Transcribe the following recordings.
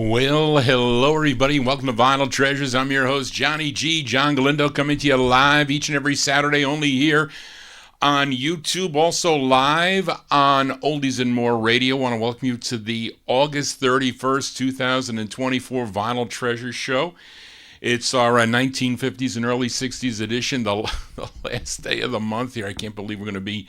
Well, hello everybody, welcome to Vinyl Treasures. I'm your host, Johnny G, John Galindo, coming to you live each and every Saturday, only here on YouTube, also live on Oldies and More Radio. I want to welcome you to the August 31st, 2024 Vinyl Treasures Show. It's our 1950s and early 60s edition, the last day of the month here. I can't believe we're going to be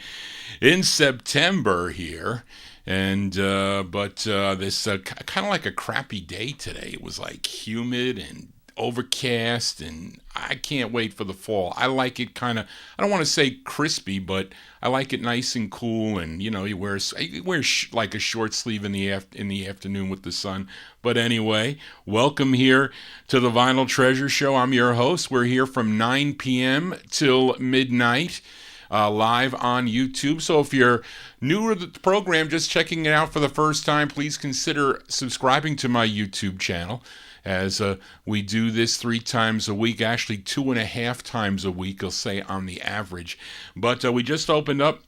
in September here. And this kind of like a crappy day today. It was like humid and overcast, and I can't wait for the fall. I like it kind of, I don't want to say crispy, but I like it nice and cool. And you know, you wear like a short sleeve in the afternoon with the sun. But anyway, welcome here to the Vinyl Treasure Show. I'm your host. We're here from 9 p.m. till midnight. Live on YouTube. So if you're new to the program, just checking it out for the first time, please consider subscribing to my YouTube channel, as we do this 3 times a week, actually 2.5 times a week, I'll say on the average. But we just opened up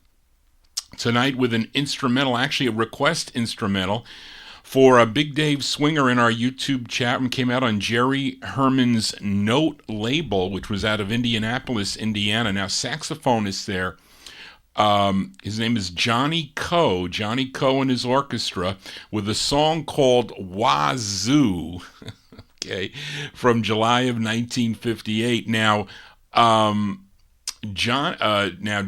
tonight with an instrumental, actually a request instrumental, for a Big Dave Swinger in our YouTube chat room. Came out on Jerry Herman's Note label, which was out of Indianapolis, Indiana. Now, saxophonist there, his name is Johnny Coe and his orchestra, with a song called Wazoo, okay, from July of 1958. Now, Jim,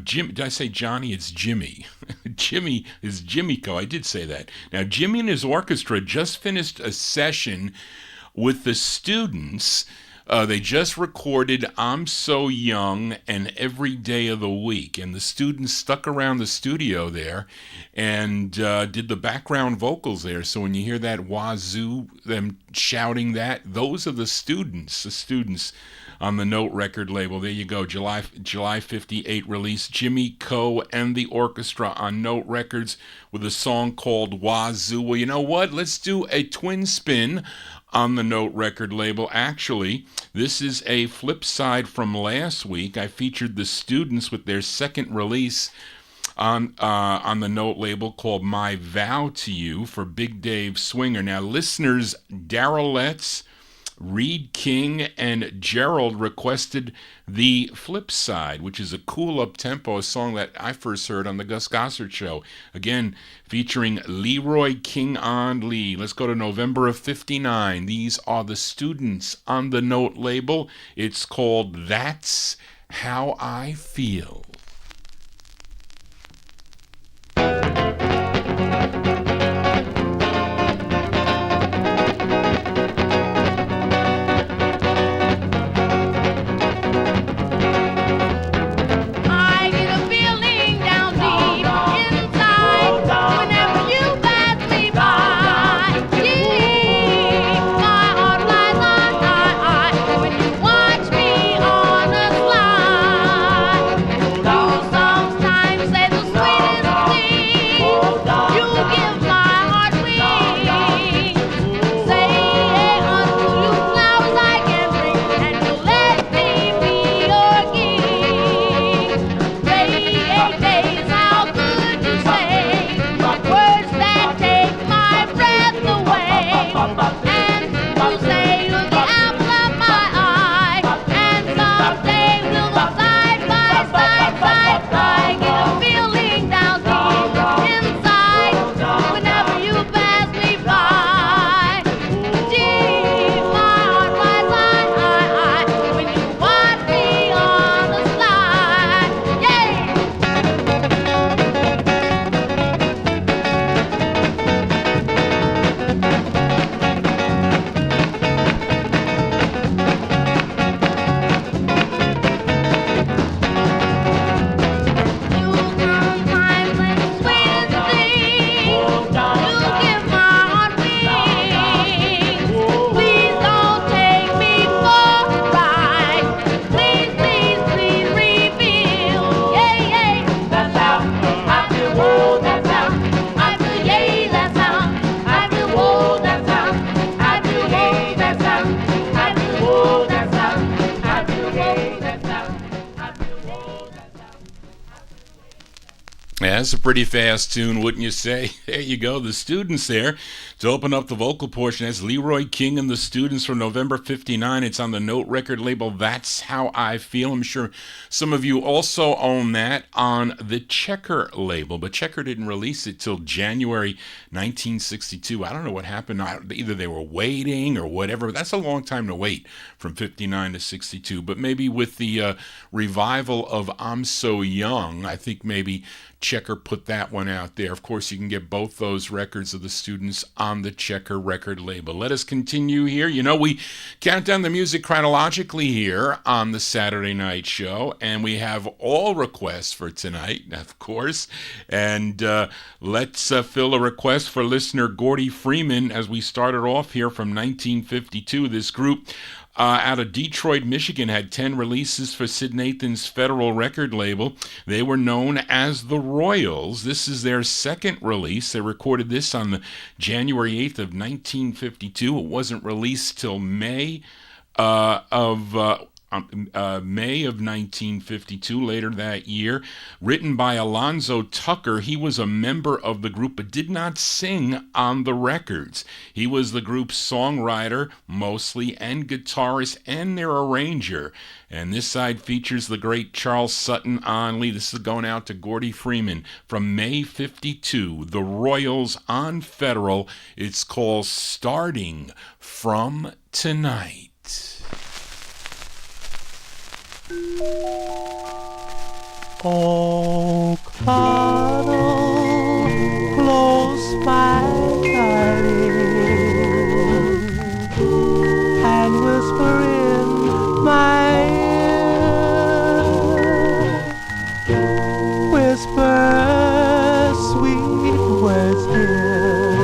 did I say Johnny? It's Jimmy. Jimmy is Jimmy Coe. I did say that. Now, Jimmy and his orchestra just finished a session with the students. They just recorded I'm So Young and Every Day of the Week. And the students stuck around the studio there and did the background vocals there. So when you hear that wazoo, them shouting that, those are the students on the Note record label. There you go, July 58 release, Jimmy Coe and the orchestra on Note Records with a song called Wazoo. Well, you know what? Let's do a twin spin on the Note record label. Actually, this is a flip side from last week. I featured the students with their second release on the Note label called My Vow to You for Big Dave Swinger. Now, listeners Daryl Letts, Reed King, and Gerald requested the flip side, which is a cool up-tempo, a song that I first heard on the Gus Gossard Show. Again, featuring Leroy King on Lee. Let's go to November of 59. These are the students on the Note label. It's called That's How I Feel. pretty fast tune, wouldn't you say? There you go. The Students there. To open up the vocal portion, that's Leroy King and the Students from November 59. It's on the Note record label, That's How I Feel. I'm sure some of you also own that on the Checker label, but Checker didn't release it till January 1962. I don't know what happened. Either they were waiting or whatever. That's a long time to wait from 59 to 62, but maybe with the revival of I'm So Young, I think maybe Checker put that one out there. Of course, you can get both those records of the Students on the Checker record label. Let us continue here. You know, we count down the music chronologically here on the Saturday night show, and we have all requests for tonight, of course. And let's fill a request for listener Gordy Freeman as we started off here from 1952. This group out of Detroit, Michigan, had 10 releases for Sid Nathan's Federal record label. They were known as the Royals. This is their second release. They recorded this on the January 8th of 1952. It wasn't released till May of 1952, later that year. Written by Alonzo Tucker. He was a member of the group but did not sing on the records. He was the group's songwriter mostly and guitarist and their arranger. And this side features the great Charles Sutton Onley. This is going out to Gordy Freeman from May 52. The Royals on Federal. It's called Starting From Tonight. Oh, cuddle close, my darling, and whisper in my ear, whisper sweet words, dear.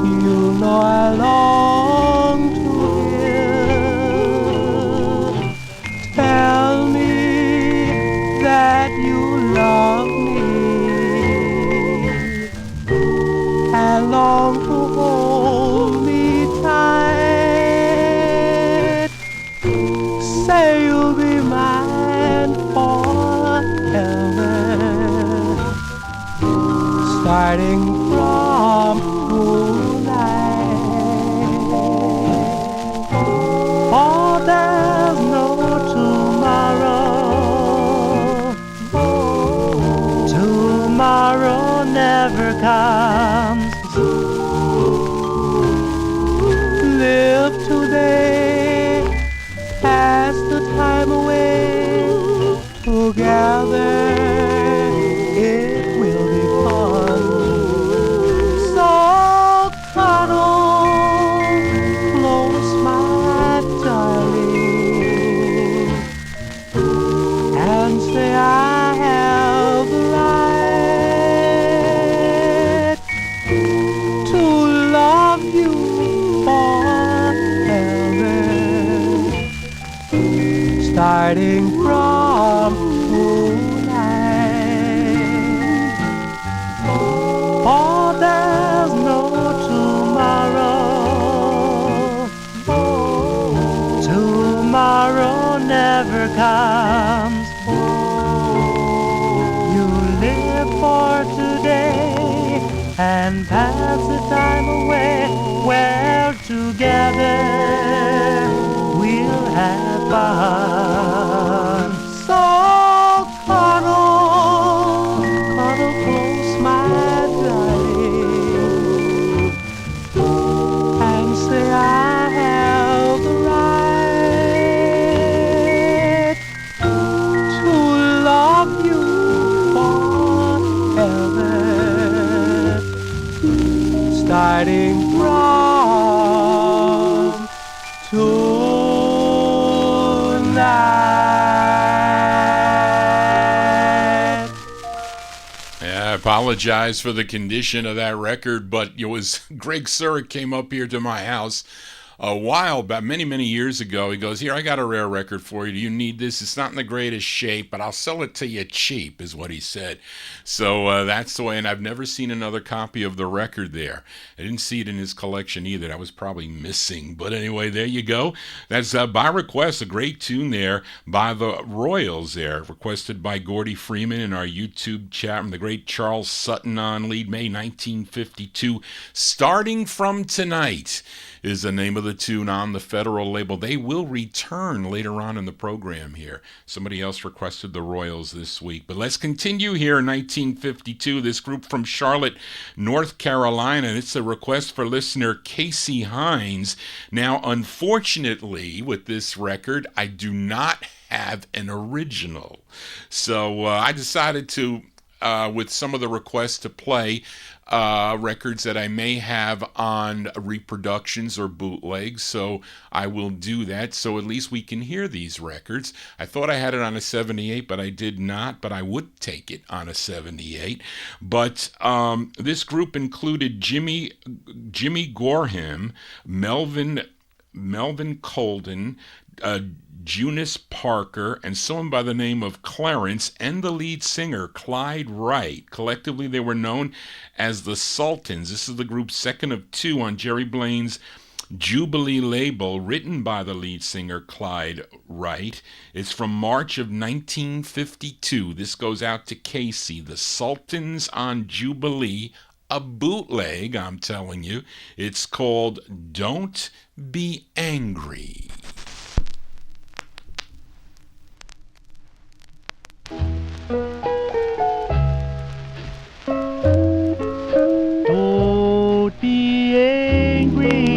You know I long to tell me that you love me and long to hold me tight. Say you'll be mine forever, starting from tonight. Oh, there's no tomorrow never comes. Live today, pass the time away together. It will be fun. So cuddle close, my darling, and say I have the right to love you forever, starting from tonight. Oh, there's no tomorrow. Tomorrow never comes. You live for today and pass the time away, where together we'll have fun. So cuddle, cuddle close, my darling, and say I have the right to love you forever, starting from tonight. Yeah, I apologize for the condition of that record, but it was Greg Surik came up here to my house a while back, many years ago. He goes, "Here, I got a rare record for you. Do you need this? It's not in the greatest shape, but I'll sell it to you cheap," is what he said. So that's the way, and I've never seen another copy of the record there. I didn't see it in his collection either. That was probably missing. But anyway, there you go. That's by request, a great tune there by the Royals there, requested by Gordy Freeman in our YouTube chat, from the great Charles Sutton on lead, May 1952. Starting from Tonight is the name of the tune on the Federal label. They will return later on in the program here. Somebody else requested the Royals this week. But let's continue here in 1952. This group from Charlotte, North Carolina, and it's a request for listener Casey Hines. Now, unfortunately, with this record, I do not have an original. So I decided to, with some of the requests, to play records that I may have on reproductions or bootlegs, so I will do that, so at least we can hear these records. I thought I had it on a 78, but I did not, but I would take it on a 78. But this group included Jimmy Gorham, Melvin Colden, Junice Parker, and someone by the name of Clarence, and the lead singer, Clyde Wright. Collectively, they were known as the Sultans. This is the group's second of two on Jerry Blaine's Jubilee label, written by the lead singer, Clyde Wright. It's from March of 1952. This goes out to Casey. The Sultans on Jubilee, a bootleg, I'm telling you. It's called Don't Be Angry. Don't be angry.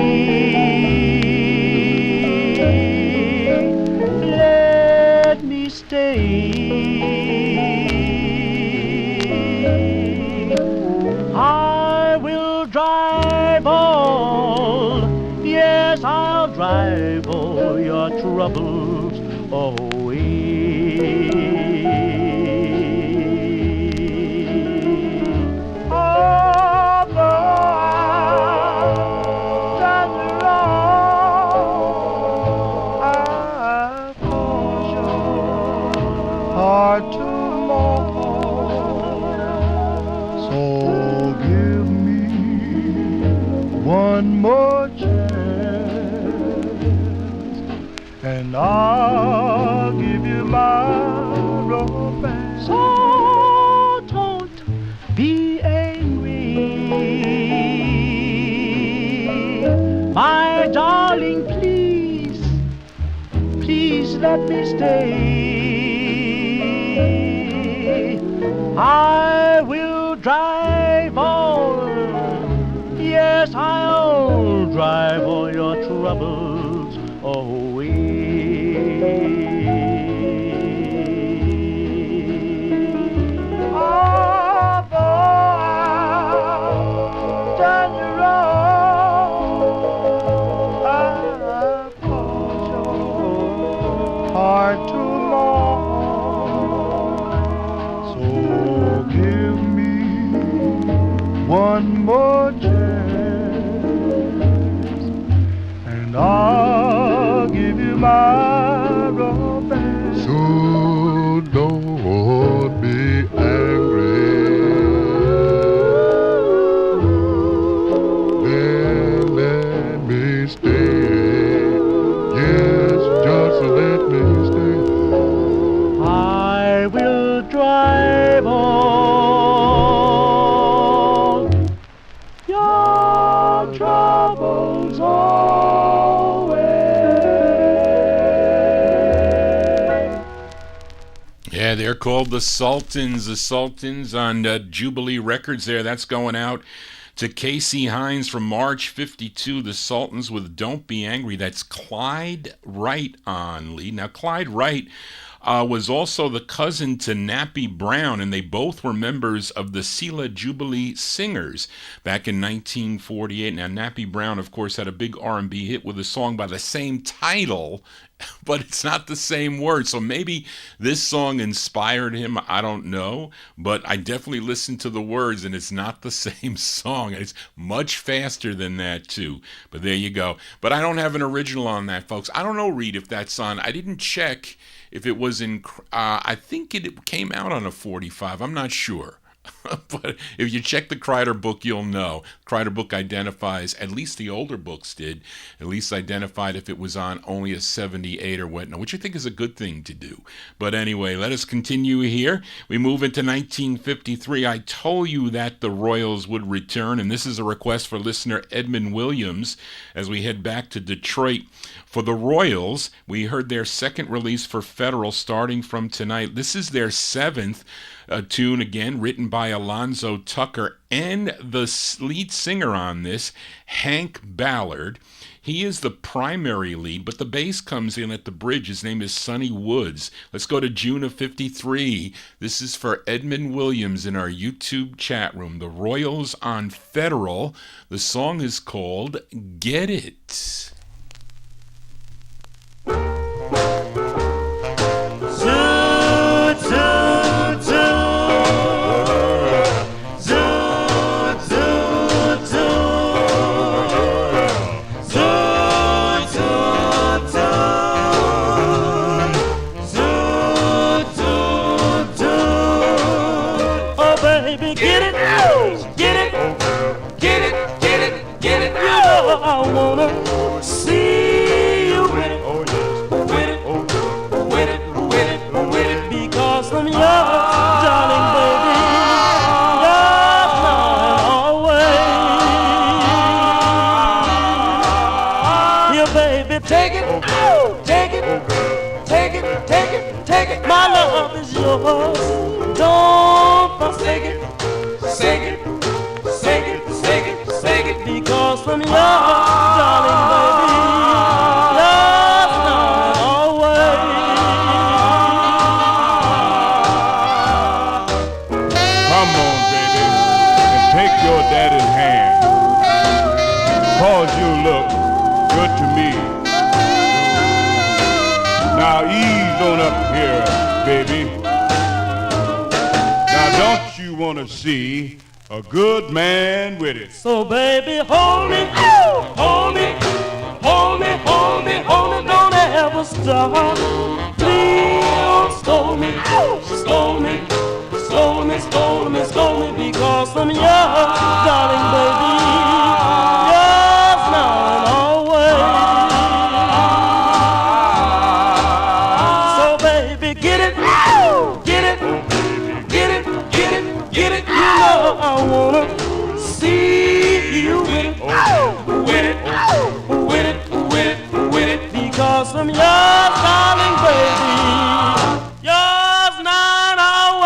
Let me stay. I will drive all, yes, I'll drive all your troubles away. So give me one more chance, and I'll give you my romance. So don't be angry, my darling, please, please let me stay. I will drive all, yes, I'll drive all your troubles away. Although I've done you wrong, I've caused your heart to long. Give me one more chance, and I'll give you my romance. So don't be angry, then let me stay. Yes, just let me stay. I will drive all your troubles away. Yeah, they're called the Sultans. The Sultans on Jubilee Records there. That's going out to Casey Hines from March 52. The Sultans with Don't Be Angry. That's Clyde Wright on lead. Now, Clyde Wright was also the cousin to Nappy Brown, and they both were members of the Sela Jubilee Singers back in 1948. Now, Nappy Brown, of course, had a big R&B hit with a song by the same title, but it's not the same word. So maybe this song inspired him. I don't know, but I definitely listened to the words, and it's not the same song. It's much faster than that, too. But there you go. But I don't have an original on that, folks. I don't know, Reed, if that's on. I didn't check if it was in, I think it came out on a 45. I'm not sure. But if you check the Kreider book, you'll know. Kreider book identifies, at least the older books did, at least identified if it was on only a 78 or whatnot, which I think is a good thing to do. But anyway, let us continue here. We move into 1953. I told you that the Royals would return, and this is a request for listener Edmund Williams as we head back to Detroit. For the Royals, we heard their second release for Federal starting from tonight. This is their seventh tune, again, written by Alonzo Tucker and the lead singer on this, Hank Ballard. He is the primary lead, but the bass comes in at the bridge. His name is Sonny Woods. Let's go to June of 53. This is for Edmund Williams in our YouTube chat room. The Royals on Federal. The song is called Get It. I wanna see you with it, with it, with it, with it, with it, because I'm yours, darling baby, yours now always. Here, baby, take it, take it, take it, take it, take it. My love is yours. Don't forsake it, forsake it, forsake it, forsake it, forsake it, because from your darling baby, yours now always. Come on, baby, and take your daddy's hand, 'cause you look good to me. Now ease on up here, baby. Now don't you want to see a good man with it? So baby, hold me, hold me, hold me, hold me, hold me, don't ever stop. Please don't scold me, scold me, scold me, scold me, scold me, because I'm yours, darling baby, yours now and always. So baby, get it, get it, get it, get it, get it. You know I wanna see you with it, with it, with it, with it, with it, because I'm yours, darling baby, yours not always.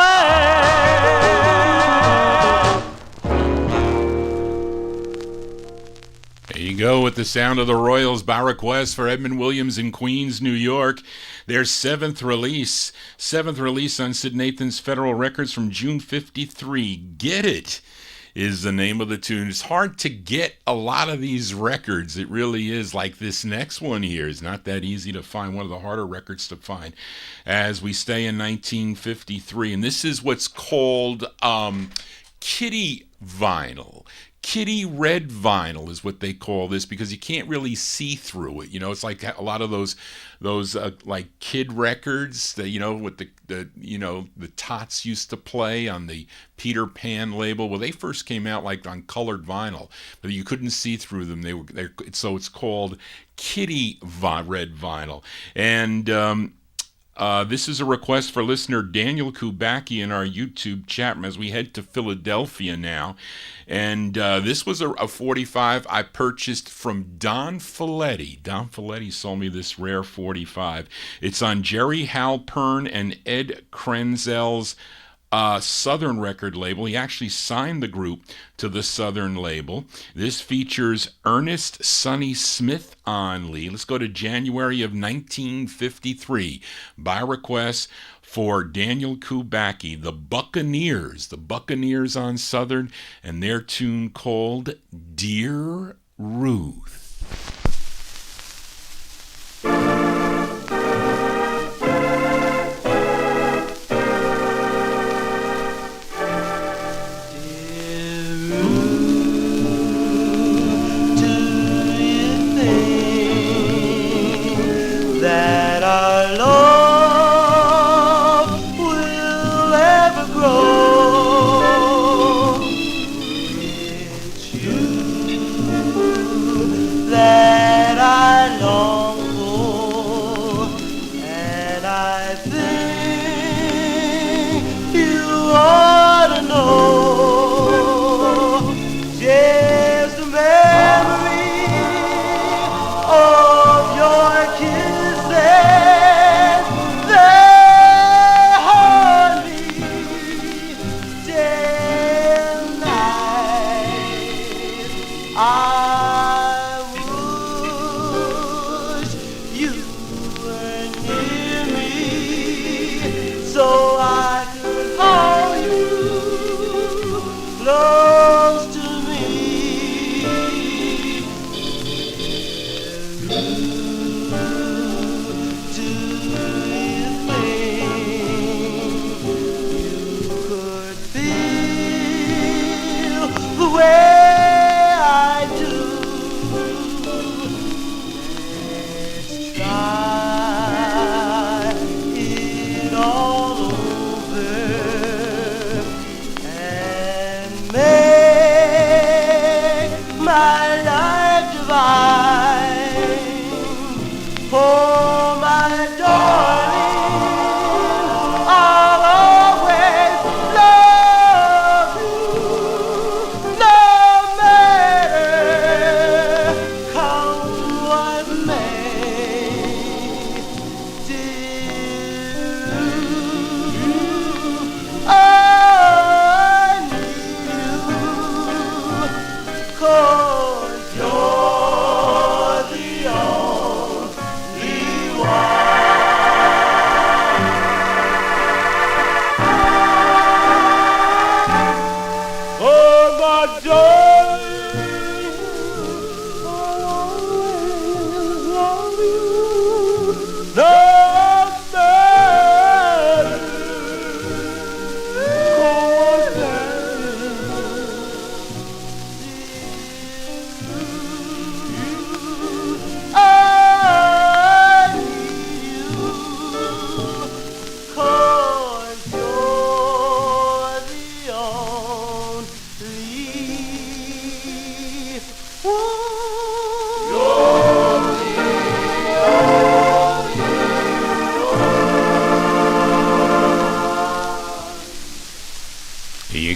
There you go with the sound of the Royals by request for Edmund Williams in Queens, New York. Their seventh release on Sid Nathan's Federal Records from June 53. Get It is the name of the tune. It's hard to get a lot of these records. It really is. Like this next one here is not that easy to find, one of the harder records to find as we stay in 1953. And this is what's called kitty vinyl. Kitty red vinyl is what they call this, because you can't really see through it. You know, it's like a lot of those like kid records that, you know, with the tots used to play on the Peter Pan label. Well, they first came out like on colored vinyl, but you couldn't see through them. So it's called kitty red vinyl. And this is a request for listener Daniel Kubacki in our YouTube chat room as we head to Philadelphia now. And this was a 45 I purchased from Don Folletti. Don Folletti sold me this rare 45. It's on Jerry Halpern and Ed Krenzel's Southern record label. He actually signed the group to the Southern label. This features Ernest Sonny Smith on lead. Let's go to January of 1953. By request for Daniel Kubacki, the Buccaneers on Southern, and their tune called Dear Ruth.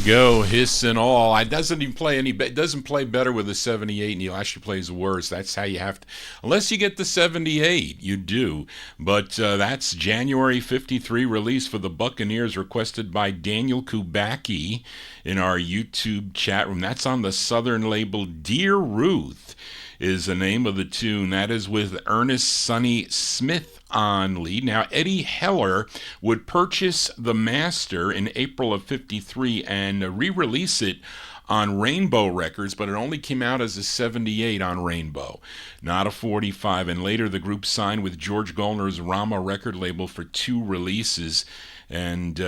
Go hiss and all. It doesn't even play it doesn't play better with the 78, and he actually plays worse. That's how you have to, unless you get the 78, you do. But that's January 53 release for the Buccaneers, requested by Daniel Kubacki in our YouTube chat room. That's on the Southern label. Dear Ruth is the name of the tune. That is with Ernest Sonny Smith on lead. Now, Eddie Heller would purchase the master in April of 53 and re-release it on Rainbow Records, but it only came out as a 78 on Rainbow, not a 45. And later the group signed with George Gollner's Rama record label for 2 releases. And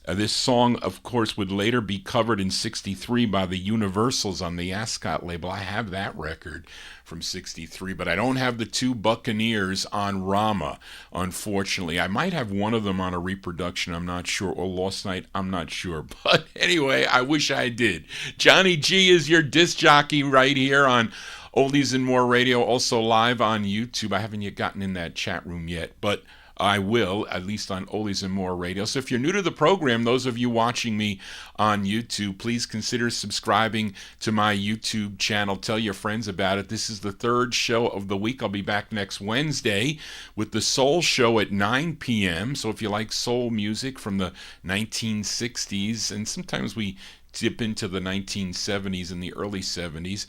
this song, of course, would later be covered in 63 by the Universals on the Ascot label. I have that record from 63, but I don't have the 2 Buccaneers on Rama, unfortunately. I might have one of them on a reproduction, I'm not sure, or Lost Night, I'm not sure. But anyway, I wish I did. Johnny G is your disc jockey right here on Oldies and More Radio, also live on YouTube. I haven't yet gotten in that chat room yet, but I will, at least on Oldies and More Radio. So if you're new to the program, those of you watching me on YouTube, please consider subscribing to my YouTube channel. Tell your friends about it. This is the third show of the week. I'll be back next Wednesday with the Soul Show at 9 p.m. So if you like soul music from the 1960s, and sometimes we dip into the 1970s and the early 70s.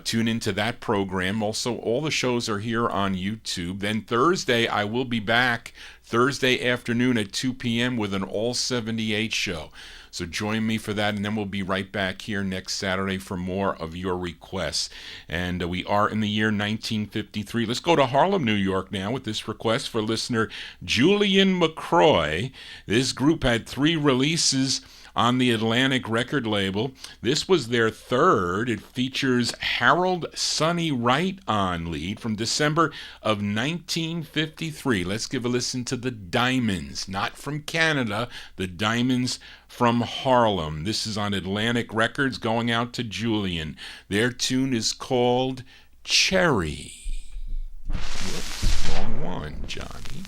Tune into that program. Also, all the shows are here on YouTube. Then Thursday, I will be back Thursday afternoon at 2 p.m. with an All 78 show. So join me for that, and then we'll be right back here next Saturday for more of your requests. And we are in the year 1953. Let's go to Harlem, New York now with this request for listener Julian McCroy. This group had 3 releases on the Atlantic record label. This was their third. It features Harold Sonny Wright on lead from December of 1953. Let's give a listen to the Diamonds, not from Canada, the Diamonds from Harlem. This is on Atlantic Records, going out to Julian. Their tune is called Cherry. Whoops, wrong one, Johnny.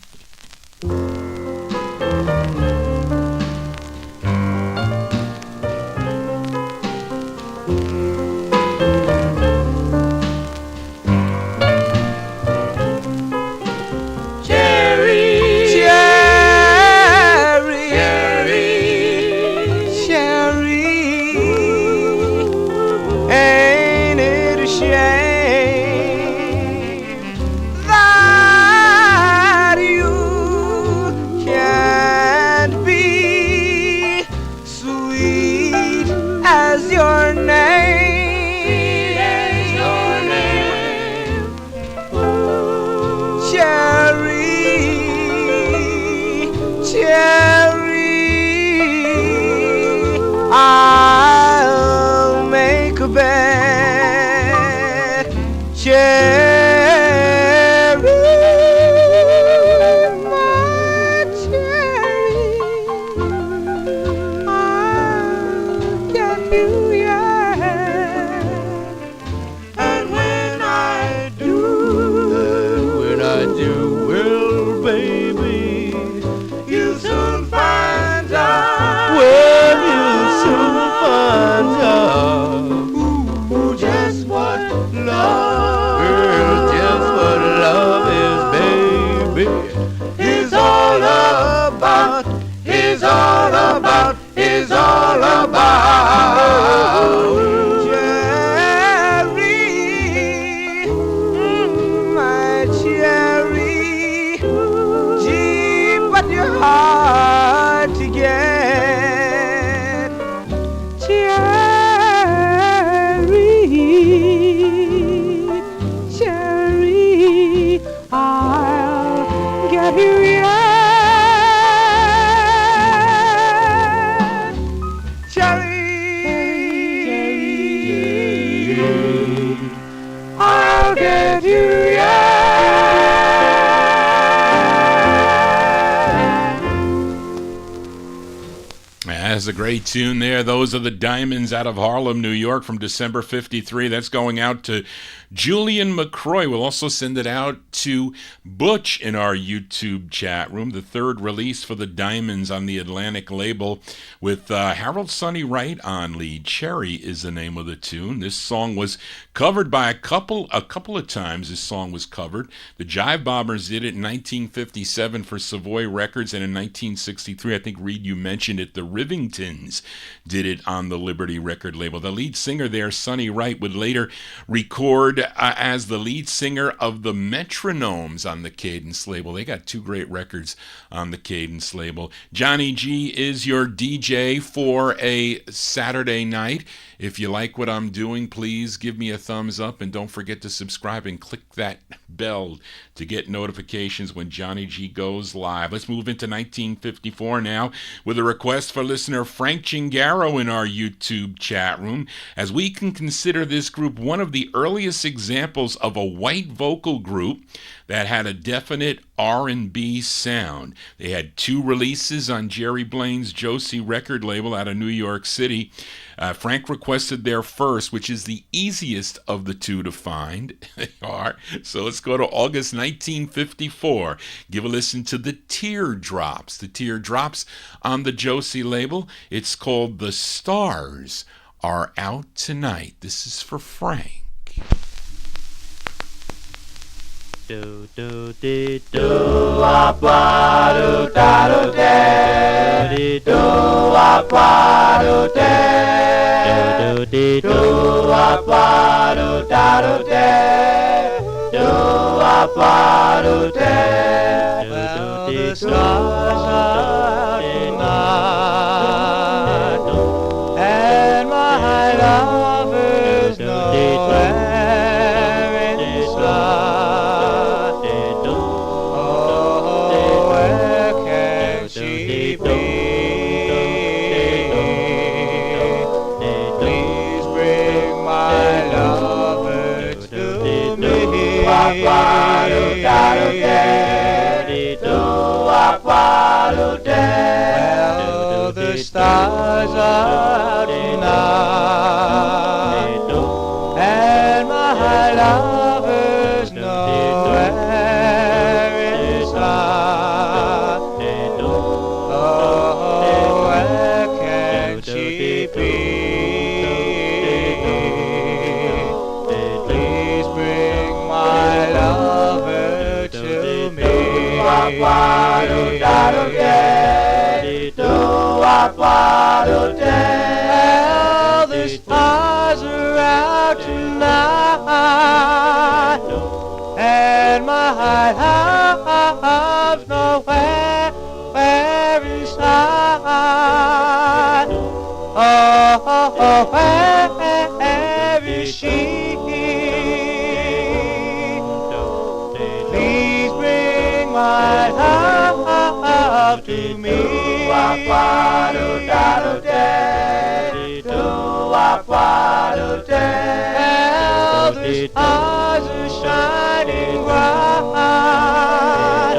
I'll make a bed, cherry, my cherry, I'll get you, yeah. And when I do, well, baby, you'll soon find out. Well, you'll soon find out. Ooh, just what love, girl, just what love is, baby. Is all about, is all about, is all about. Cherry, my cherry, gee, but you're hard to get. Cherry, I'll get you yet. Cherry, I'll get you yet. That's a great tune there. Those are the Diamonds out of Harlem, New York from December 53. That's going out to Julian McCroy. We'll also send it out to Butch in our YouTube chat room. The third release for the Diamonds on the Atlantic label with Harold Sonny Wright on lead. Cherry is the name of the tune. This song was covered by a couple of times. This song was covered. The Jive Bombers did it in 1957 for Savoy Records, and in 1963, I think, Reed, you mentioned it, the Rivingtons did it on the Liberty record label. The lead singer there, Sonny Wright, would later record as the lead singer of the Metronomes on the Cadence label. They got 2 great records on the Cadence label. Johnny G is your DJ for a Saturday night. If you like what I'm doing, please give me a thumbs up, and don't forget to subscribe and click that bell to get notifications when Johnny G goes live. Let's move into 1954 now with a request for listener Frank Chingaro in our YouTube chat room, as we can consider this group one of the earliest examples of a white vocal group that had a definite R&B sound. They had 2 releases on Jerry Blaine's Josie record label out of New York City. Frank requested their first, which is the easiest of the 2 to find. They are. So let's go to August 1954. Give a listen to the Teardrops. The Teardrops on the Josie label. It's called The Stars Are Out Tonight. This is for Frank. Do do dee do wop wa do da do de do wop wa do de do dee do wop wa do da do de do wop wa do de. Well, the stars are tonight and my lovers nowhere in sight. Well, the stars are tonight and my lover's nowhere inside. Oh, where can she be? Please bring my lover to me. Well, the stars are out tonight and my love's nowhere inside. Oh, where is she? Please bring my love to me. Well, the stars are shining bright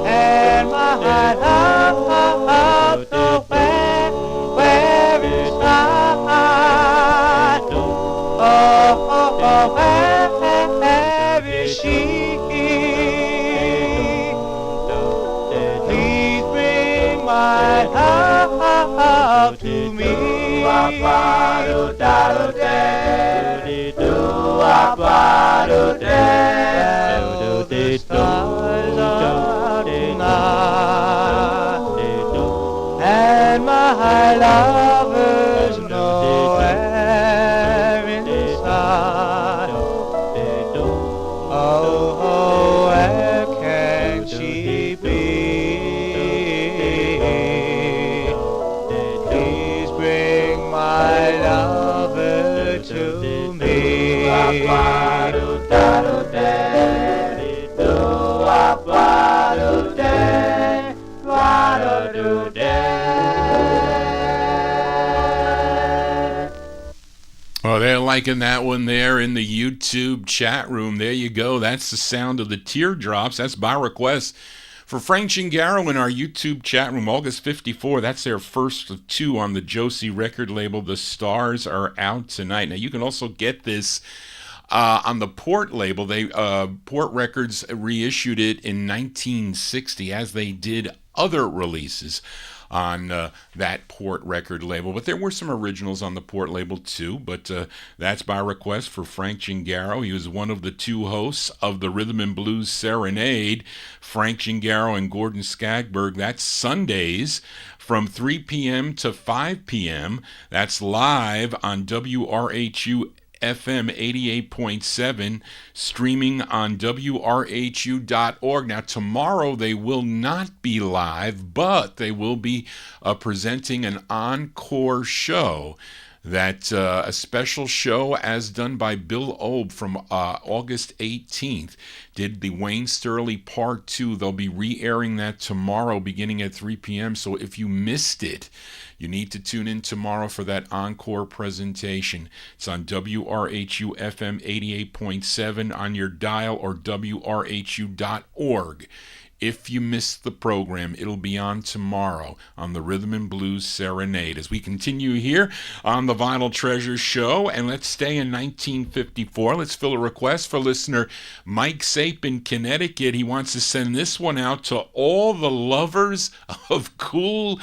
and my love nowhere inside. Oh, where is she? Please bring my love to me. Well, the stars are tonight and my lover's nowhere inside. Oh, where can she be? Please bring my lover to me. Oh, they're liking that one there in the YouTube chat room. There you go. That's the sound of the Teardrops. That's by request for Frank Gingaro in our YouTube chat room. August 54. That's their first of 2 on the Josie record label. The Stars Are Out Tonight. Now, you can also get this on the Port label. They Port Records reissued it in 1960, as they did other releases on that Port record label. But there were some originals on the Port label too, but that's by request for Frank Gingaro. He was one of the 2 hosts of the Rhythm and Blues Serenade, Frank Gingaro and Gordon Skagberg. That's Sundays from 3 p.m. to 5 p.m. That's live on WRHU FM 88.7, streaming on WRHU.org. Now, tomorrow they will not be live, but they will be presenting an encore show. That a special show as done by Bill Obe from August 18th. Did the Wayne Sterling Part 2. They'll be re-airing that tomorrow beginning at 3 p.m. So if you missed it, you need to tune in tomorrow for that encore presentation. It's on WRHU FM 88.7 on your dial or WRHU.org If you missed the program, it'll be on tomorrow on the Rhythm and Blues Serenade. As we continue here on the Vinyl Treasure Show, and let's stay in 1954. Let's fill a request for listener Mike Sape in Connecticut. He wants to send this one out to all the lovers of cool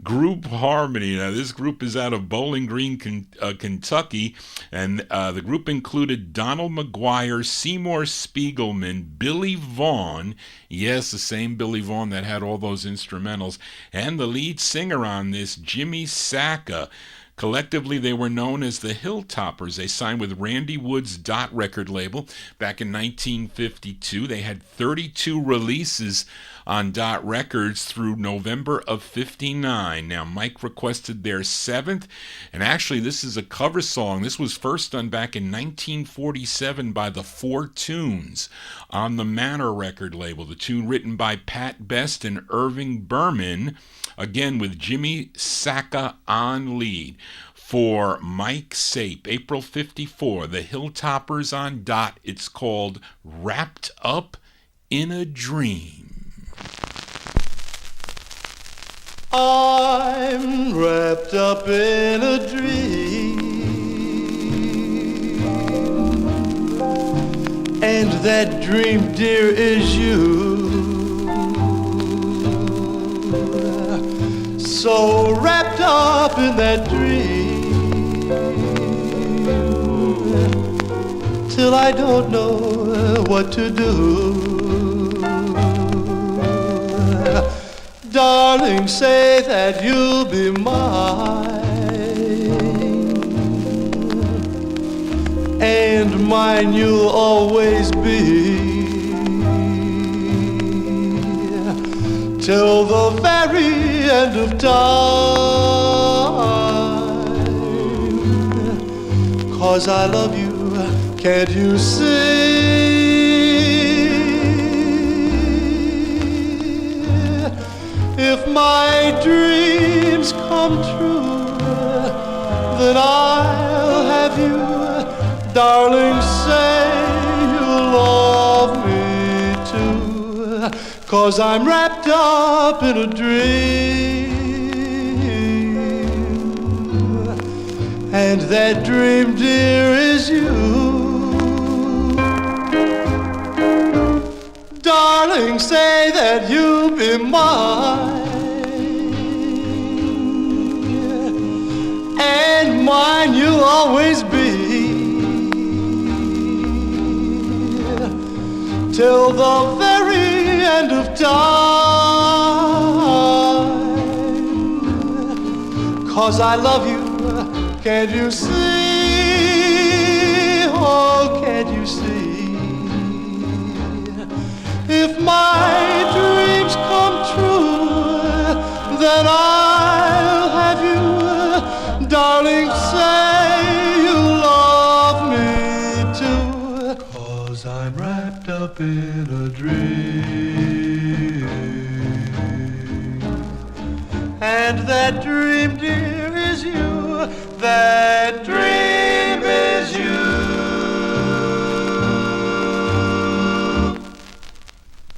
group harmony. Now, this group is out of Bowling Green, Kentucky, and the group included Donald McGuire, Seymour Spiegelman, Billy Vaughn, yes, the same Billy Vaughn that had all those instrumentals, and the lead singer on this, Jimmy Sacca. Collectively, they were known as the Hilltoppers. They signed with Randy Wood's Dot record label back in 1952. They had 32 releases on Dot Records through November of 59. Now, Mike requested their seventh, and actually this is a cover song. This was first done back in 1947 by the Four Tunes on the Manor record label. The tune written by Pat Best and Irving Berman, again with Jimmy Sacca on lead. For Mike Sape, April 54, the Hilltoppers on Dot. It's called Wrapped Up in a Dream. I'm wrapped up in a dream, and that dream, dear, is you. So wrapped up in that dream, till I don't know what to do. Darling, say that you'll be mine, and mine you'll always be, till the very end of time. 'Cause I love you, can't you see? If my dreams come true, then I'll have you. Darling, say you'll love me too. 'Cause I'm wrapped up in a dream, and that dream, dear, is you. Darling, say that you'll be mine, and mine you'll always be, till the very end of time. 'Cause I love you, can't you see? Oh, can't you see? If my dreams come true, then I'll have you. Darling, say you love me too. 'Cause I'm wrapped up in a dream, and that dream, dear, is you. That dream is you.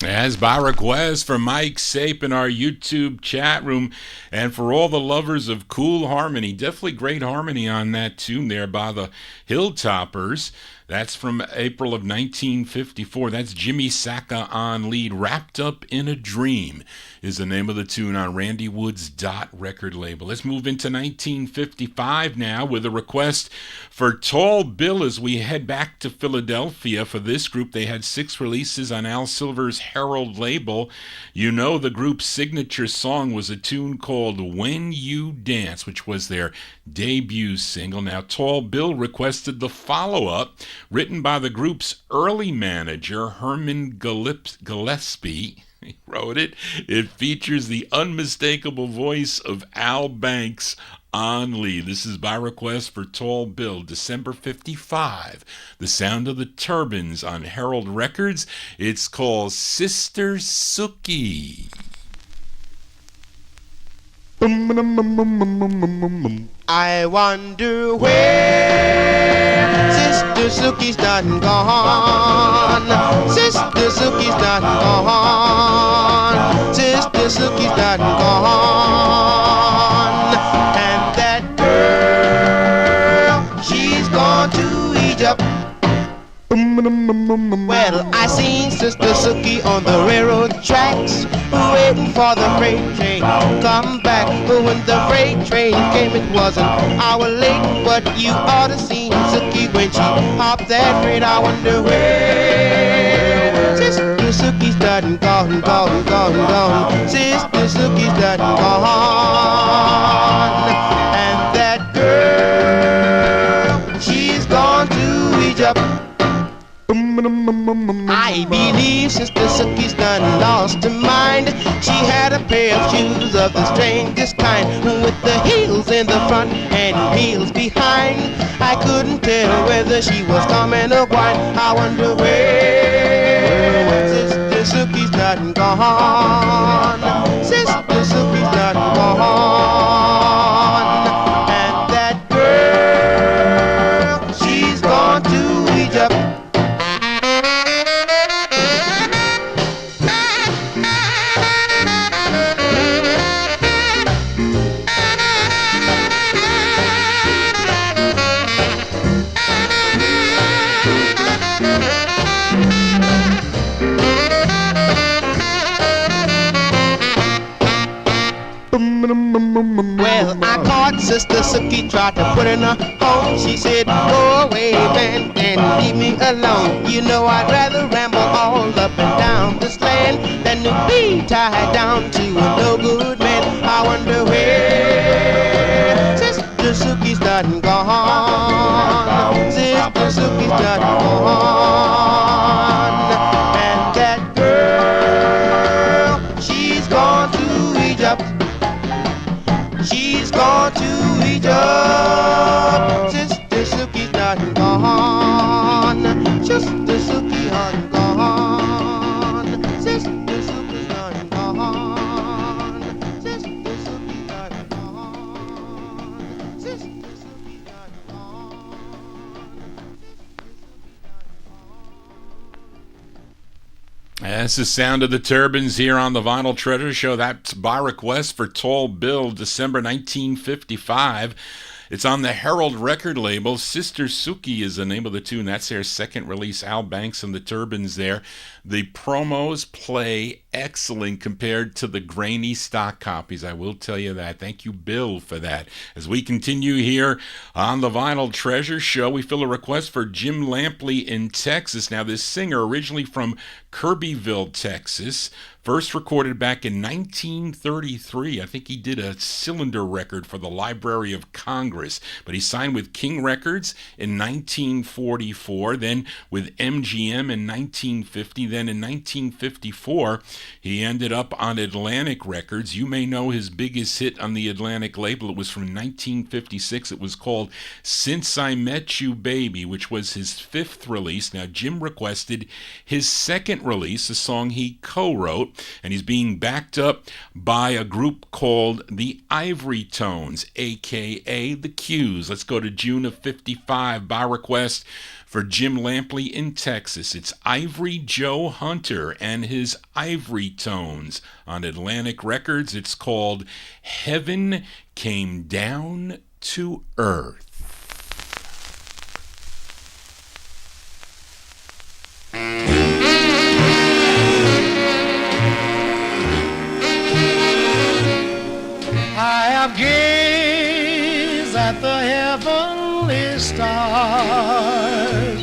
As by request for Mike Sape in our YouTube chat room, and for all the lovers of cool harmony, definitely great harmony on that tune there by the Hilltoppers. That's from April of 1954. That's Jimmy Sacca on lead. Wrapped Up in a Dream is the name of the tune on Randy Wood's Dot record label. Let's move into 1955 now with a request for Tall Bill as we head back to Philadelphia. For this group, they had 6 releases on Al Silver's Herald label. You know, the group's signature song was a tune called When You Dance, which was their debut single. Now, Tall Bill requested the follow-up, written by the group's early manager, Herman Gillespie. He wrote it. It features the unmistakable voice of Al Banks on lead. This is by request for Tall Bill, December 55. The sound of the turbines on Herald Records. It's called Sister Sookie. I wonder where Sister Sookie's done gone. Sister Sookie's done gone. Sister Sookie's done gone. And that girl, she's gone to Egypt. Well, I seen Sister Sookie on the railroad tracks, waiting for the freight train to come back. But when the freight train came, it was an hour late. But you ought to seen Sookie when she hopped that freight. I wonder where Sister Sookie's done gone, gone, gone, gone. Sister Sookie's done gone. And that girl, she's gone to Egypt. I believe Sister Sookie's done lost her mind. She had a pair of shoes of the strangest kind, with the heels in the front and heels behind. I couldn't tell whether she was coming or going. I wonder where Sister Sookie's done gone. Sister Sookie's done gone. And that girl, she's gone to Egypt. Well, I caught Sister Sookie, tried to put in a home. She said, go away, man, and leave me alone. You know I'd rather ramble all up and down this land than to be tied down to a no-good man. I wonder where Sister Sookie's done gone. Sister Sookie's done gone. And that girl, she's gone to Egypt. She's gone to Egypt. Sister Sookie's done gone. Sister Sookie's done gone. Sister Sookie's done gone. Sister Sookie's done gone. Sister Sookie's done gone. That's the sound of the Turbans here on the Vinyl Treasure Show. That's by request for Tall Bill, December 1955. It's on the Herald record label. Sister Sookie is the name of the tune. That's their second release. Al Banks and the Turbans there. The promos play excellent compared to the grainy stock copies. I will tell you that. Thank you, Bill, for that. As we continue here on the Vinyl Treasure Show, we fill a request for Jim Lampley in Texas. Now, this singer, originally from Kirbyville, Texas, first recorded back in 1933. I think he did a cylinder record for the Library of Congress, but he signed with King Records in 1944, then with MGM in 1950, then in 1954, he ended up on Atlantic Records. You may know his biggest hit on the Atlantic label. It was from 1956. It was called Since I Met You Baby, which was his fifth release. Now, Jim requested his second release, a song he co-wrote, and he's being backed up by a group called the Ivory Tones, a.k.a. the Q's. Let's go to June of 55 by request for Jim Lampley in Texas. It's Ivory Joe Hunter and his Ivory Tones on Atlantic Records. It's called Heaven Came Down to Earth. I have gazed at the heavenly stars,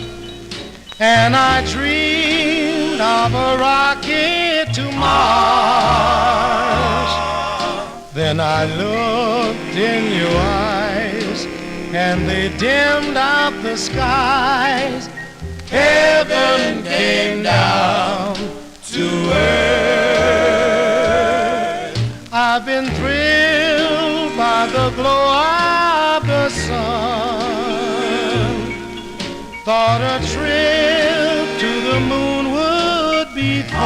and I dreamed of a rocket to Mars. Then I looked in your eyes, and they dimmed out the skies. Heaven came down to earth. I've been thrilled by the glow of the sun. Thought a trip to the moon would be fun,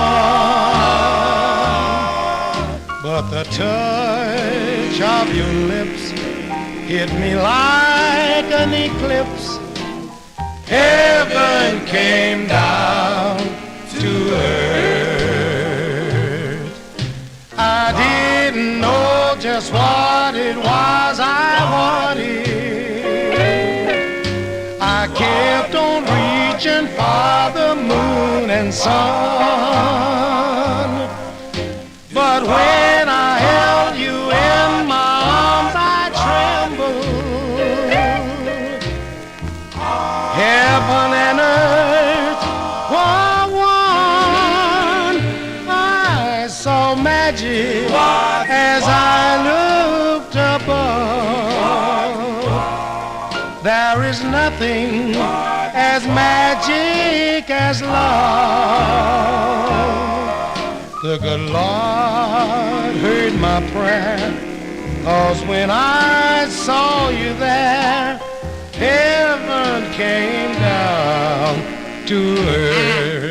but the touch of your lips hit me like an eclipse. Heaven heaven came down to earth. I didn't know just what it was I wanted. I kept on reaching for the moon and sun. But when I held you in my arms, I trembled. Heaven and earth were one. I saw magic as I looked above. There is nothing as magic as love. The good Lord heard my prayer, 'cause when I saw you there, heaven came down to earth.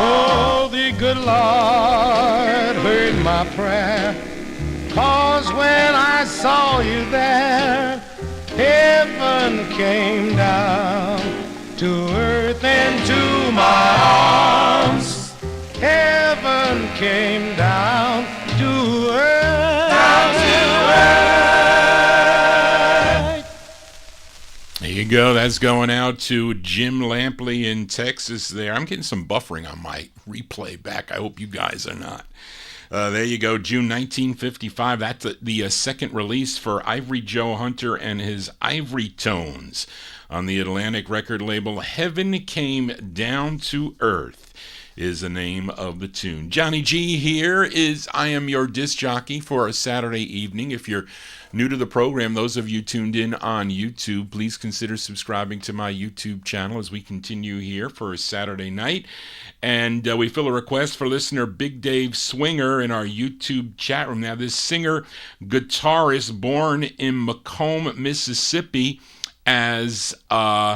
Oh, the good Lord heard my prayer, 'cause when I saw you there, heaven came down to earth into my arms. Heaven came down to earth. Down to earth. There you go. That's going out to Jim Lampley in Texas there. I'm getting some buffering on my replay back. I hope you guys are not. There you go, June 1955. That's the second release for Ivory Joe Hunter and his Ivory Tones on the Atlantic record label. Heaven Came Down to Earth is the name of the tune. Johnny G here I am your disc jockey for a Saturday evening. If you're new to the program, those of you tuned in on YouTube, please consider subscribing to my YouTube channel as we continue here for a Saturday night. And we fill a request for listener Big Dave Swinger in our YouTube chat room. Now, this singer, guitarist, born in Macomb, Mississippi as Ellis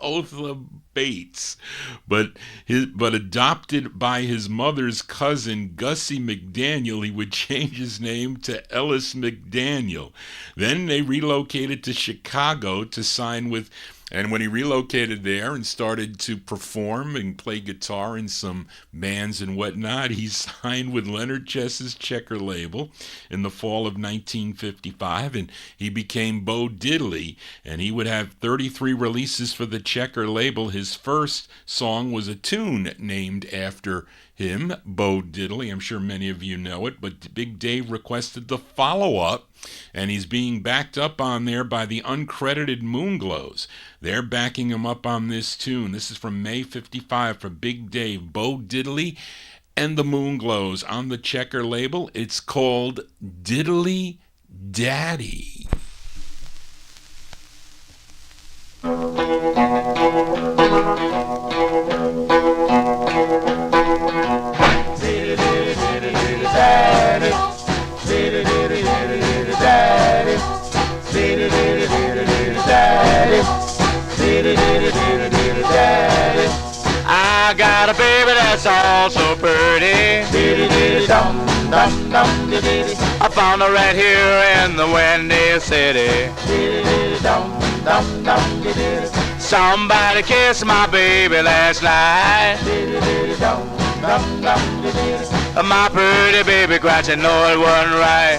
Otha Bates, but adopted by his mother's cousin Gussie McDaniel, he would change his name to Ellis McDaniel. Then they relocated to Chicago to sign with, and when he relocated there and started to perform and play guitar in some bands and whatnot, he signed with Leonard Chess's Checker label in the fall of 1955, and he became Bo Diddley, and he would have 33 releases for the Checker label. His first song was a tune named after him, Bo Diddley. I'm sure many of you know it, but Big Dave requested the follow-up, and he's being backed up on there by the uncredited Moonglows. They're backing him up on this tune. This is from May 55 for Big Dave, Bo Diddley, and the Moonglows on the Checker label. It's called Diddley Daddy. I got a baby that's all so pretty. I found her right here in the Windy City. Somebody kissed my baby last night. My pretty baby cried, she know it wasn't right.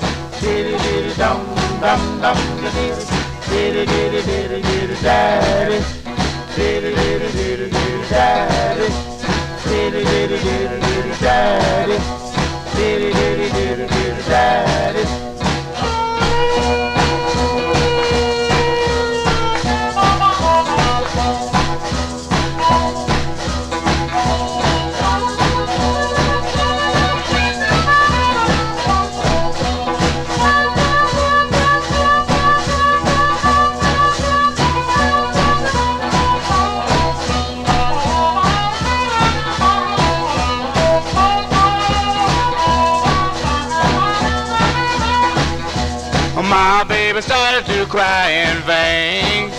My baby started to cry in vain.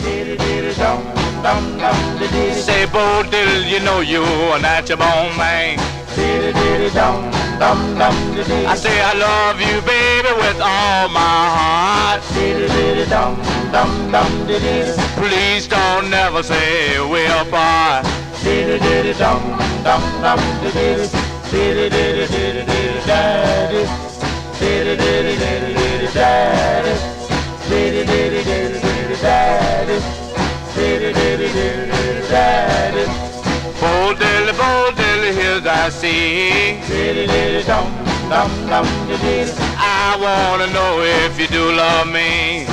Say, Bo Diddle, you know you are not your bone man. I say I love you, baby, with all my heart. Please don't never say we're apart. Bo diddly, here's I see. I wanna know if you do love me.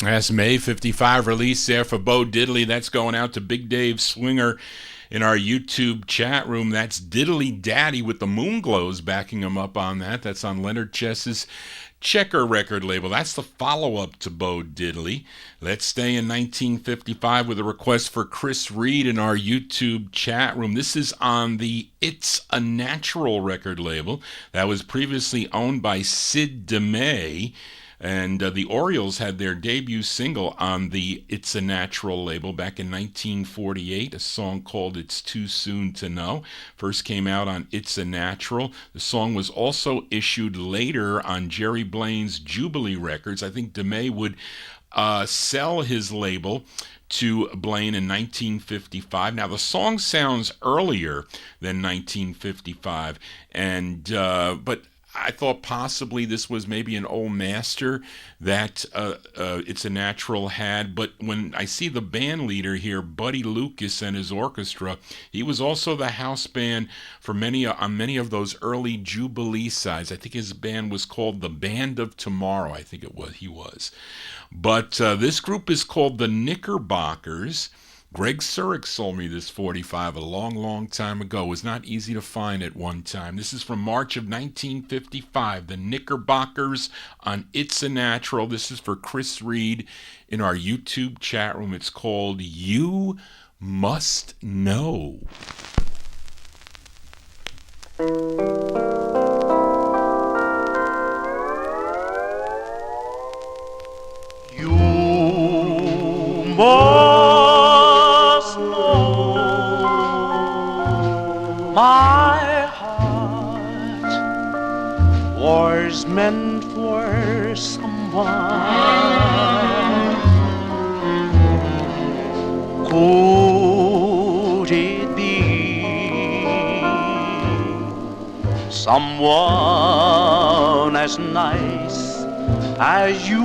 That's May 55 release there for Bo Diddley. That's going out to Big Dave Swinger in our YouTube chat room. That's Diddly Daddy with the Moon Glows backing him up on that. That's on Leonard Chess's Checker record label. That's the follow-up to Bo Diddley. Let's stay in 1955 with a request for Chris Reed in our YouTube chat room. This is on the It's a Natural record label that was previously owned by Sid DeMay. And the Orioles had their debut single on the It's a Natural label back in 1948, a song called It's Too Soon to Know. First came out on It's a Natural. The song was also issued later on Jerry Blaine's Jubilee Records. I think DeMay would sell his label to Blaine in 1955. Now, the song sounds earlier than 1955, but I thought possibly this was maybe an old master that It's a Natural had, but when I see the band leader here, Buddy Lucas and his orchestra, he was also the house band for many of those early Jubilee sides. I think his band was called the Band of Tomorrow. I think he was. But this group is called the Knickerbockers. Greg Surik sold me this 45 a long, long time ago. It was not easy to find at one time. This is from March of 1955. The Knickerbockers on It's a Natural. This is for Chris Reed in our YouTube chat room. It's called You Must Know. You must know my heart was meant for someone. Could it be someone as nice as you?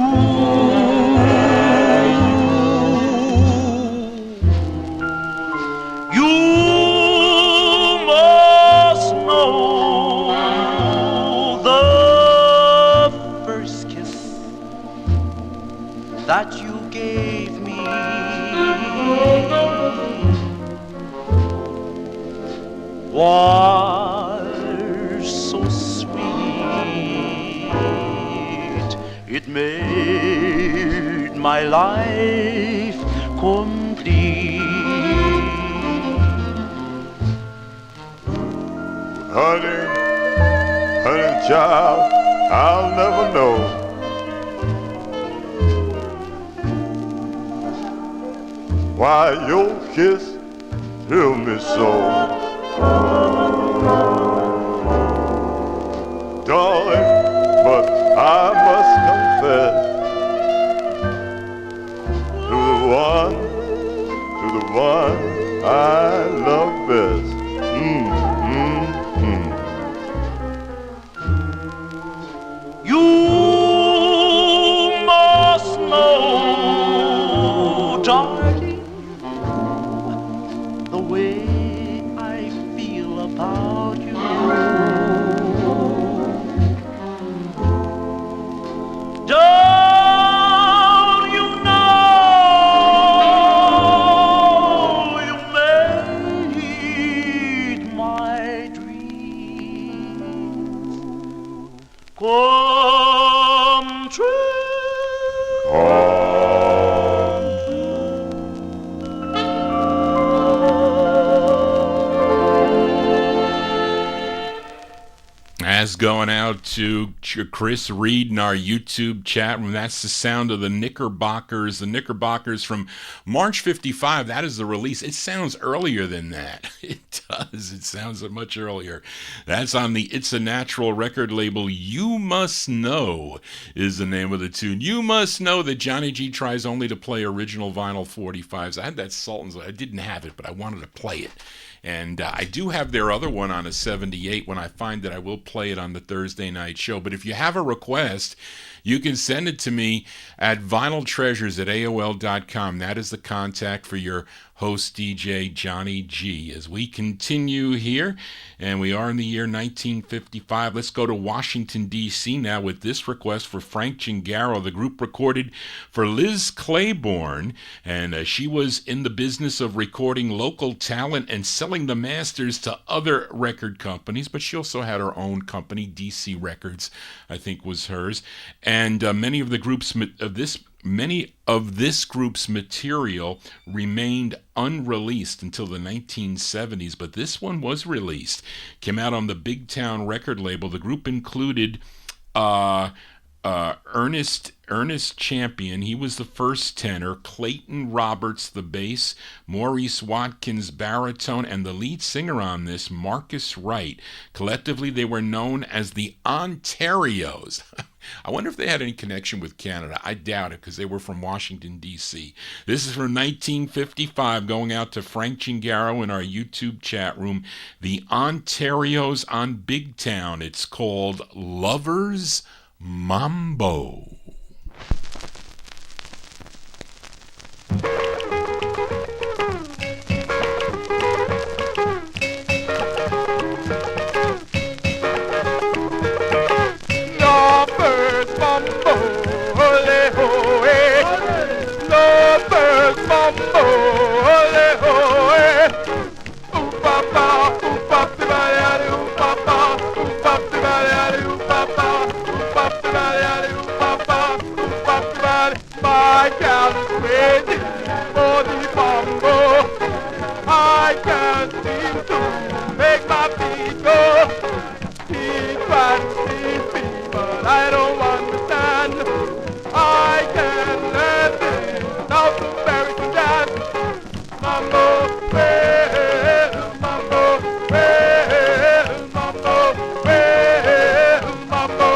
That you gave me was so sweet, it made my life complete. Honey, child, I'll never know why your kiss thrill me so. Darling, but I must confess to the one I love best. You must know, darling, the way I feel about you. Don't you know you made my dreams come true? As going out to Chris Reed in our YouTube chat room. That's the sound of the Knickerbockers. The Knickerbockers from March 55. That is the release. It sounds earlier than that. It does. It sounds much earlier. That's on the It's a Natural record label. You Must Know is the name of the tune. You must know that Johnny G tries only to play original vinyl 45s. I had that Sultans. I didn't have it, but I wanted to play it. And I do have their other one on a 78. When I find that, I will play it on the Thursday night show. But if you have a request, you can send it to me at vinyltreasures@aol.com. That is the contact for your host, DJ Johnny G. As we continue here, and we are in the year 1955, let's go to Washington, D.C. now with this request for Frank Gingaro. The group recorded for Liz Claiborne, and she was in the business of recording local talent and selling the masters to other record companies, but she also had her own company, DC Records, I think was hers. And many of this group's material remained unreleased until the 1970s, but this one was released. Came out on the Big Town record label. The group included Ernest Champion, he was the first tenor, Clayton Roberts, the bass, Maurice Watkins, baritone, and the lead singer on this, Marcus Wright. Collectively, they were known as the Ontarios. I wonder if they had any connection with Canada. I doubt it, because they were from Washington, D.C. This is from 1955, going out to Frank Gingaro in our YouTube chat room. The Ontarios on Big Town. It's called Lover's Mambo. Lovers mambo, ole hoe. Lovers mambo, ole hoe. Ooh papa, ooh papa, ooh papa, ooh papa, ooh papa, ooh papa, ooh papa, ooh papa. My gal is crazy for the mambo. I can't seem to make my feet go. He tries to teach me, but I don't understand. I can't let this South American dance. Mambo, well, mambo, well, mambo, well, mambo.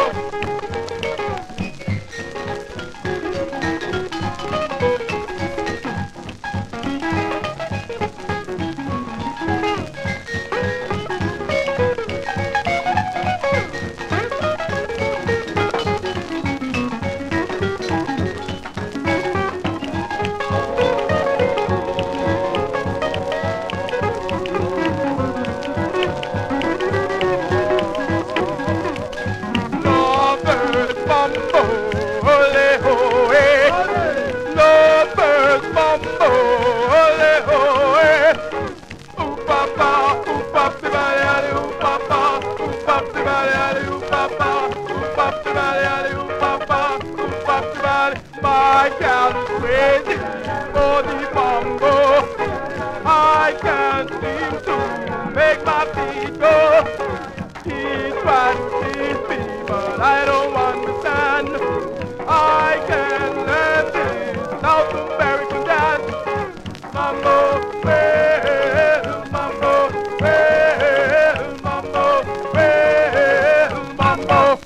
Lovers mambo, ole hoe. Lovers mambo, ole hoe. Ooh papa, ooh papa, ooh papa, ooh papa, ooh papa, ooh papa, ooh papa, ooh papa. My gal is crazy for the mambo. I can't seem to make my feet go. He tries to teach me, but I don't understand. I can't let this South American dance. Mambo, well, mambo, well, mambo, well, mambo.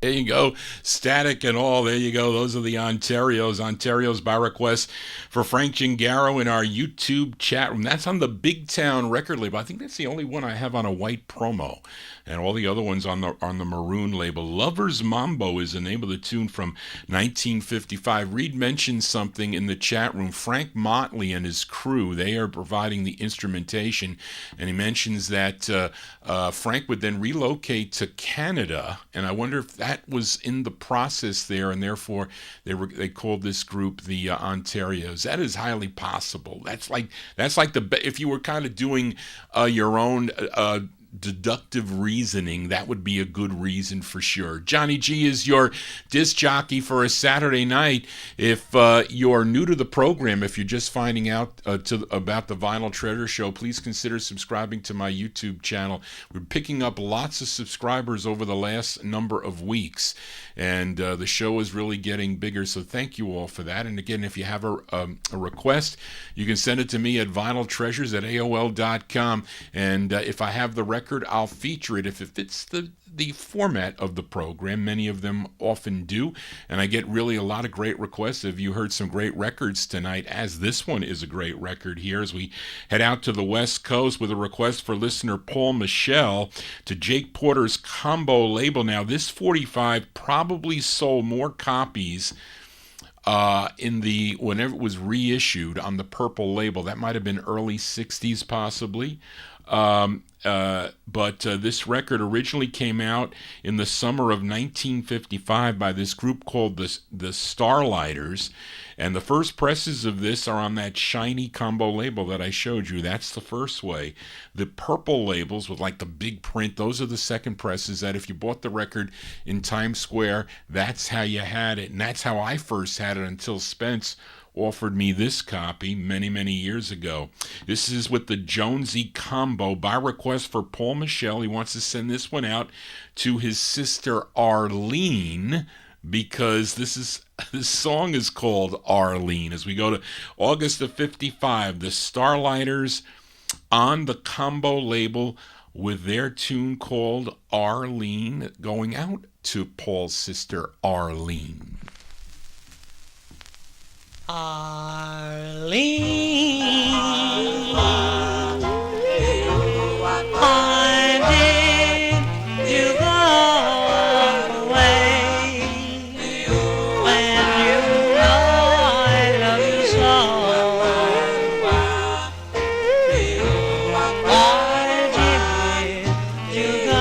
There you go. Static and all. There you go. Those are the Ontarios. Ontarios by request for Frank Gingaro in our YouTube chat room. That's on the Big Town record label. I think that's the only one I have on a white promo. And all the other ones on the maroon label. Lover's Mambo is the name of the tune from 1955. Reed mentioned something in the chat room. Frank Motley and his crew, they are providing the instrumentation. And he mentions that Frank would then relocate to Canada. And I wonder if that was in the process there, and therefore they called this group the Ontarios. That is highly possible. That's like the if you were kind of doing your own deductive reasoning, that would be a good reason for sure. Johnny G is your disc jockey for a Saturday night. If you're new to the program, if you're just finding out about the Vinyl Treasure Show, please consider subscribing to my YouTube channel. We're picking up lots of subscribers over the last number of weeks, and the show is really getting bigger, so thank you all for that. And again, if you have a request, you can send it to me at vinyltreasures@aol.com, and if I have the record, I'll feature it if it fits the format of the program. Many of them often do, and I get really a lot of great requests. If you heard some great records tonight, as this one is a great record here, as we head out to the West Coast with a request for listener Paul Michel to Jake Porter's Combo label. Now, this 45 probably sold more copies whenever it was reissued on the purple label. That might have been early 60s possibly. But this record originally came out in the summer of 1955 by this group called the Starlighters, and the first presses of this are on that shiny Combo label that I showed you. That's the first way. The purple labels with like the big print, those are the second presses that if you bought the record in Times Square, that's how you had it, and that's how I first had it until Spence offered me this copy many, many years ago. This is with the Jonesy Combo by request for Paul Michel. He wants to send this one out to his sister Arlene, because this song is called Arlene. As we go to August of 55, the Starlighters on the Combo label with their tune called Arlene, going out to Paul's sister Arlene. Arlene, why did you go away when you know I love you so? Why did you go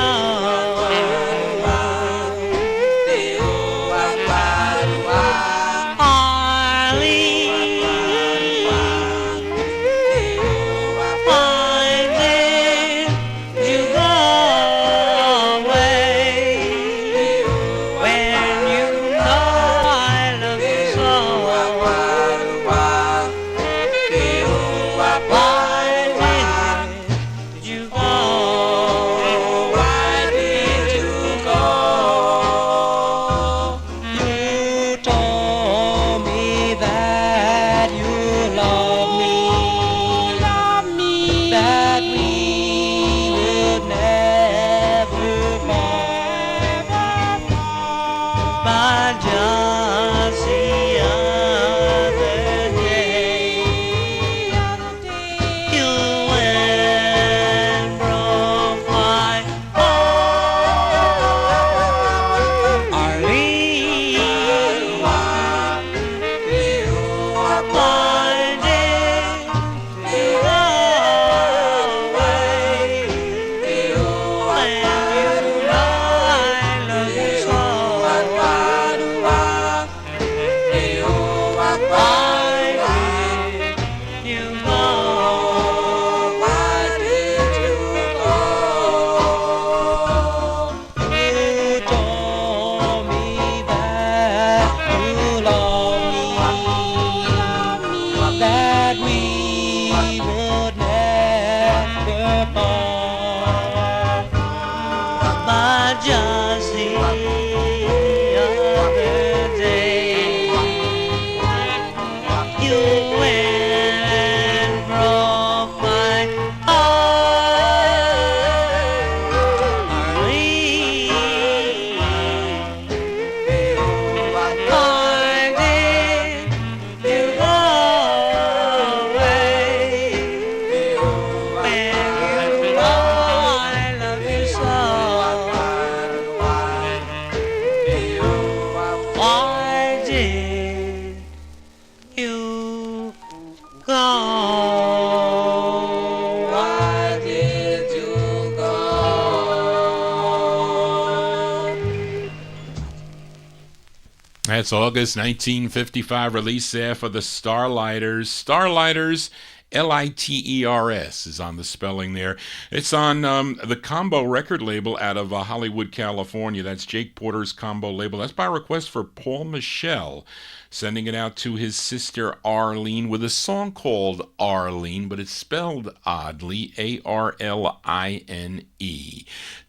That's August 1955 release there for the Starlighters. Starlighters Liters is on the spelling there. It's on the Combo record label out of Hollywood, California. That's Jake Porter's Combo label. That's by request for Paul Michel, sending it out to his sister Arlene with a song called Arlene, but it's spelled oddly, Arline.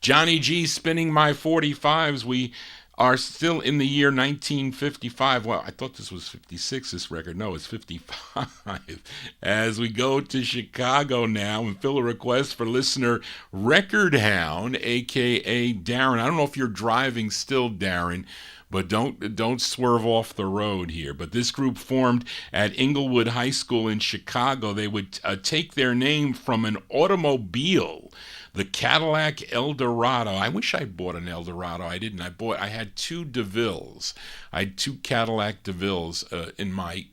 Johnny G spinning my 45s. We are still in the year 1955. Well, I thought this was 56, this record. No, it's 55. As we go to Chicago now and fill a request for listener Record Hound, a.k.a. Darren. I don't know if you're driving still, Darren, but don't swerve off the road here. But this group formed at Inglewood High School in Chicago. They would take their name from an automobile, the Cadillac Eldorado. I wish I bought an Eldorado. I didn't. I had two DeVilles. I had two Cadillac DeVilles in my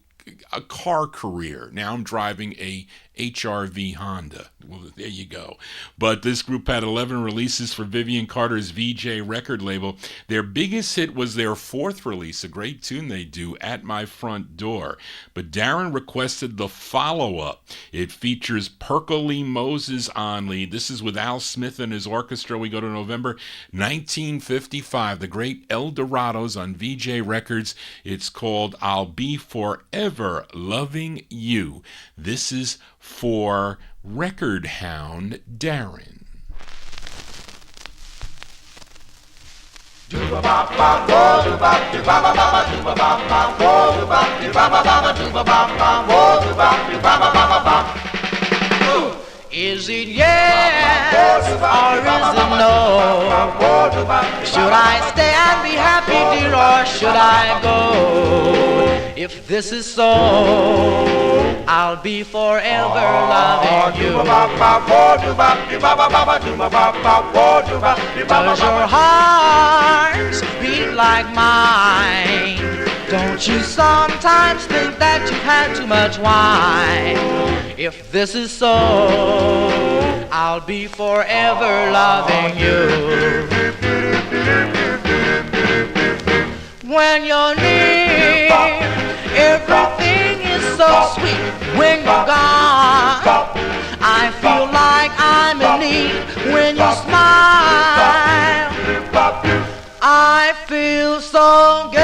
car career. Now I'm driving a HRV Honda. Well, there you go. But this group had 11 releases for Vivian Carter's VJ record label. Their biggest hit was their fourth release, a great tune they do, At My Front Door. But Darren requested the follow-up. It features Perkle Moses on lead. This is with Al Smith and his orchestra. We go to November 1955. The great Eldorados on VJ Records. It's called I'll Be Forever Loving You. This is for Record Hound Darren. Is it yes or is it no? Should I stay and be happy, dear, or should I go? If this is so, I'll be forever loving you. Does your heart beat like mine? Don't you sometimes think that you've had too much wine? If this is so, I'll be forever loving you. When you're near, everything is so sweet. When you're gone, I feel like I'm in need. When you smile, I feel so gay.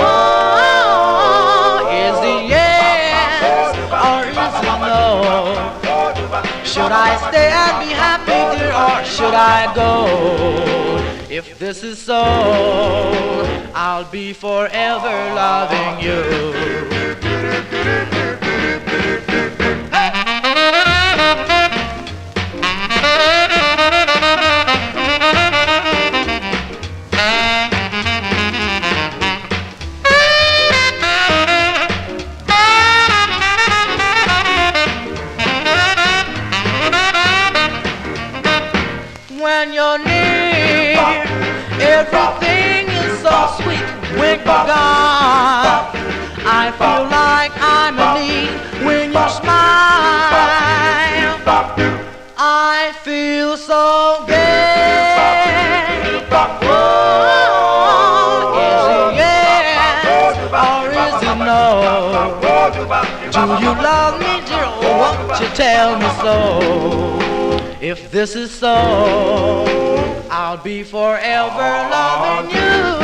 Oh, is it yes or is it no? Should I stay and be happy, dear, or should I go? If this is so, I'll be forever loving you. When you're near, everything is so sweet. When you're gone, I feel like I'm in need. When you smile, I feel so gay. Oh, is it yes or is it no? Do you love me, dear, or won't you tell me so? If this is so, I'll be forever loving you.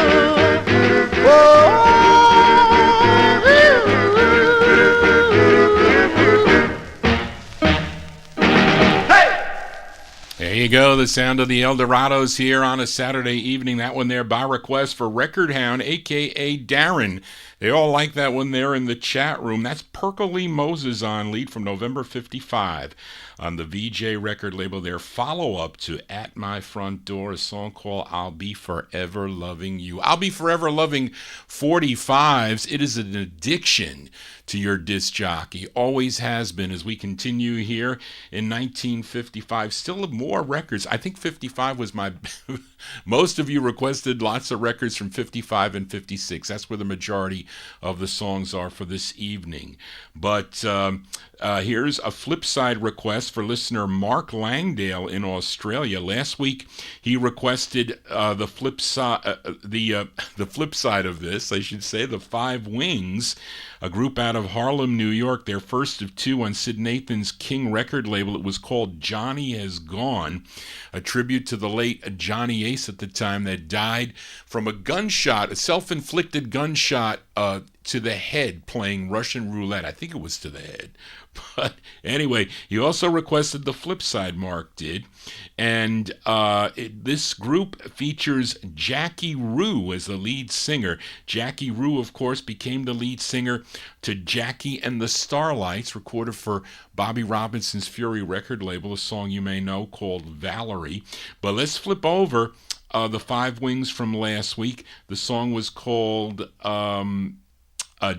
There you go, the sound of the Eldorados here on a Saturday evening. That one there by request for Record Hound, a.k.a. Darren. They all like that one there in the chat room. That's Perkle Moses on lead from November 55 on the VJ record label. Their follow-up to At My Front Door, a song called I'll Be Forever Loving You. I'll be forever loving 45s. It is an addiction to your disc jockey. Always has been as we continue here in 1955. Still more records. I think 55 was my... Most of you requested lots of records from 55 and 56. That's where the majority of the songs are for this evening. But here's a flip side request request for listener Mark Langdale in Australia. Last week, he requested the flip side of this, I should say, the Five Wings, a group out of Harlem, New York. Their first of two on Sid Nathan's King record label. It was called Johnny Has Gone, a tribute to the late Johnny Ace at the time that died from a gunshot, a self-inflicted gunshot to the head playing Russian roulette. I think it was to the head. But anyway, he also requested the flip side, Mark did. And this group features Jackie Rue as the lead singer. Jackie Rue, of course, became the lead singer to Jackie and the Starlights, recorded for Bobby Robinson's Fury record label, a song you may know called Valerie. But let's flip over the Five Wings from last week. The song was called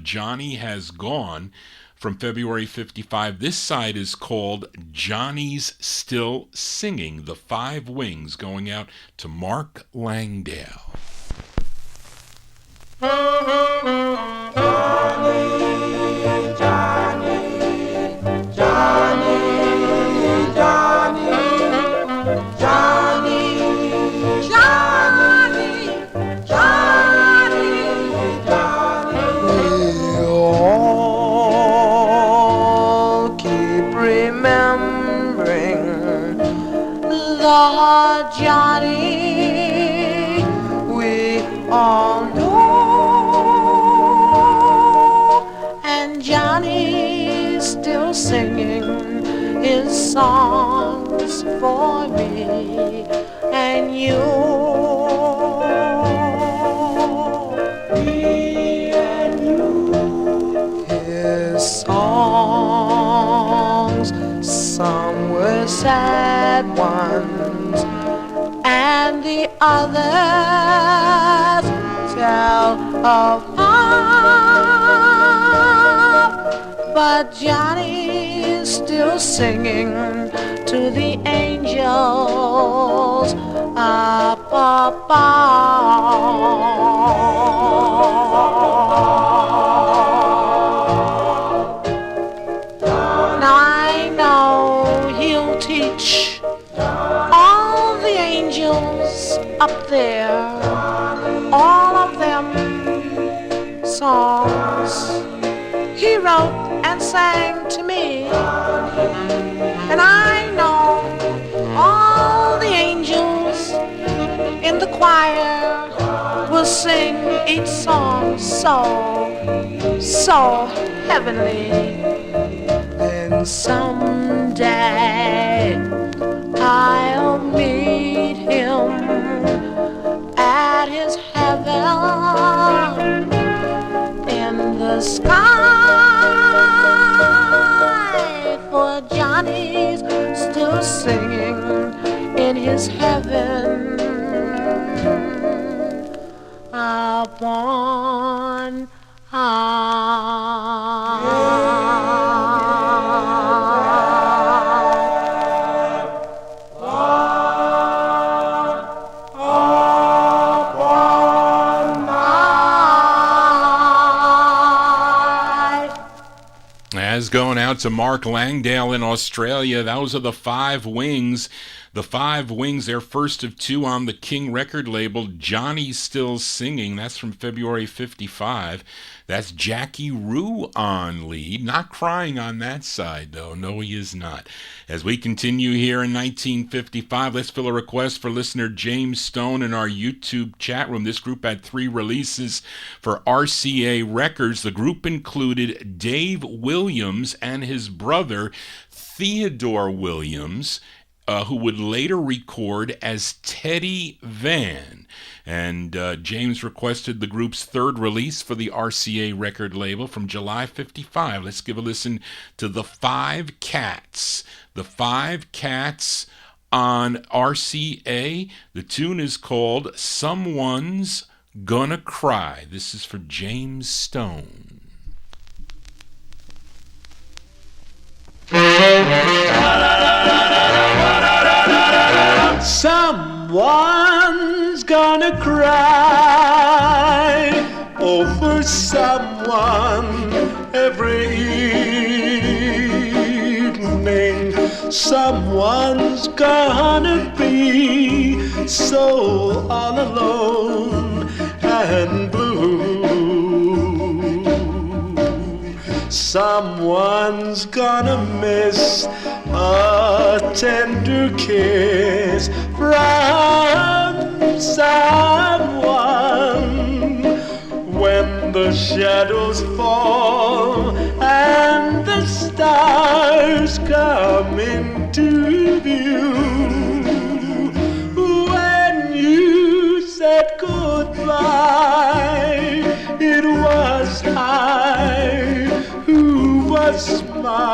Johnny Has Gone, from February 55. This side is called Johnny's Still Singing. The Five Wings, going out to Mark Langdale. Johnny, we all know, and Johnny's still singing his songs for me and you. Me and you. His songs, some were sad ones, and the others tell of love, but Johnny's still singing to the angels up above. Now I know he'll teach all the angels up there, all of them songs he wrote and sang to me. And I know all the angels in the choir will sing each song so heavenly. Then someday I'll meet him at his heaven in the sky, for Johnny's still singing in his heaven upon high. As going out to Mark Langdale in Australia, those are the Five Wings. The Five Wings, their first of two on the King record label, Johnny's Still Singing. That's from February 55. That's Jackie Rue on lead. Not crying on that side, though. No, he is not. As we continue here in 1955, let's fill a request for listener James Stone in our YouTube chat room. This group had 3 releases for RCA Records. The group included Dave Williams and his brother Theodore Williams, who would later record as Teddy Van. And James requested the group's 3rd release for the RCA record label from July 55. Let's give a listen to The Five Cats. The Five Cats on RCA. The tune is called Someone's Gonna Cry. This is for James Stone. Someone's gonna cry over someone every evening. Someone's gonna be so all alone and blue. Someone's gonna miss a tender kiss from someone when the shadows fall and the stars come into view. When you said goodbye, it was I who was smiling.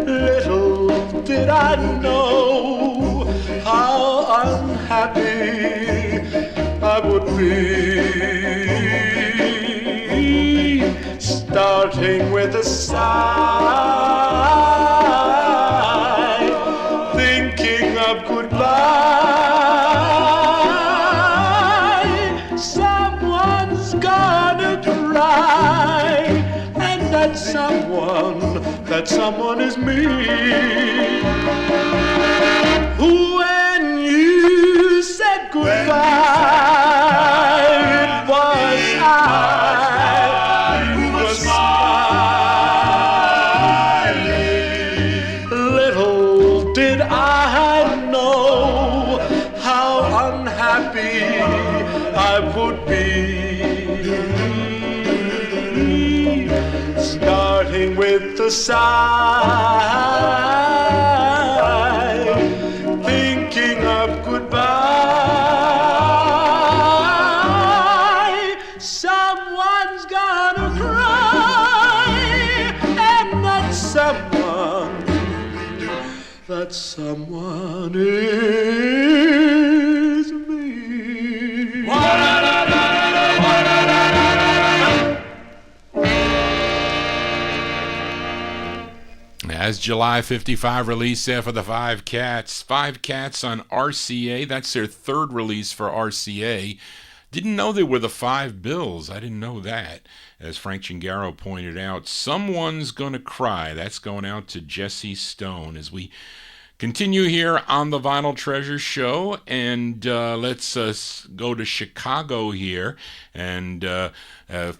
Little did I know how unhappy I would be, starting with a sigh, thinking of goodbye. Someone's gonna cry, and that someone is me. When you said goodbye, it was I who was smiling. Little did I know how unhappy I would be, starting with the sigh, thinking of goodbye. Someone's gonna cry, and that someone is me. As July 55 release there for the Five Cats. Five Cats on RCA. That's their third release for RCA. Didn't know they were the Five Bills. I didn't know that. As Frank Chingaro pointed out, Someone's Gonna Cry. That's going out to Jesse Stone as we continue here on the Vinyl Treasure Show, and let's go to Chicago here and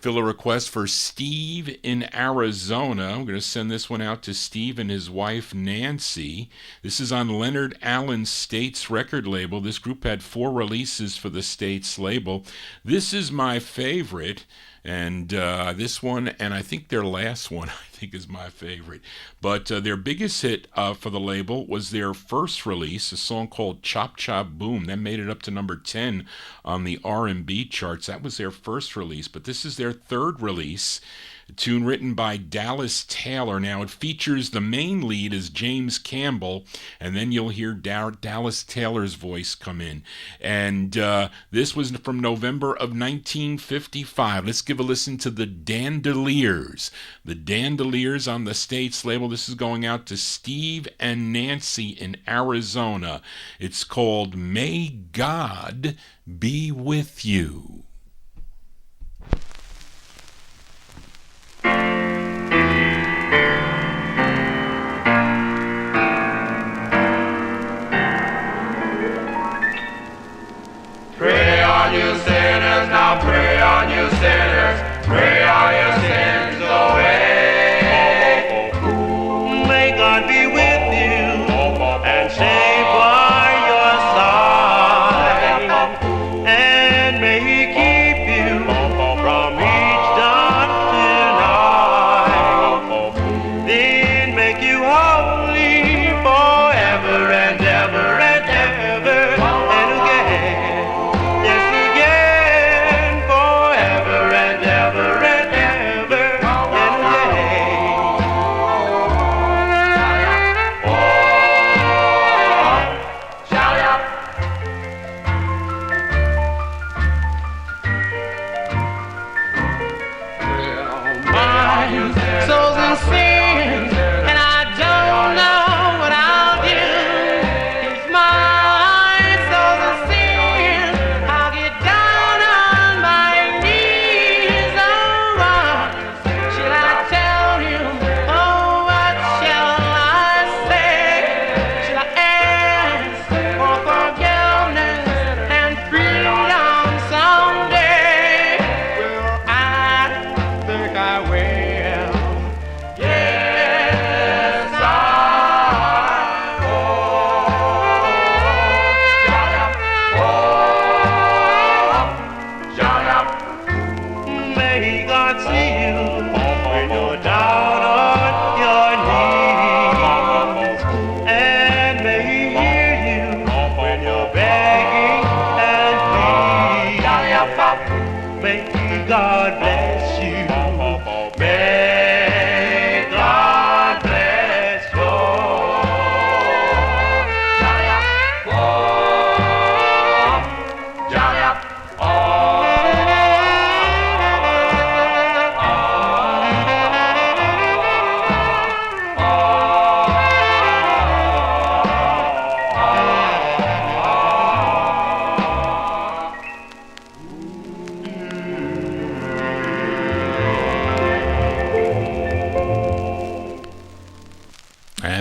fill a request for Steve in Arizona. I'm going to send this one out to Steve and his wife Nancy. This is on Leonard Allen States record label. This group had 4 releases for the States label. This is my favorite. And this one, and I think their last one, I think is my favorite. But their biggest hit for the label was their first release, a song called Chop Chop Boom. That made it up to number 10 on the R&B charts. That was their first release, but this is their third release. A tune written by Dallas Taylor. Now, it features the main lead as James Campbell, and then you'll hear Dallas Taylor's voice come in. And this was from November of 1955. Let's give a listen to the Dandeliers. The Dandeliers on the States label. This is going out to Steve and Nancy in Arizona. It's called May God Be With You. Pray on you sinners, now pray on you sinners, pray all your sins away. May God be with you and stay by your side, and may He keep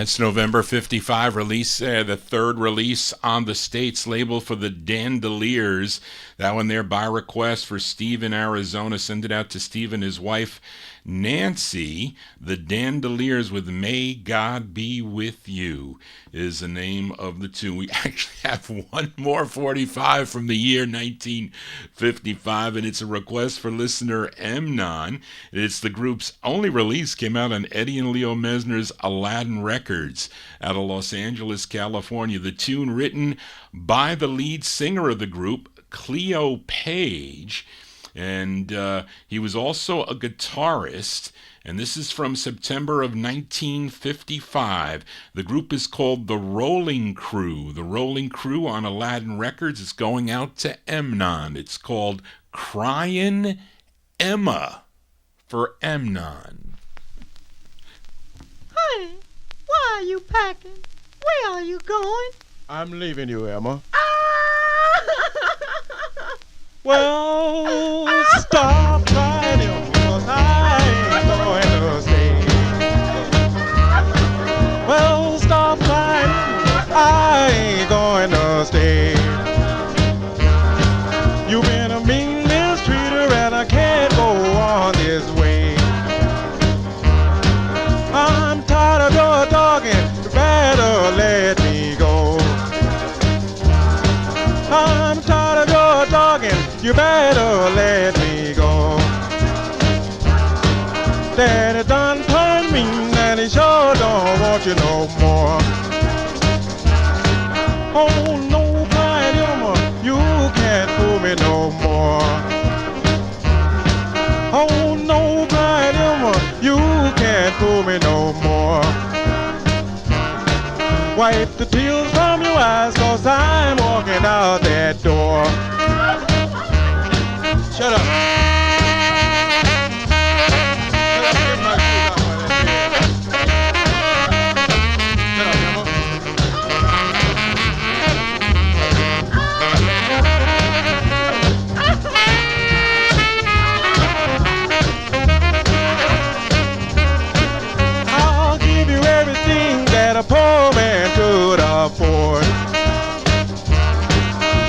That's November 55 release, the third release on the States label for the Dandeliers. That one there by request for Steve in Arizona. Send it out to Steve and his wife, Nancy. The Dandeliers with May God Be With You is the name of the tune. We actually have one more 45 from the year 1955, and it's a request for listener Emnon. It's the group's only release, came out on Eddie and Leo Mesner's Aladdin Records out of Los Angeles, California. The tune written by the lead singer of the group, Cleo Page, and he was also a guitarist, and this is from September of 1955. The group is called The Rolling Crew. The Rolling Crew on Aladdin Records is going out to Emnon. It's called Cryin' Emma for Emnon. Honey, why are you packing? Where are you going? I'm leaving you, Emma. Well, stop crying, Emma, 'cause I ain't going to stay. Well, stop crying, Emma, I ain't going to stay. You've been a mean mistreater and I can't go on this way. I'm tired of your talking, you better let me go. I'm tired of your talking, you better let me go. Daddy done turned mean and he sure don't want you no more. Oh no, crying Emma, you can't fool me no more. Oh no, crying Emma, you can't fool me no more. Wipe the tears from your eyes, 'cause I'm walking out that door. Shut up. Get my shoes out while they're here. Shut up, Emma. I'll give you everything that a poor man could afford.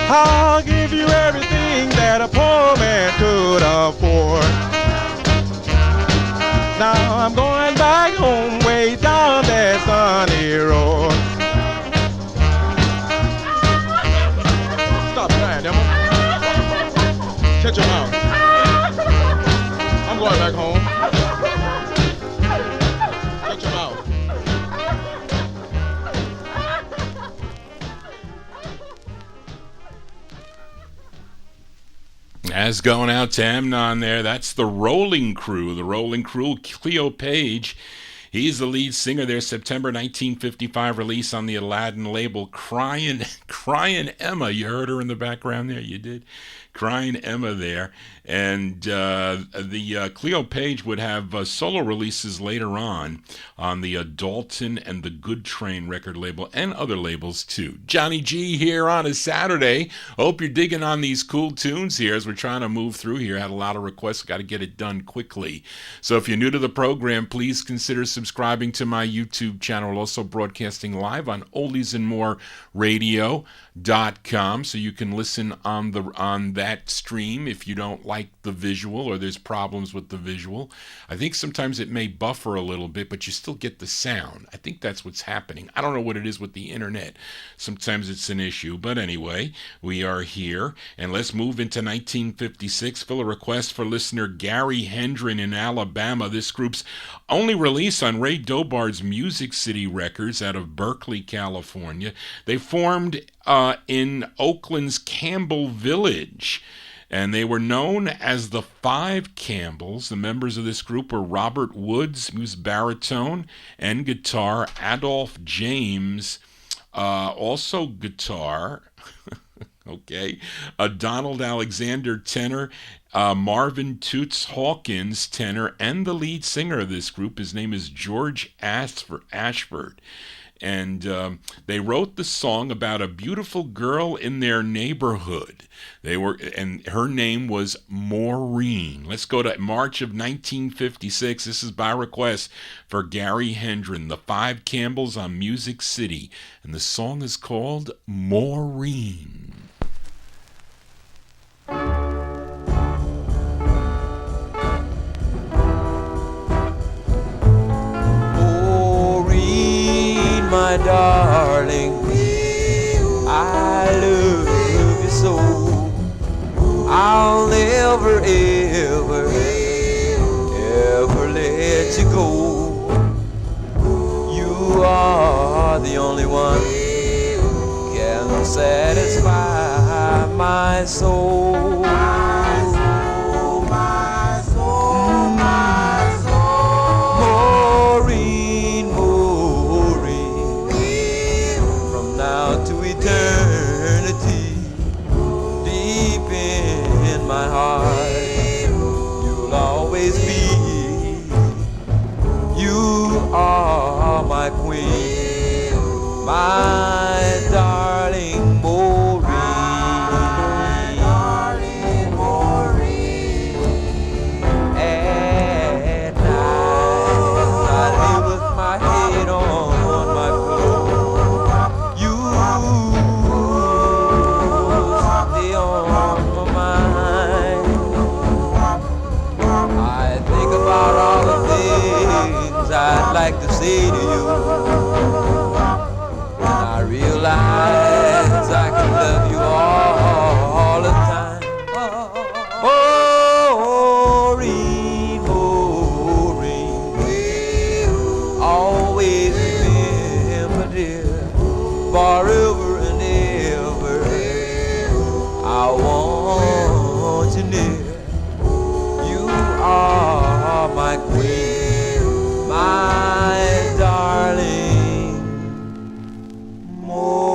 I'll give you everything that a poor man could afford. Now I'm going back home way down that sunny road. Stop crying, Emma. Shut your mouth. I'm going back home. Shut your mouth. As going out to Emnon there, that's the Rolling Crew. The Rolling Crew, Cleo Page. He's the lead singer there. September 1955 release on the Aladdin label. Cryin' Emma. You heard her in the background there? You did? Cryin' Emma there. And the Cleo Page would have solo releases later on the Dalton and the Good Train record label and other labels too. Johnny G here on a Saturday. Hope you're digging on these cool tunes here as we're trying to move through here. Had a lot of requests. Got to get it done quickly. So if you're new to the program, please consider subscribing to my YouTube channel. Also broadcasting live on oldiesandmoreradio.com, so you can listen on that stream if you don't like the visual or there's problems with the visual. I think sometimes it may buffer a little bit, but you still get the sound. I think that's what's happening. I don't know what it is with the internet. Sometimes it's an issue, but anyway, we are here, and let's move into 1956. Fill a request for listener Gary Hendren in Alabama. This group's only release on Ray Dobard's Music City Records out of Berkeley, California. They formed in Oakland's Campbell Village, and they were known as the Five Campbells. The members of this group were Robert Woods, who's baritone and guitar, Adolph James, also guitar, okay, Donald Alexander, tenor, Marvin Toots Hawkins, tenor, and the lead singer of this group. His name is George Ashford. And they wrote the song about a beautiful girl in their neighborhood. And her name was Maureen. Let's go to March of 1956. This is by request for Gary Hendren, the Five Campbells on Music City. And the song is called Maureen. Maureen, my darling, I love you so. I'll never, ever, ever let you go. You are the only one can satisfy my soul. My soul, my soul, my soul. Maureen, Maureen, from now to eternity, deep in my heart, you'll always be. You are my queen, my darling Maureen. My darling Maureen. At night I lay with my head on my pillow. You stay on my mind. I think about all the things I'd like to say to you. I realize I can love you all the time. Maureen, Maureen, always remember, dear, forever and ever, I want you near. You are my queen, my darling Maureen.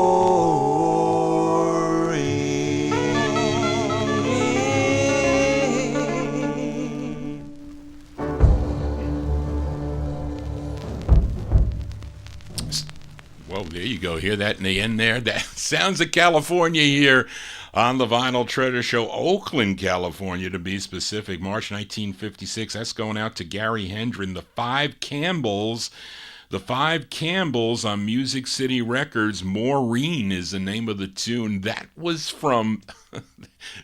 Well, there you go. Hear that in the end there? That sounds of California here on the Vinyl Treasure Show. Oakland, California, to be specific. March 1956. That's going out to Gary Hendren. The Five Campbells. The Five Campbells on Music City Records. Maureen is the name of the tune. That was from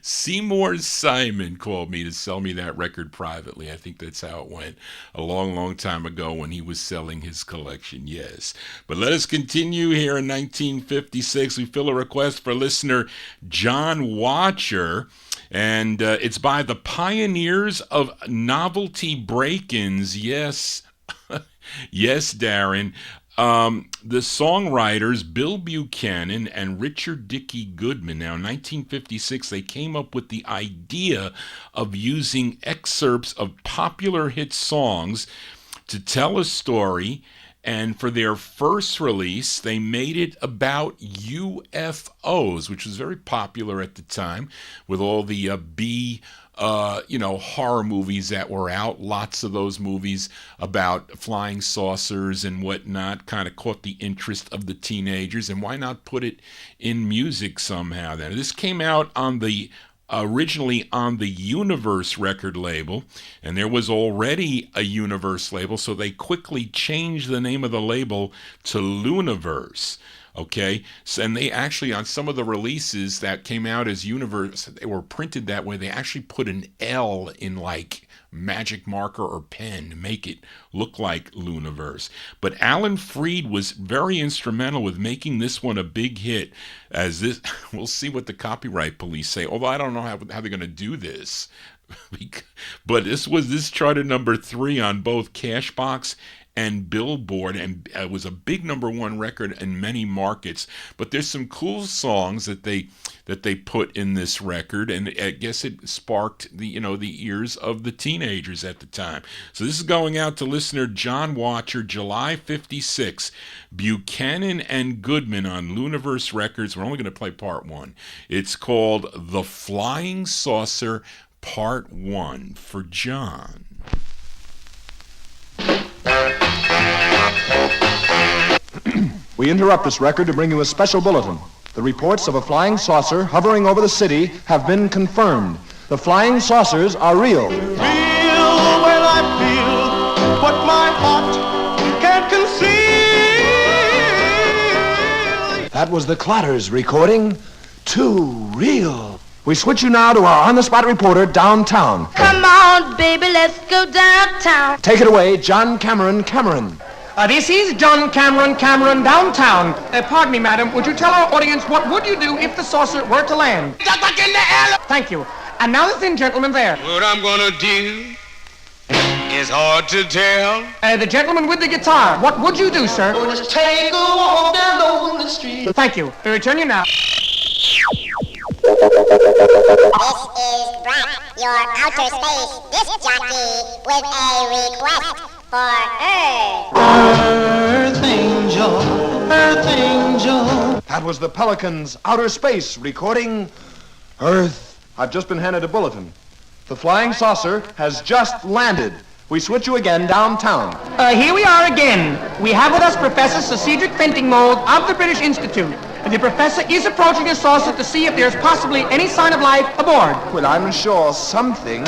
Seymour Simon called me to sell me that record privately. I think that's how it went a long, long time ago when he was selling his collection, yes. But let us continue here in 1956. We fill a request for listener John Watcher, and it's by the Pioneers of Novelty Break-Ins. Yes, yes, Darren. The songwriters Bill Buchanan and Richard Dickey Goodman. Now, in 1956, they came up with the idea of using excerpts of popular hit songs to tell a story. And for their first release, they made it about UFOs, which was very popular at the time with all the horror movies that were out. Lots of those movies about flying saucers and whatnot kind of caught the interest of the teenagers. And why not put it in music somehow then? This came out on the originally on the Universe record label, and there was already a Universe label, so they quickly changed the name of the label to Luniverse. Okay, so, and they actually, on some of the releases that came out as Universe, they were printed that way. They actually put an L in like magic marker or pen to make it look like Luniverse. But Alan Freed was very instrumental with making this one a big hit. As this, we'll see what the copyright police say, although I don't know how they're going to do this. But this charted number 3 on both Cashbox and Billboard, and it was a big #1 record in many markets. But there's some cool songs that they put in this record, and I guess it sparked the ears of the teenagers at the time. So this is going out to listener John Watcher, July 56, Buchanan and Goodman on Luniverse Records. We're only going to play part 1. It's called The Flying Saucer Part 1 for John. We interrupt this record to bring you a special bulletin. The reports of a flying saucer hovering over the city have been confirmed. The flying saucers are real. Feel when I feel what my heart can't conceal. That was the Clatters recording Too Real. We switch you now to our on-the-spot reporter downtown. Come on, baby, let's go downtown. Take it away, John Cameron. This is John Cameron downtown. Pardon me, madam. Would you tell our audience what would you do if the saucer were to land? Duck back in the air. Thank you. And now the thin gentleman there. What I'm gonna do is hard to tell. The gentleman with the guitar. What would you do, sir? Oh, just take a walk down the street. Thank you. We return you now. This is Brett, your outer space disc jockey, with a request for Earth. Earth angel, Earth angel. That was the Pelicans' Outer Space recording Earth. I've just been handed a bulletin. The flying saucer has just landed. We switch you again downtown. Here we are again. We have with us Professor Sir Cedric Fentingmold of the British Institute. And the professor is approaching the saucer to see if there's possibly any sign of life aboard. Well, I'm sure something.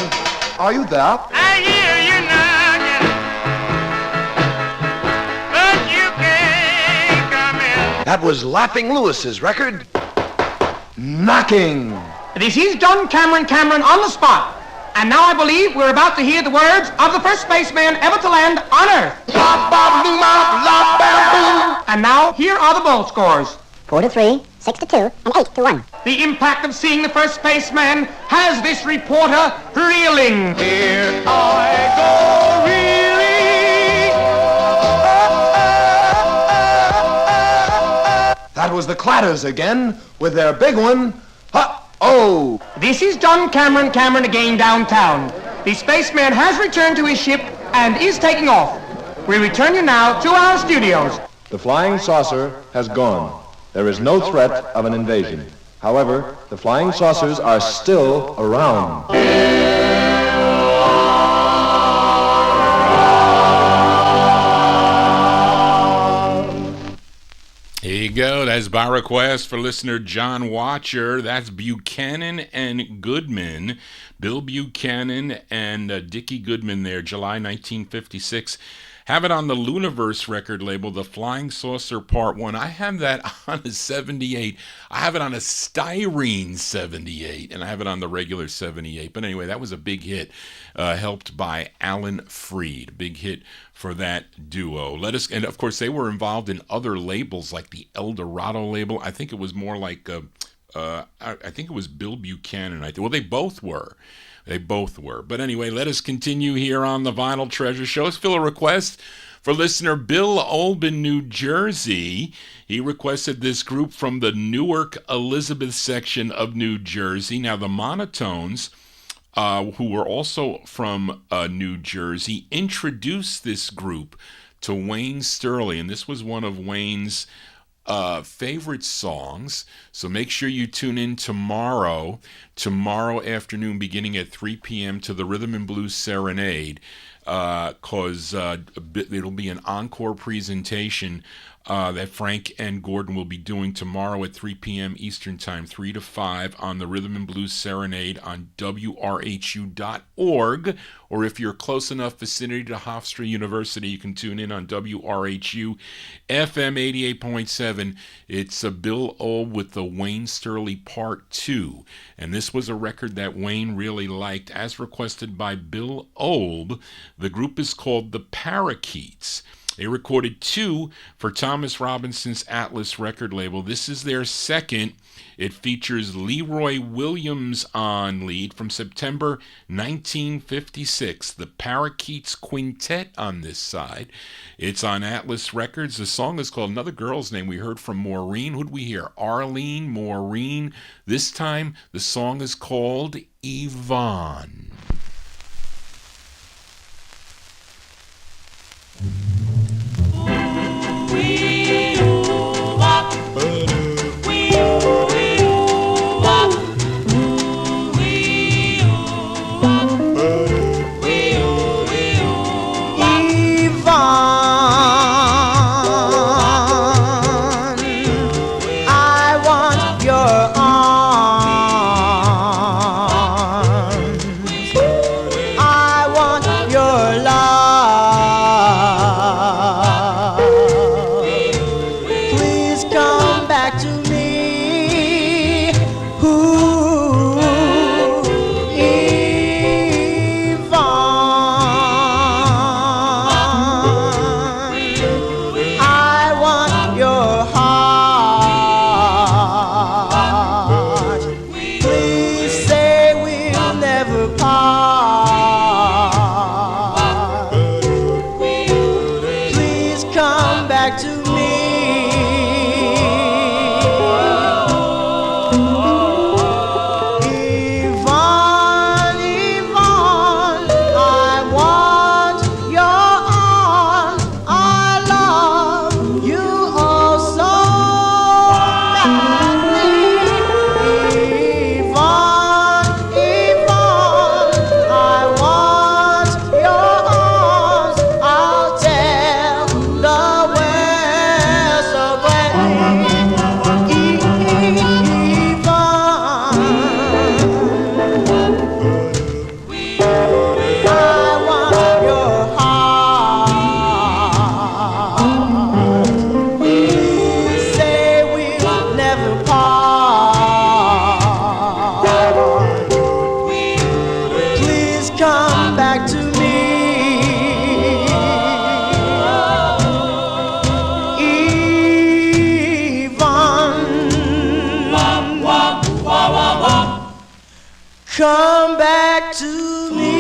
Are you there? I hear you knocking, but you can't come in. That was Laughing Lewis's record, Knocking. This is John Cameron on the spot. And now I believe we're about to hear the words of the first spaceman ever to land on Earth. And now, here are the bowl scores. 4-3, 6-2, and 8-1. The impact of seeing the first spaceman has this reporter reeling. Here I go reeling. That was the Clatters again with their big one. Oh! This is John Cameron again downtown. The spaceman has returned to his ship and is taking off. We return you now to our studios. The flying saucer has gone. There is no threat of an invasion. However, the flying saucers are still around. Here you go. That's by request for listener John Watcher. That's Buchanan and Goodman. Bill Buchanan and Dickie Goodman there, July 1956. Have it on the Luniverse record label, The Flying Saucer Part 1. I have that on a 78. I have it on a styrene 78, and I have it on the regular 78. But anyway, that was a big hit, helped by Alan Freed. Big hit for that duo. And of course, they were involved in other labels like the El Dorado label. I think it was more like, I think it was Bill Buchanan. Well, they both were. But anyway, let us continue here on the Vinyl Treasure Show. Let's fill a request for listener Bill Olb in New Jersey. He requested this group from the Newark Elizabeth section of New Jersey. Now, the Monotones, who were also from New Jersey, introduced this group to Wayne Sterling, and this was one of Wayne's favorite songs. So make sure you tune in tomorrow afternoon beginning at 3 p.m. to the Rhythm and Blues Serenade, because it'll be an encore presentation that Frank and Gordon will be doing tomorrow at 3 p.m. Eastern Time, 3 to 5 on the Rhythm and Blues Serenade on WRHU.org, or if you're close enough vicinity to Hofstra University, you can tune in on WRHU FM 88.7. It's a Bill Olb with the Wayne Sterling Part 2, and this was a record that Wayne really liked, as requested by Bill Olb. The group is called the Parakeets. They recorded 2 for Thomas Robinson's Atlas record label. This is their second. It features Leroy Williams on lead from September 1956. The Parakeets Quintet on this side. It's on Atlas Records. The song is called Another Girl's Name. We heard from Maureen. Who'd we hear? Arlene, Maureen. This time, the song is called Yvonne. arms. I want your love. Please come back to me. Ooh, Yvonne, I want your heart. Please say we'll never part. Please come back to me. Yvonne, Yvonne, I want your arms. I love you oh so badly. Yvonne, Yvonne, I want your arms. I'll tell the world so gladly. I want your heart. Please say we'll never part. Please come back to me. Yvonne, come back to me.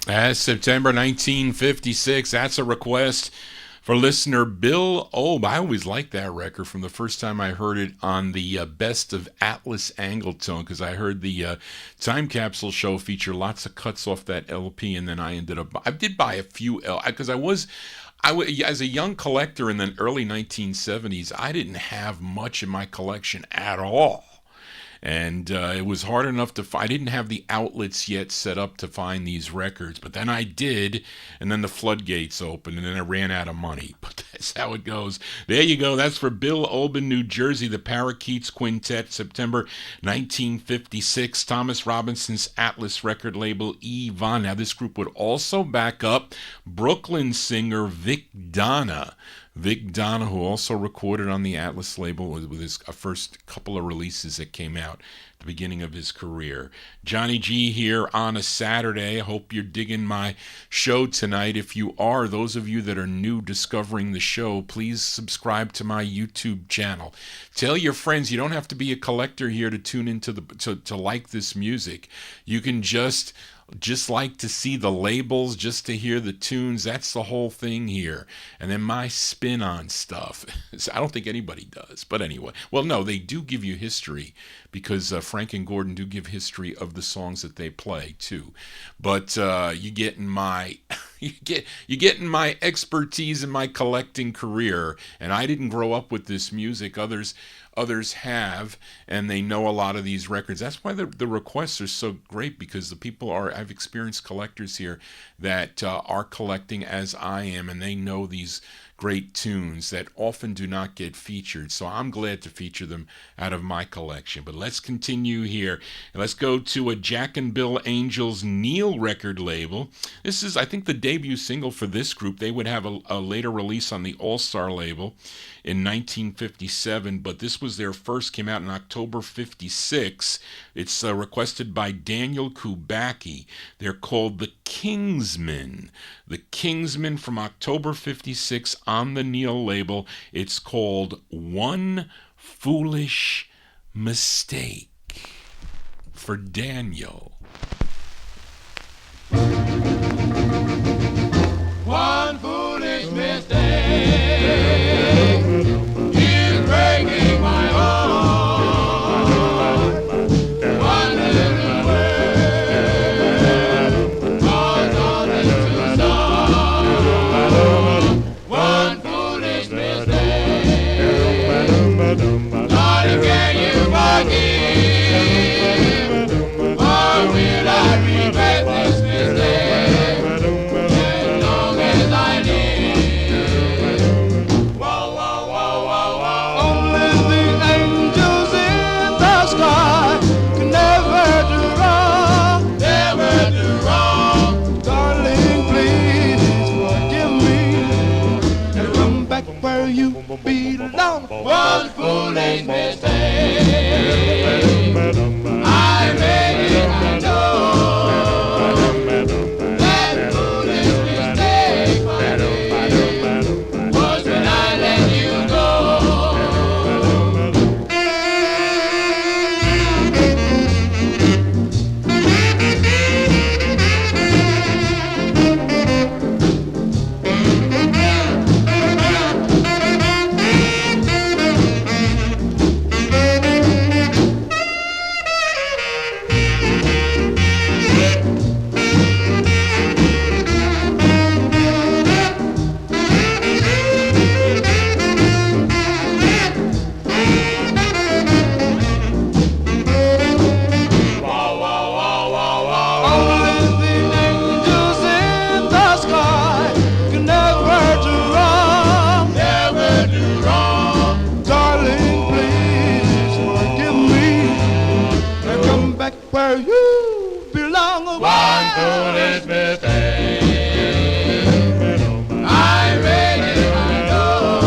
As September 1956, that's a request for listener Bill Obe. I always liked that record from the first time I heard it on the Best of Atlas Angletone, because I heard the Time Capsule show feature lots of cuts off that LP, and then I did buy a few, because as a young collector in the early 1970s, I didn't have much in my collection at all. And it was hard enough to find. I didn't have the outlets yet set up to find these records, but then I did, and then the floodgates opened, and then I ran out of money. But that's how it goes. There you go. That's for Bill Oben, New Jersey, the Parakeets Quintet, September 1956. Thomas Robinson's Atlas record label, Yvonne. Now, this group would also back up Brooklyn singer Vic Donna. Vic Donna, who also recorded on the Atlas label with his first couple of releases that came out at the beginning of his career. Johnny G here on a Saturday. I hope you're digging my show tonight. If you are, those of you that are new discovering the show, please subscribe to my YouTube channel. Tell your friends. You don't have to be a collector here to tune into to like this music. You can just like to see the labels, just to hear the tunes. That's the whole thing here. And then my spin on stuff. I don't think anybody does. But anyway. Well, no, they do give you history, because Frank and Gordon do give history of the songs that they play, too. But you get in my expertise in my collecting career. And I didn't grow up with this music. Others have, and they know a lot of these records. That's why the requests are so great, because the people I've experienced collectors here that are collecting as I am, and they know these great tunes that often do not get featured. So I'm glad to feature them out of my collection. But let's continue here. Let's go to a Jack and Bill Angels Neil record label. This is, I think, the debut single for this group. They would have a later release on the All-Star label in 1957, but this was their first, came out in October 56. It's requested by Daniel Kubacki. They're called The Kingsmen. The Kingsmen from October 56 on the Neil label. It's called One Foolish Mistake for Daniel. One foolish mistake is breaking my heart. One little word caused all this to start. One foolish mistake. Darling, can you foolish mistake. I reckon I know that foolish mistake, my dear, was when I let you go. Where you belong. One foolish mistake. I reckon I know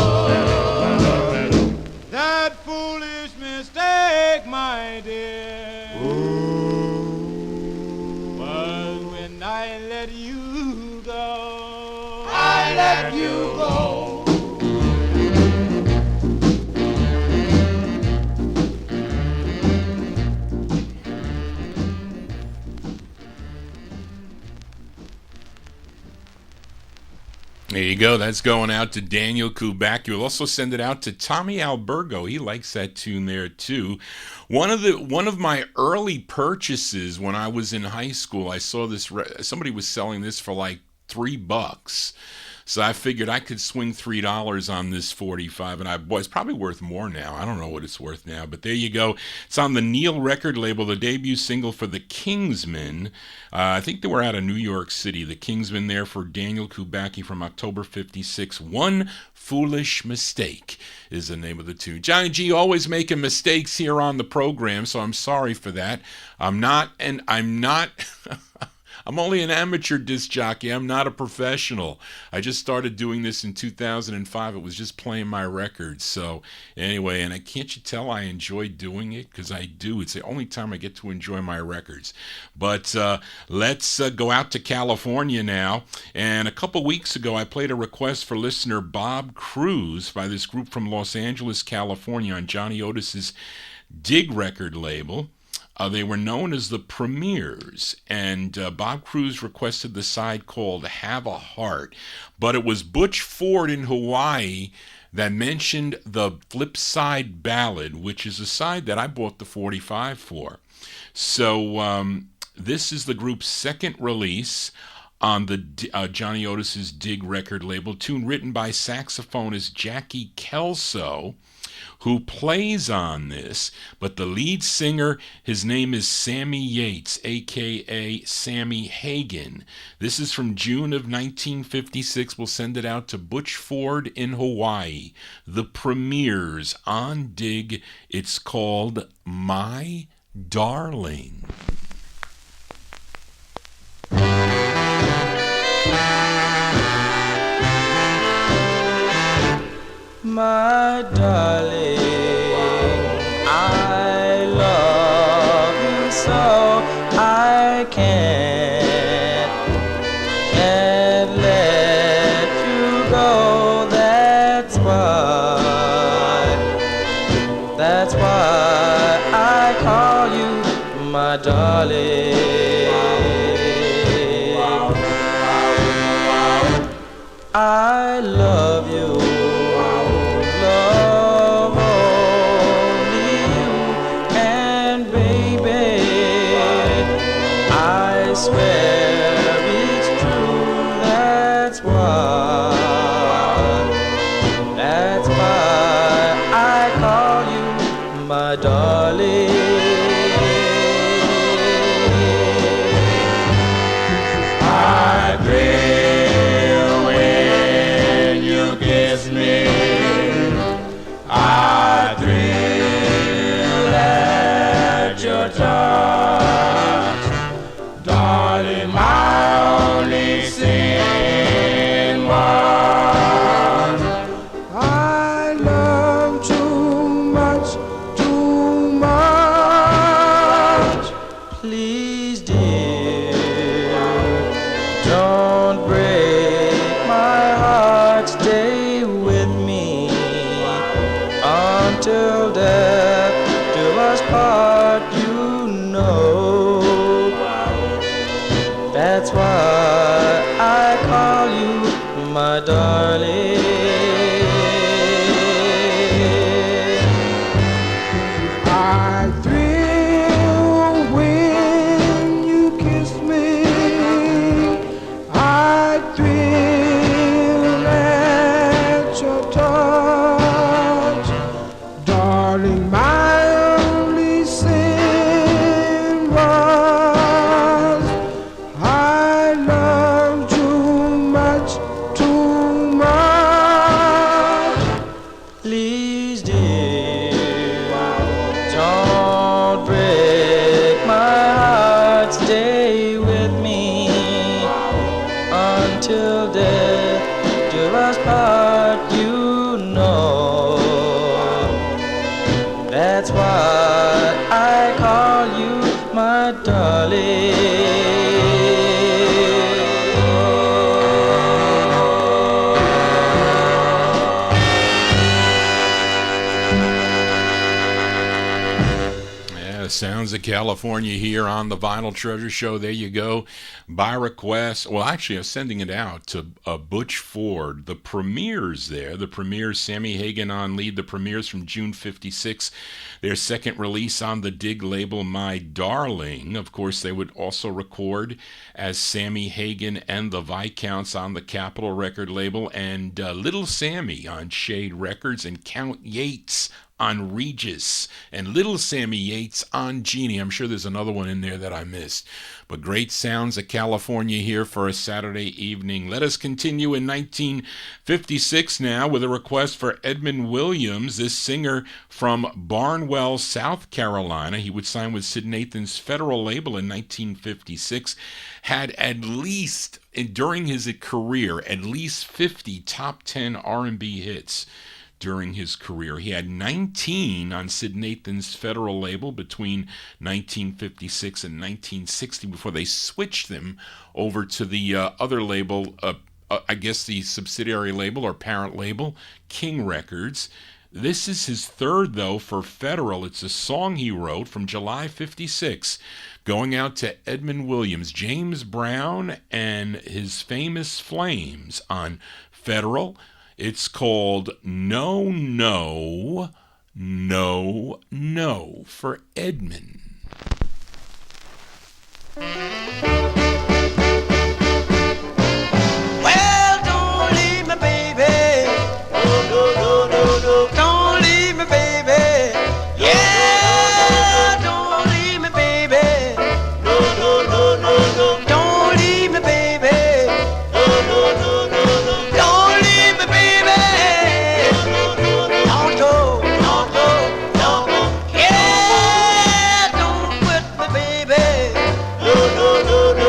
That foolish mistake, my dear, was when I let you go. I let you go. There you go. That's going out to Daniel Kubak. You'll also send it out to Tommy Albergo. He likes that tune there too. One of my early purchases when I was in high school, I saw this. Somebody was selling this for like $3. So I figured I could swing $3 on this 45, and it's probably worth more now. I don't know what it's worth now, but there you go. It's on the Neil record label, the debut single for the Kingsmen. I think they were out of New York City. The Kingsmen there for Daniel Kubacki from October 56. One Foolish Mistake is the name of the tune. Johnny G always making mistakes here on the program, so I'm sorry for that. I'm not I'm only an amateur disc jockey. I'm not a professional. I just started doing this in 2005. It was just playing my records. So anyway, and can't you tell I enjoy doing it? Because I do. It's the only time I get to enjoy my records. But let's go out to California now. And a couple weeks ago, I played a request for listener Bob Cruz by this group from Los Angeles, California on Johnny Otis's Dig record label. They were known as the Premiers, and Bob Cruz requested the side called Have a Heart, but it was Butch Ford in Hawaii that mentioned the Flip Side Ballad, which is a side that I bought the 45 for. So this is the group's second release on the Johnny Otis's Dig record label, tune written by saxophonist Jackie Kelso, who plays on this, but the lead singer, his name is Sammy Yates, a.k.a. Sammy Hagen. This is from June of 1956. We'll send it out to Butch Ford in Hawaii. The Premiers on Dig. It's called My Darling. My darling, I love you so I can't let you go. That's why I call you my darling. I love you. I swear it's true, that's why I call you my darling. I thrill when you kiss me. I thrill at your touch. Darling, my only sin was I love too much until death do us part, you know. That's why I call you my darling. I thrill when you kiss me. I thrill at your touch. Darling, my only sin was I loved you much too much. Please, dear, don't break my heart. Stay with me until death do us part, you know. That's why I call you my darling. Sounds of California here on the Vinyl Treasure Show. There you go. By request, well, actually, I'm sending it out to Butch Ford. The premieres there, the premieres, Sammy Hagar on lead, the premieres from June 56, their second release on the Dig label, My Darling. Of course, they would also record as Sammy Hagar and the Viscounts on the Capitol record label, and Little Sammy on Shade Records, and Count Yates on Regis, and Little Sammy Yates on Genie. I'm sure there's another one in there that I missed. But great sounds of California here for a Saturday evening. Let us continue in 1956 now with a request for Edmund Williams, this singer from Barnwell, South Carolina. He would sign with Sid Nathan's Federal label in 1956. Had at least, during his career, at least 50 top 10 R&B hits. During his career, he had 19 on Sid Nathan's Federal label between 1956 and 1960 before they switched them over to the other label, I guess the subsidiary label or parent label, King Records. This is his third, though, for Federal. It's a song he wrote from July 56, going out to Edmund Williams, James Brown, and his famous Flames on Federal. It's called No, No, No, No for Edmund. Well, don't leave me, baby. No, no, no, no, no. Don't leave me, baby. Yeah, don't leave me, baby. No, no, no, no, no. Don't leave me, baby. No, no, no, no, no. Don't leave me, baby. Don't go, don't go, don't go. Yeah, don't quit me, baby. No, no, no, no.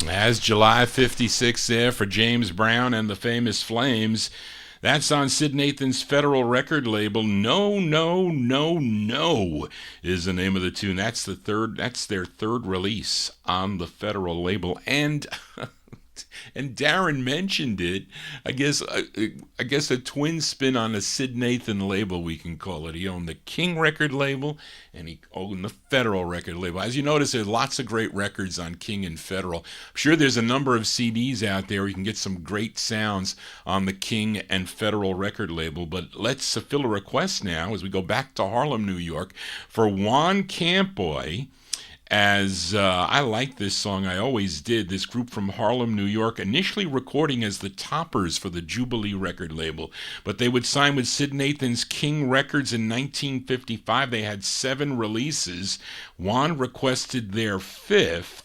As July 56 there for James Brown and the Famous Flames. That's on Sid Nathan's Federal record label. No, no, no, no is the name of the tune. That's their third release on the Federal label. And Darren mentioned it. I guess a twin spin on a Sid Nathan label, we can call it. He owned the King record label and he owned the Federal record label. As you notice, there's lots of great records on King and Federal. I'm sure there's a number of CDs out there where you can get some great sounds on the King and Federal record label. But let's fill a request now as we go back to Harlem, New York, for Juan Campoy. As I like this song, I always did. This group from Harlem, New York, initially recording as the Toppers for the Jubilee record label, but they would sign with Sid Nathan's King Records in 1955. They had 7 releases. Juan requested their 5th,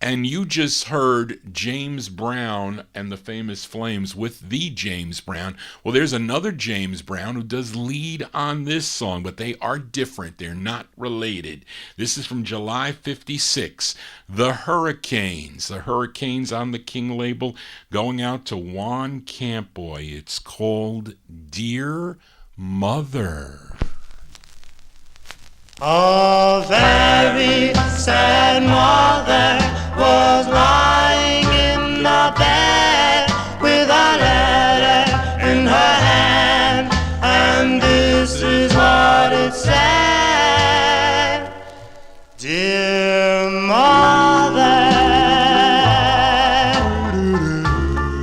and you just heard James Brown and the Famous Flames with the James Brown. Well, there's another James Brown who does lead on this song, but they are different. They're not related. This is from July 56, The Hurricanes. The Hurricanes on the King label, going out to Juan Campoy. It's called Dear Mother. A very sad mother was lying in the bed with a letter in her hand, and this is what it said. Dear mother,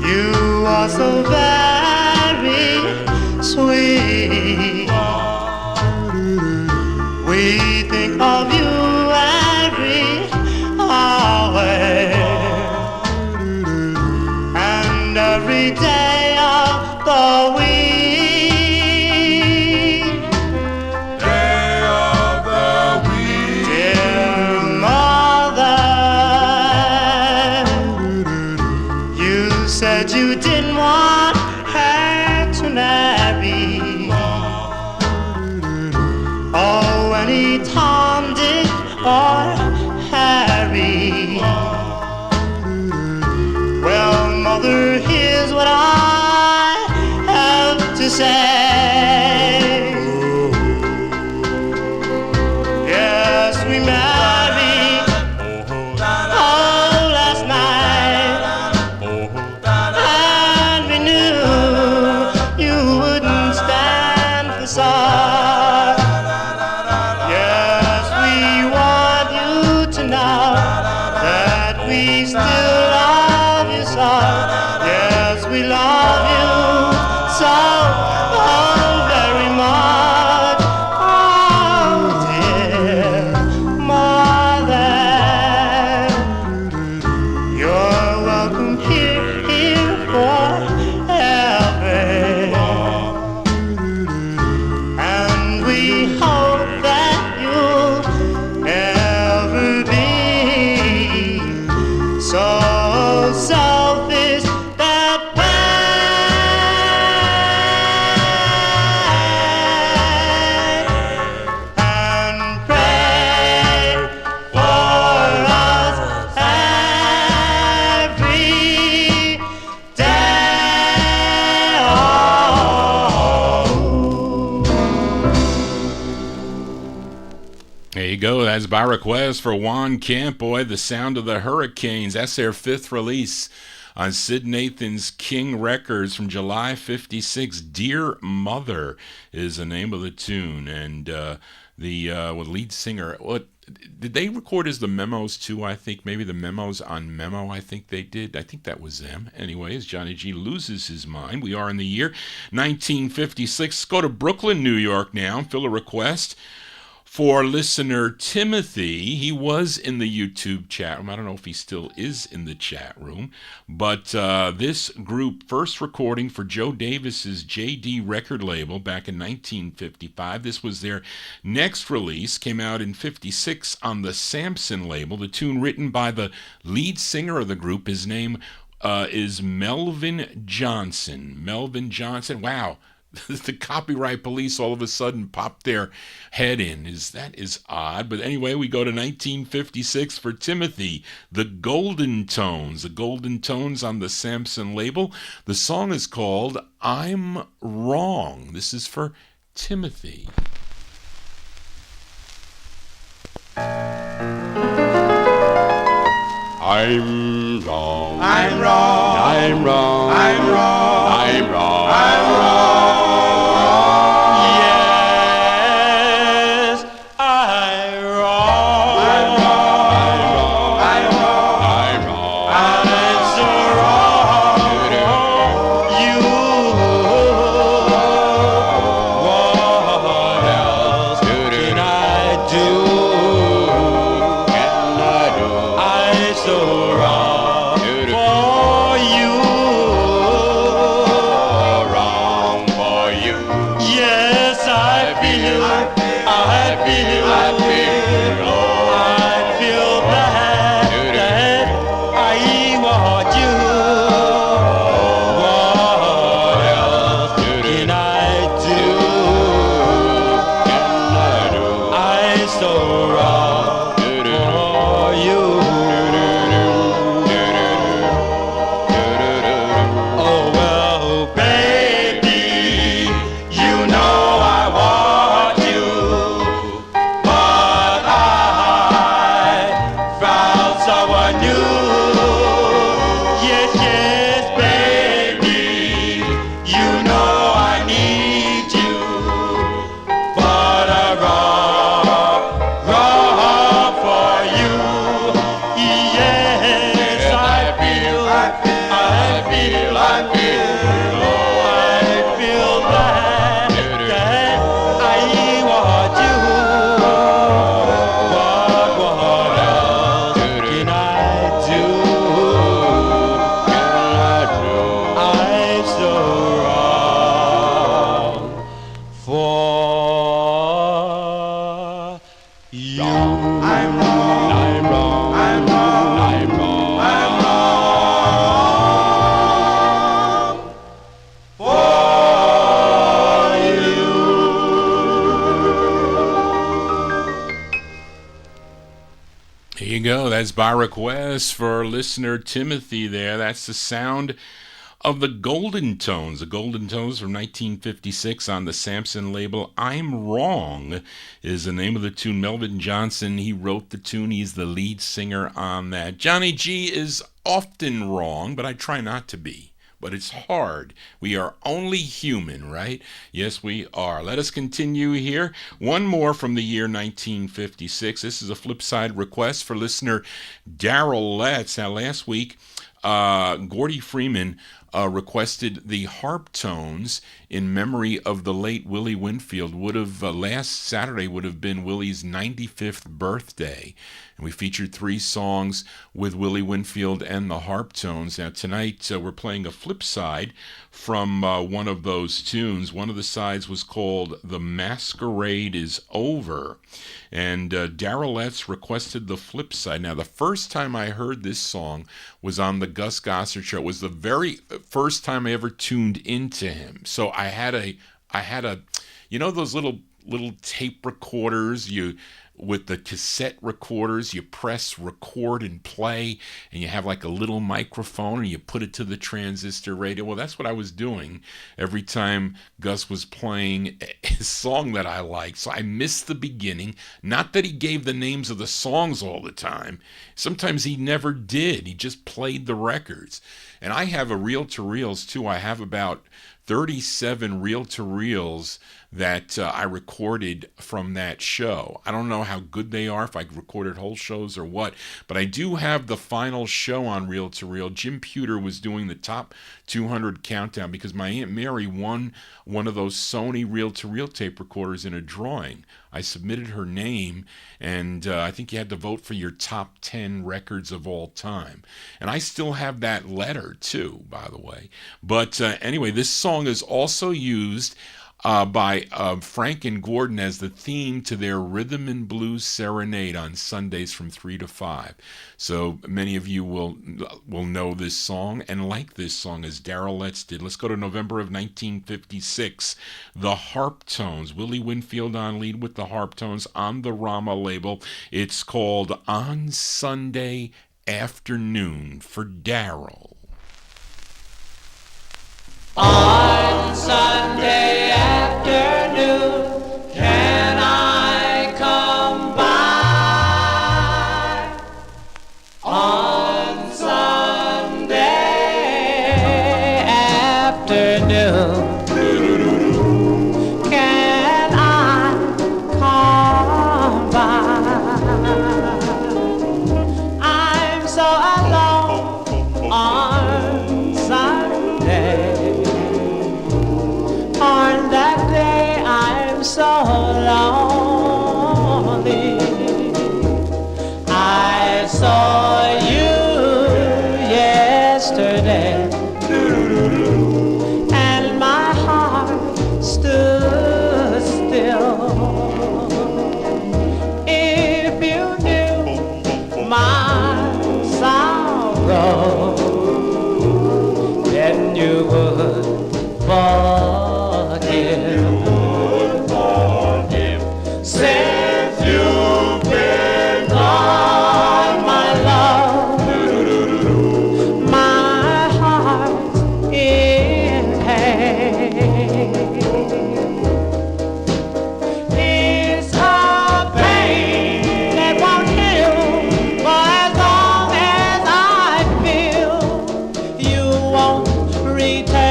you are so very sweet. We think of you every hour and every day of the week. Day of the week. Dear mother, you said you didn't want her to marry. Oh, any Tom, Dick, or Harry. Well, mother, here's what I have to say. Yes, we married, oh, last night, and we knew you wouldn't stand for sorrow. That we still love you so. Yes, we love you so, oh, very much. Oh, dear mother, you're welcome here forever, and we hope that you'll never be so selfish that way, and pray for us every day. There you go. That's by request for Juan Campoy, The Sound of the Hurricanes. That's their 5th release on Sid Nathan's King Records from July 56. Dear Mother is the name of the tune. And the lead singer, what did they record as the Memos too? I think maybe the Memos on Memo, I think they did. I think that was them. Anyways, Johnny G loses his mind. We are in the year 1956. Let's go to Brooklyn, New York now. Fill a request for listener Timothy. He was in the YouTube chat room. I don't know if he still is in the chat room, but this group, first recording for Joe Davis's JD record label back in 1955. This was their next release, came out in 56 on the Samson label. The tune written by the lead singer of the group. His name is Melvin Johnson. Melvin Johnson. Wow. the copyright police all of a sudden popped their head in. That is odd. But anyway, we go to 1956 for Timothy, the Golden Tones. The Golden Tones on the Samson label. The song is called I'm Wrong. This is for Timothy. I'm wrong. I'm wrong. I'm wrong. I'm wrong. I'm wrong. I'm wrong. Yes, I'm wrong. I'm wrong. I'm wrong. I'm wrong. I'm so wrong. You. What else can I do? I'm so wrong for you. Wrong for you. Yes, I feel bad that I want you. What else can I do? I'm so wrong for you. Oh well, baby, you know I want you, but I found someone new. Yes, yes, baby, you know I need you, but I'm wrong for you. Yes, I feel bad. That I want you. What else can I do? I'm so wrong for you. I'm wrong. I'm wrong. I'm wrong. I'm wrong. I'm wrong for you. Here you go. That's by request for listener Timothy there. That's the sound of the Golden Tones. The Golden Tones from 1956 on the Samson label. I'm Wrong is the name of the tune. Melvin Johnson, he wrote the tune. He's the lead singer on that. Johnny G is often wrong, but I try not to be. But it's hard. We are only human, right? Yes, we are. Let us continue here. One more from the year 1956. This is a flip side request for listener Daryl Letts. Now, last week, Gordy Freeman requested the harp tones in memory of the late Willie Winfield. Last Saturday would have been Willie's 95th birthday. And we featured 3 songs with Willie Winfield and the harp tones. Now tonight we're playing a flip side from one of those tunes. One of the sides was called The Masquerade Is Over. And Daryl Letts requested the flip side. Now the first time I heard this song was on the Gus Gossard show. It was the very first time I ever tuned into him. So I had a you know those little tape recorders with the cassette recorders, you press record and play, and you have like a little microphone, and you put it to the transistor radio. Well, that's what I was doing every time Gus was playing a song that I liked. So I missed the beginning. Not that he gave the names of the songs all the time. Sometimes he never did. He just played the records. And I have a reel-to-reels, too. I have about 37 reel-to-reels that I recorded from that show. I don't know how good they are, if I recorded whole shows or what, but I do have the final show on reel-to-reel. Jim Pewter was doing the top 200 countdown because my Aunt Mary won one of those Sony reel-to-reel tape recorders in a drawing. I submitted her name, and I think you had to vote for your top 10 records of all time. And I still have that letter, too, by the way. But anyway, this song is also used by Frank and Gordon as the theme to their Rhythm and Blues Serenade on Sundays from 3 to 5. So many of you will know this song and like this song as Darrell Letts did. Let's go to November of 1956. The Harp Tones. Willie Winfield on lead with the Harp Tones on the Rama label. It's called On Sunday Afternoon for Darrell. On Sunday afternoon, can I come by? On Sunday afternoon, can I come by? I'm so alone on Sunday. On that day I'm so lonely. I saw you yesterday, and my heart stood still. If you knew my sorrow, then you would forgive. Since you've been gone, my love, my heart's in pain. It's a pain that won't heal for as long as I feel you won't return.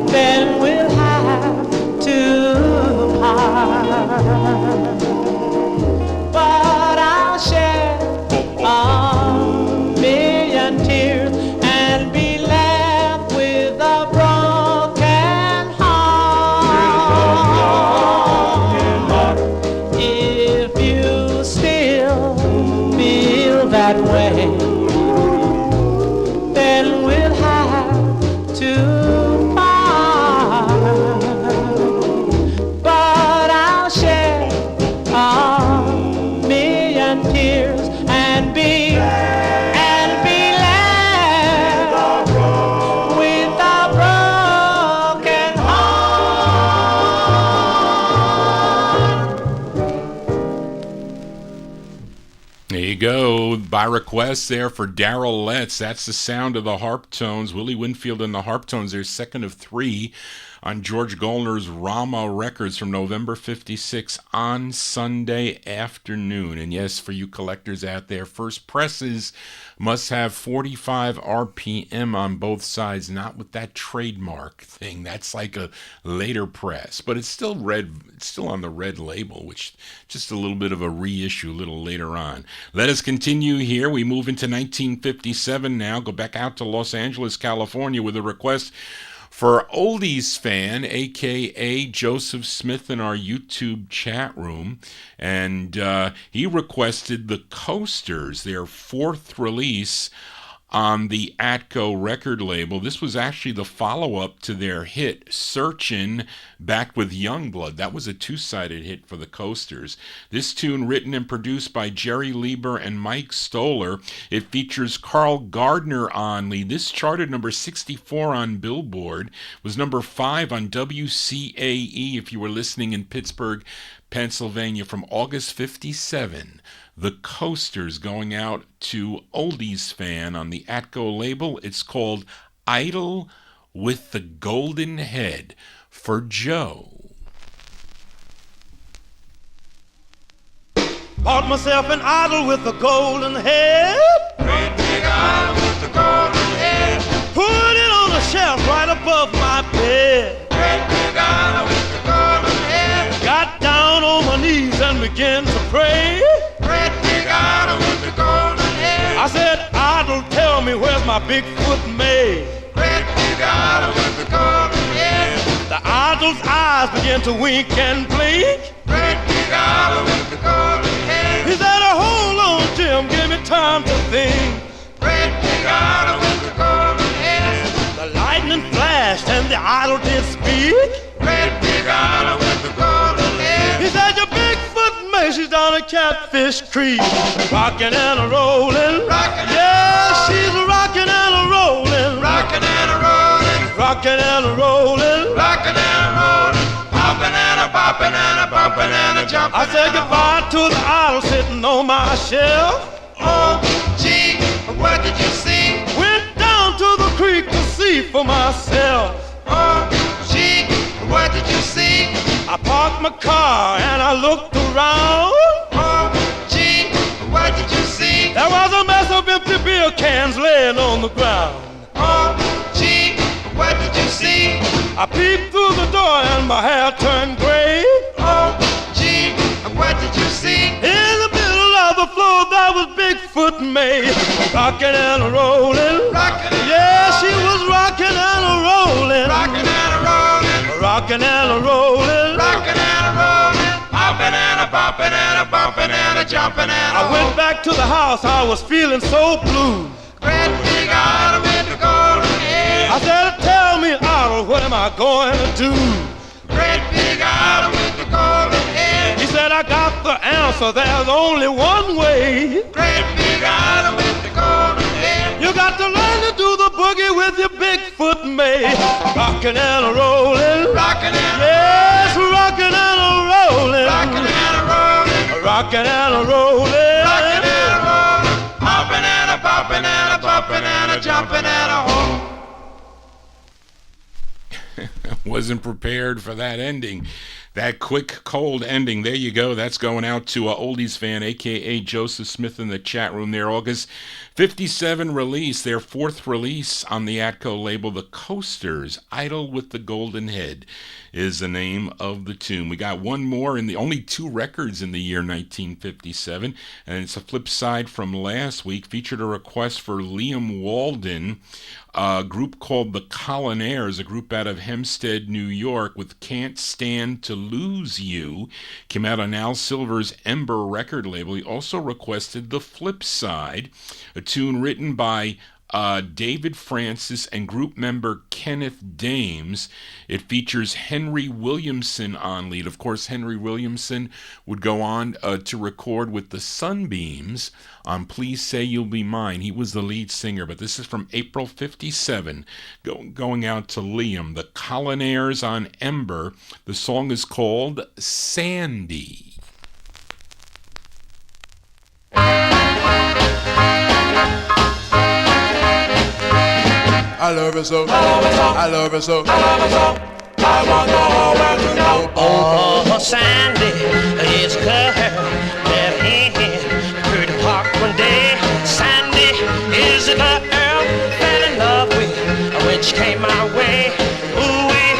Then we'll have to part. But I'll shed a million tears and be left with a broken heart. If you still feel that way, then we'll have to part. But I'll shed a million tears and be left with a broken heart. There you go. By request there for Darrell Letts. That's the sound of the Harp Tones. Willie Winfield and the Harp Tones. Their second of three on George Goldner's Rama Records from November 56 On Sunday Afternoon. And yes, for you collectors out there, first presses must have 45 RPM on both sides, not with that trademark thing. That's like a later press, but it's still red. It's still on the red label, which just a little bit of a reissue a little later on. Let us continue here. We move into 1957 now. Go back out to Los Angeles, California with a request for Oldies Fan, a.k.a. Joseph Smith, in our YouTube chat room. And he requested the Coasters, their fourth release on the Atco record label. This was actually the follow-up to their hit Searchin', backed with Youngblood. That was a two-sided hit for the Coasters. This tune, written and produced by Jerry Lieber and Mike Stoller. It features Carl Gardner on lead. This charted number 64 on Billboard, was number 5 on WCAE if you were listening in Pittsburgh, Pennsylvania, from August 57. The Coasters, going out to Oldies Fan on the Atco label. It's called Idol with the Golden Head for Joe. Bought myself an idol with a golden head. Great big idol with a golden head. Put it on a shelf right above my bed. Great big idol with a golden head. Got down on my knees and began to pray. Great big idol with a golden head. I said, idol, tell me where's my Bigfoot made. Great big idol with a golden head. The idol's eyes began to wink and blink. Great big big idol with the golden hair. He said, hold on, Jim, give me time to think. Great big idol with the golden hair. The lightning flashed and the idol did speak. Great big idol with the golden hair. He said, your Bigfoot Macy's down at Catfish Creek, rockin' and a rollin'. Yeah, she's rockin' and a rollin'. Rockin' and a rollin'. Rockin' and a rollin'. Rockin' and a rollin'. Poppin' and a poppin' and a bumpin' and a jumpin'. I said goodbye to the idol sitting on my shelf. Oh, gee, what did you see? Went down to the creek to see for myself. Oh, gee, what did you see? I parked my car and I looked around. Oh, gee, what did you see? There was a mess of empty beer cans laying on the ground. Oh, gee, what did you see? I peeped through the door and my hair turned gray. Oh, gee, what did you see? In the middle of the floor there was Bigfoot May, rockin' and a rollin'. Yeah, she was rockin' and a rollin'. Rockin' and a rollin'. Rockin' and a rollin'. Rockin' and a rollin'. Poppin' and a bumpin' and a bumpin' and a jumpin' and a I went back to the house, I was feeling so blue. Great big idol with the golden hair. I said, tell me, idol, what am I going to do? Great big idol with the golden hair. He said, I got the answer, there's only one way. Great big idol with the golden hair. You got to learn to do the boogie with your Bigfoot May. Rockin' and a rollin'. Rockin' and a yes, rockin' and a rollin'. Rockin' and a rollin'. Rockin' and a rollin'. Rockin' and a rollin'. Poppin' and a poppin' and a bumpin' and a jumpin' and a ho. Wasn't prepared for that ending. That quick, cold ending. There you go. That's going out to Oldies fan, a.k.a. Joseph Smith in the chat room there. August 57 release, their fourth release on the Atco label. The Coasters, Idol with the Golden Head is the name of the tune. We got one more in the only two records in the year 1957, and it's a flip side from last week. Featured a request for Liam Walden, a group called the Colonnaires, a group out of Hempstead, New York, with Can't Stand to Lose You. Came out on Al Silver's Ember record label. He also requested the flip side, a tune written by David Francis and group member Kenneth Dames. It features Henry Williamson on lead. Of course, Henry Williamson would go on to record with the Sunbeams on Please Say You'll Be Mine. He was the lead singer, but this is from April 57, going out to Liam. The Colonnaires on Ember. The song is called Sandy. I love her so. I love her so. I love her so. I want the whole world to know. Oh, Sandy is a girl that in Pretty Park one day. Sandy is a girl fell in love with when she came my way. Ooh-wee,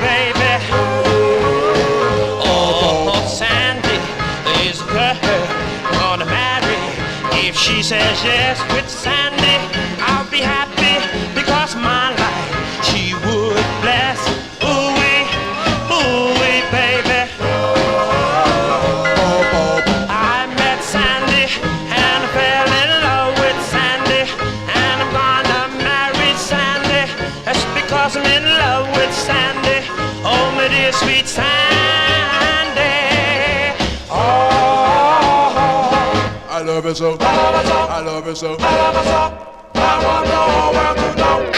baby. Oh, Sandy is a girl gonna marry. If she says yes with Sandy, I'll be happy because my life she would bless. Ooh-wee, baby. I met Sandy and I fell in love with Sandy, and I'm gonna marry Sandy. That's because I'm in love with Sandy. Oh, my dear sweet Sandy. Oh, I love her so. I love her so. I love her so. I want the whole world to know.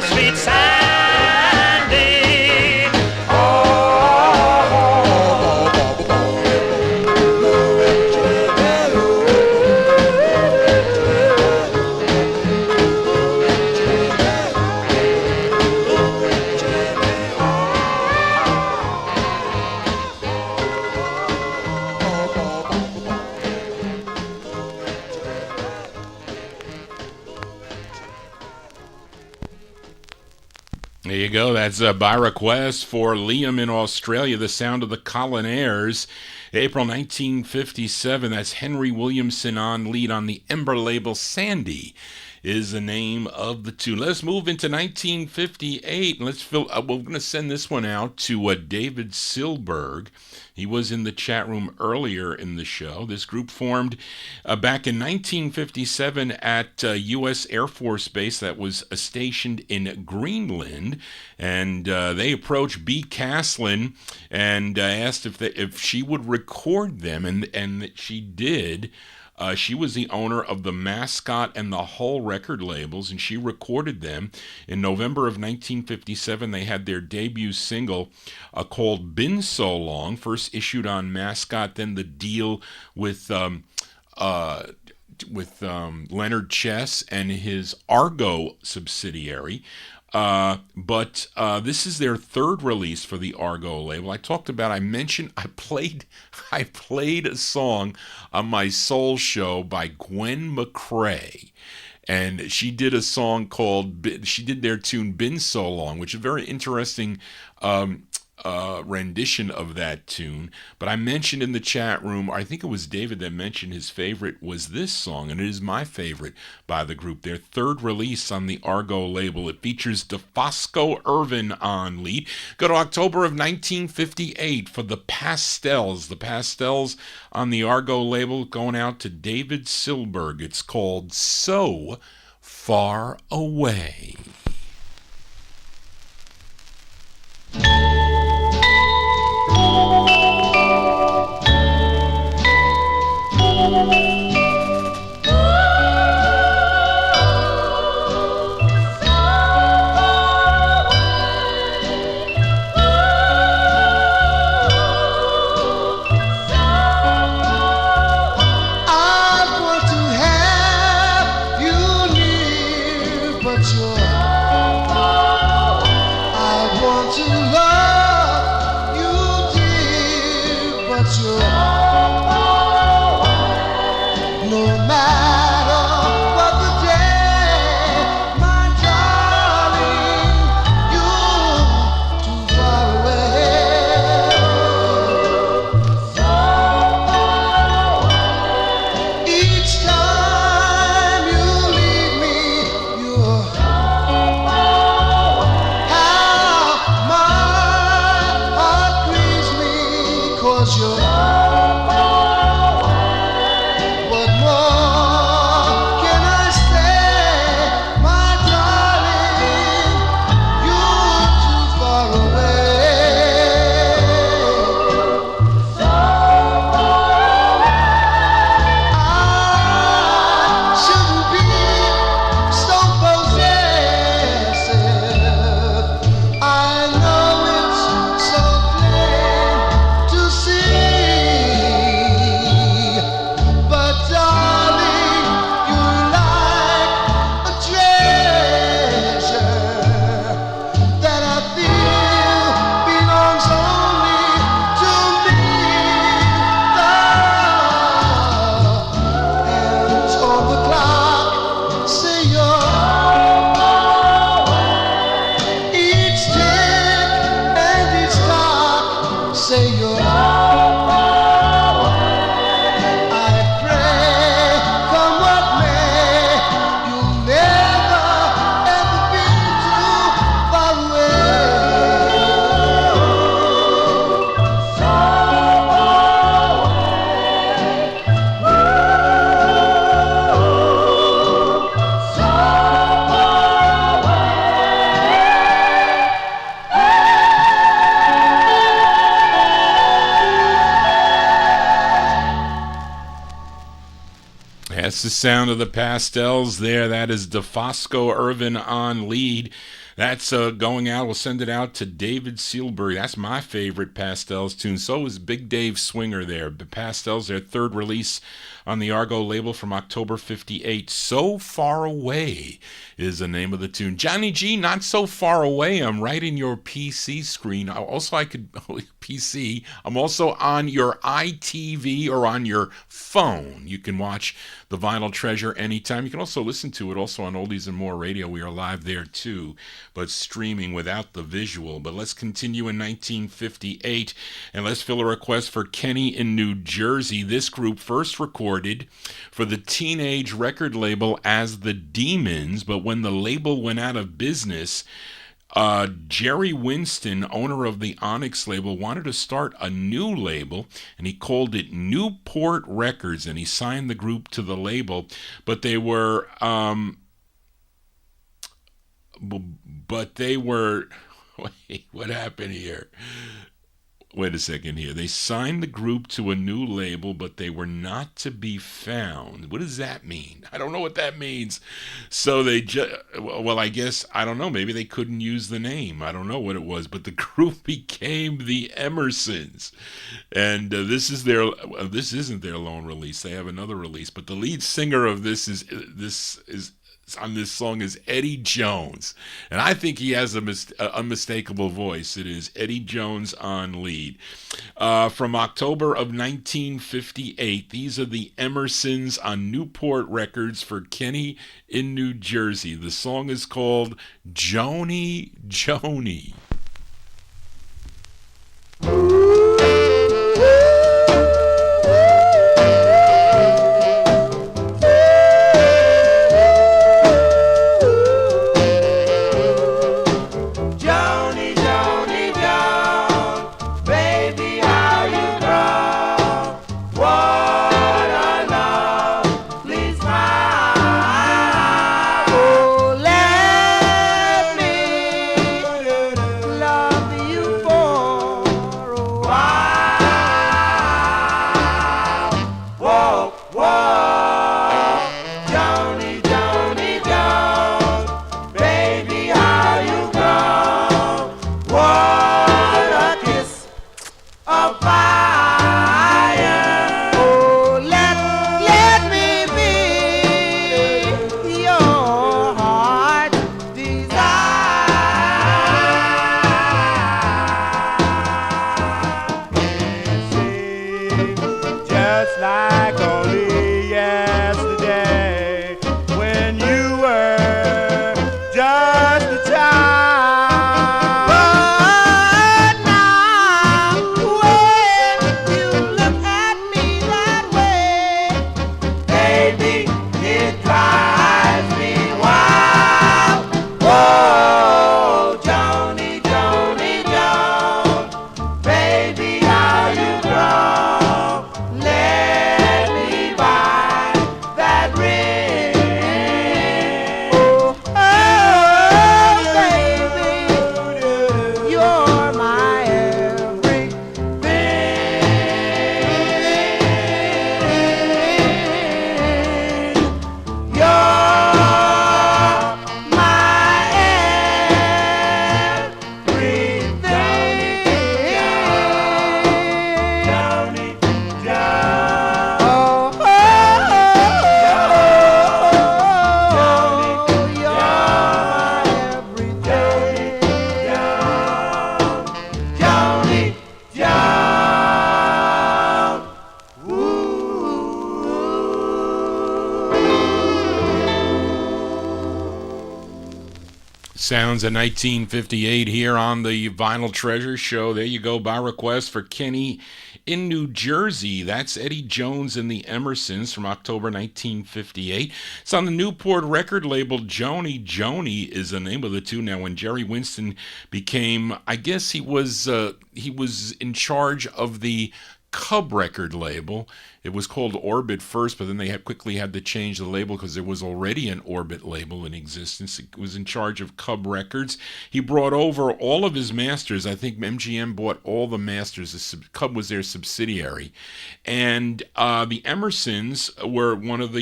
Sweet Sandy. go. That's by request for Liam in Australia, The Sound of the Colonnaires. April 1957, that's Henry Williamson on lead on the Ember label. Sandy is the name of the tune. Let's move into 1958. We're going to send this one out to David Silberg. He was in the chat room earlier in the show. This group formed back in 1957 at U.S. Air Force Base that was stationed in Greenland. And they approached Bee Caslin and asked if she would record them, and she did. She was the owner of the Mascot and the Hull record labels, and she recorded them. In November of 1957, they had their debut single called Been So Long, first issued on Mascot, then the deal with Leonard Chess and his Argo subsidiary. But this is their third release for the Argo label. I played a song on my Soul Show by Gwen McCrae, and she did a song she did their tune Been So Long, which is a very interesting rendition of that tune. But I mentioned in the chat room, I think it was David that mentioned his favorite was this song, and it is my favorite by the group. Their third release on the Argo label. It features DeFosco Irvin on lead. Go to October of 1958 for the Pastels. The Pastels on the Argo label, going out to David Silberg. It's called So Far Away. That's the sound of the Pastels there. That is DeFosco Irvin on lead. That's going out. We'll send it out to David Sealbury. That's my favorite Pastels tune. So is Big Dave Swinger there. The Pastels, their third release on the Argo label from October 58. So Far Away is the name of the tune. Johnny G, Not So Far Away. I'm right in your PC screen. Also, PC. I'm also on your iTV or on your phone. You can watch the Vinyl Treasure anytime. You can also listen to it also on Oldies and More Radio. We are live there too. but streaming without the visual. But let's continue in 1958, and let's fill a request for Kenny in New Jersey. This group first recorded for the teenage record label as The Demons, but when the label went out of business, Jerry Winston, owner of the Onyx label, wanted to start a new label, and he called it Newport Records, and he signed the group to the label. But they were, wait, what happened here? Wait a second here. They signed the group to a new label, but they were not to be found. What does that mean? I don't know what that means. So they well, I guess, I don't know. Maybe they couldn't use the name. I don't know what it was, but the group became the Emersons. And this isn't their lone release. They have another release, but the lead singer of this on this song is Eddie Jones, and I think he has an unmistakable voice. It is Eddie Jones on lead. From October of 1958, these are the Emersons on Newport Records for Kenny in New Jersey. The song is called Joni Joni. Sounds of 1958 here on the Vinyltreasure show. There you go, by request for Kenny in New Jersey. That's Eddie Jones and the Emersons from October 1958. It's on the Newport record label. Joni Joni is the name of the tune. Now, when Jerry Winston became, I guess he was in charge of the Cub record label. It was called Orbit first, but then they quickly had to change the label because there was already an Orbit label in existence. It was in charge of Cub Records. He brought over all of his masters. I think MGM bought all the masters. Cub was their subsidiary. And the Emersons were one of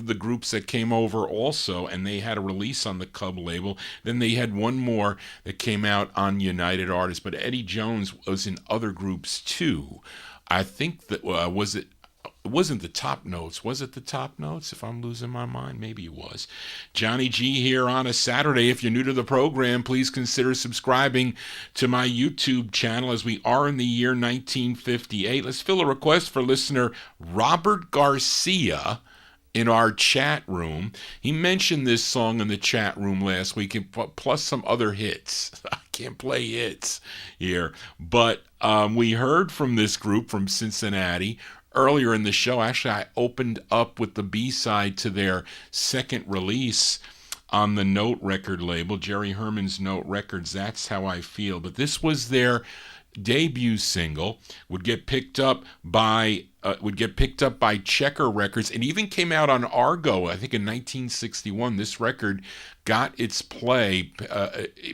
the groups that came over also, and they had a release on the Cub label. Then they had one more that came out on United Artists, but Eddie Jones was in other groups too. I think that it wasn't the Top Notes. Was it the Top Notes? If I'm losing my mind, maybe it was. Johnny G here on a Saturday. If you're new to the program, please consider subscribing to my YouTube channel as we are in the year 1958. Let's fill a request for listener Robert Garcia in our chat room. He mentioned this song in the chat room last week, plus some other hits. I can't play hits here, but we heard from this group from Cincinnati earlier in the show. Actually, I opened up with the B-side to their second release on the Note record label, Jerry Herman's Note Records, That's How I Feel. But this was their debut single, would get picked up by Checker Records, and even came out on Argo, I think in 1961. This record got its play,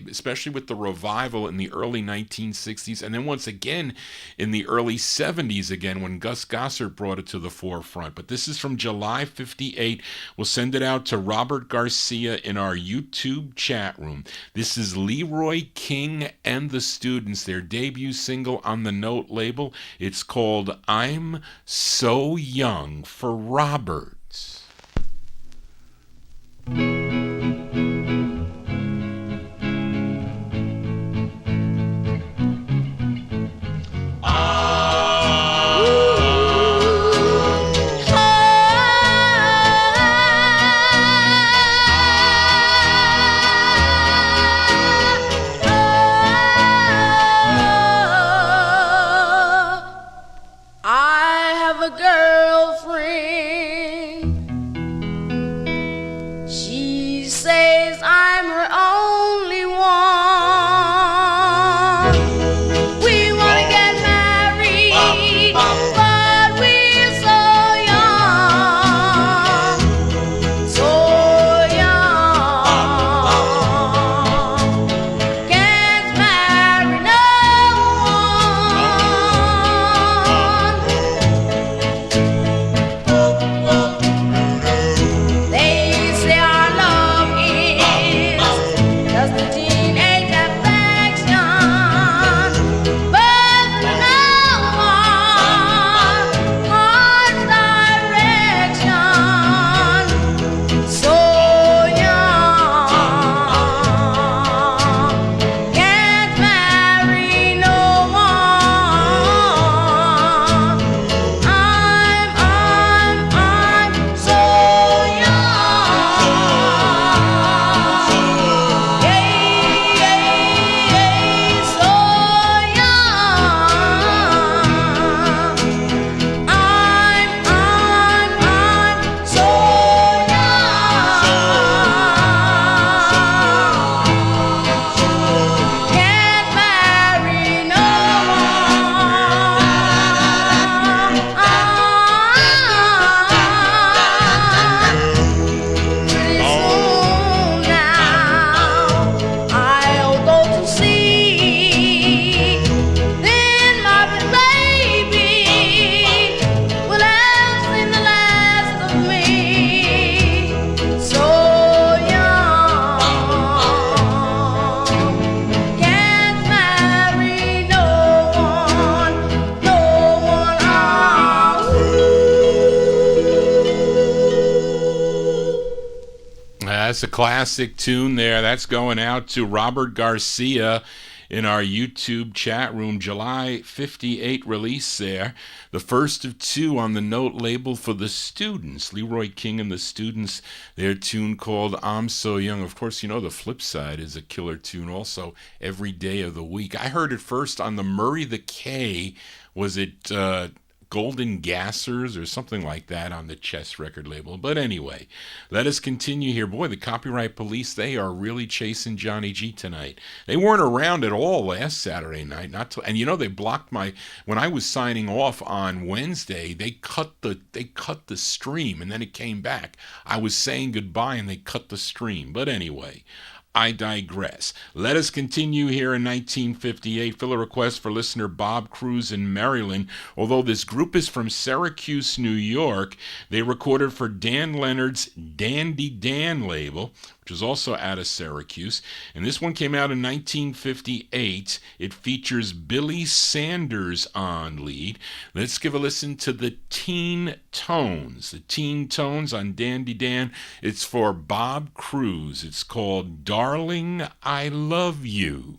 especially with the revival in the early 1960s, and then once again in the early 70s again when Gus Gossard brought it to the forefront. But this is from July 58. We'll send it out to Robert Garcia in our YouTube chat room. This is Leroy King and the Students, their debut single on the Note label. It's called I'm So Young for Roberts. That's a classic tune there. That's going out to Robert Garcia in our YouTube chat room. July 58 release there. The first of two on the Note label for the Students. Leroy King and the Students, their tune called I'm So Young. Of course, you know the flip side is a killer tune also, Every Day of the Week. I heard it first on the Murray the K. Was it Golden Gassers or something like that on the Chess record label? But anyway, let us continue here. Boy, the Copyright Police, they are really chasing Johnny G tonight. They weren't around at all last Saturday night. And you know, they blocked when I was signing off on Wednesday, they cut the stream and then it came back. I was saying goodbye and they cut the stream. But anyway, I digress. Let us continue here in 1958. Fill a request for listener Bob Cruz in Maryland. Although this group is from Syracuse, New York, they recorded for Dan Leonard's Dandy Dan label, which is also out of Syracuse. And this one came out in 1958. It features Billy Sanders on lead. Let's give a listen to the Teen Tones. The Teen Tones on Dandy Dan. It's for Bob Cruz. It's called Darling, I Love You.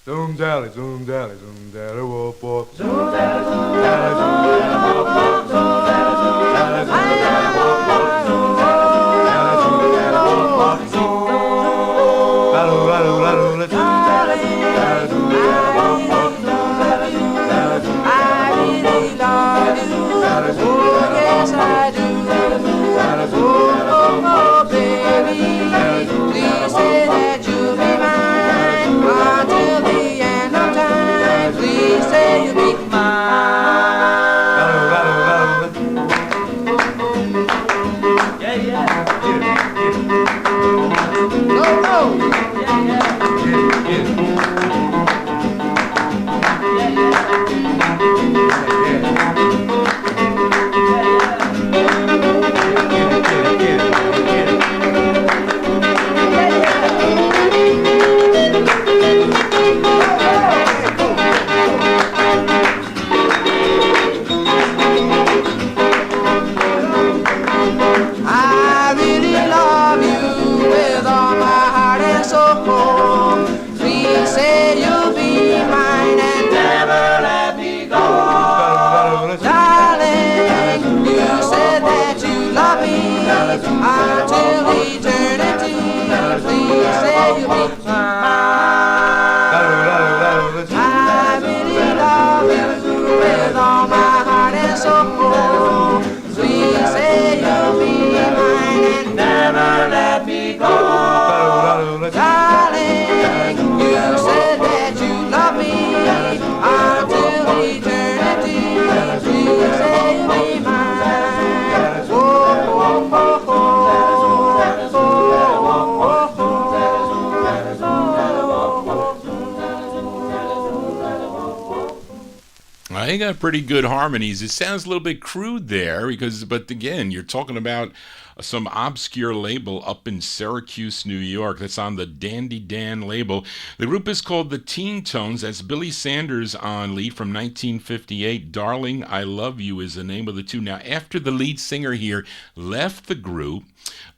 Zoom dally, zoom dally, zoom dally, whoop whoop. Zoom dally, zoom dally, zoom dally, whoop whoop. Zoom dally, zoom dally, zoom dally, whoop whoop. Zoom dally, zoom dally, whoop whoop. Zoom dally, zoom dally, zoom dally, zoom dally, whoop whoop. Zoom dally, zoom dally, zoom dally, I really love you. Oh yes I do. Oh baby, please say that you'll be mine until the end of time. Please say you'll be mine. Yeah, yeah. Go, go. Yeah, yeah. Get I really love you with all my heart and soul. Please say you'll be mine and never let me go. Darling, you said that you love me until eternity. Please say you'll be mine. I really love you with all my heart and soul. Please say you'll be mine and never let me go. Darling, you said that you love me until eternity. Please say you'll be mine. Oh, oh, oh, They got pretty good harmonies. It sounds a little bit crude there but again, you're talking about some obscure label up in Syracuse, New York. That's on the Dandy Dan label. The group is called the Teen Tones. That's Billy Sanders on lead from 1958. Darling, I Love You is the name of the tune. Now, after the lead singer here left the group,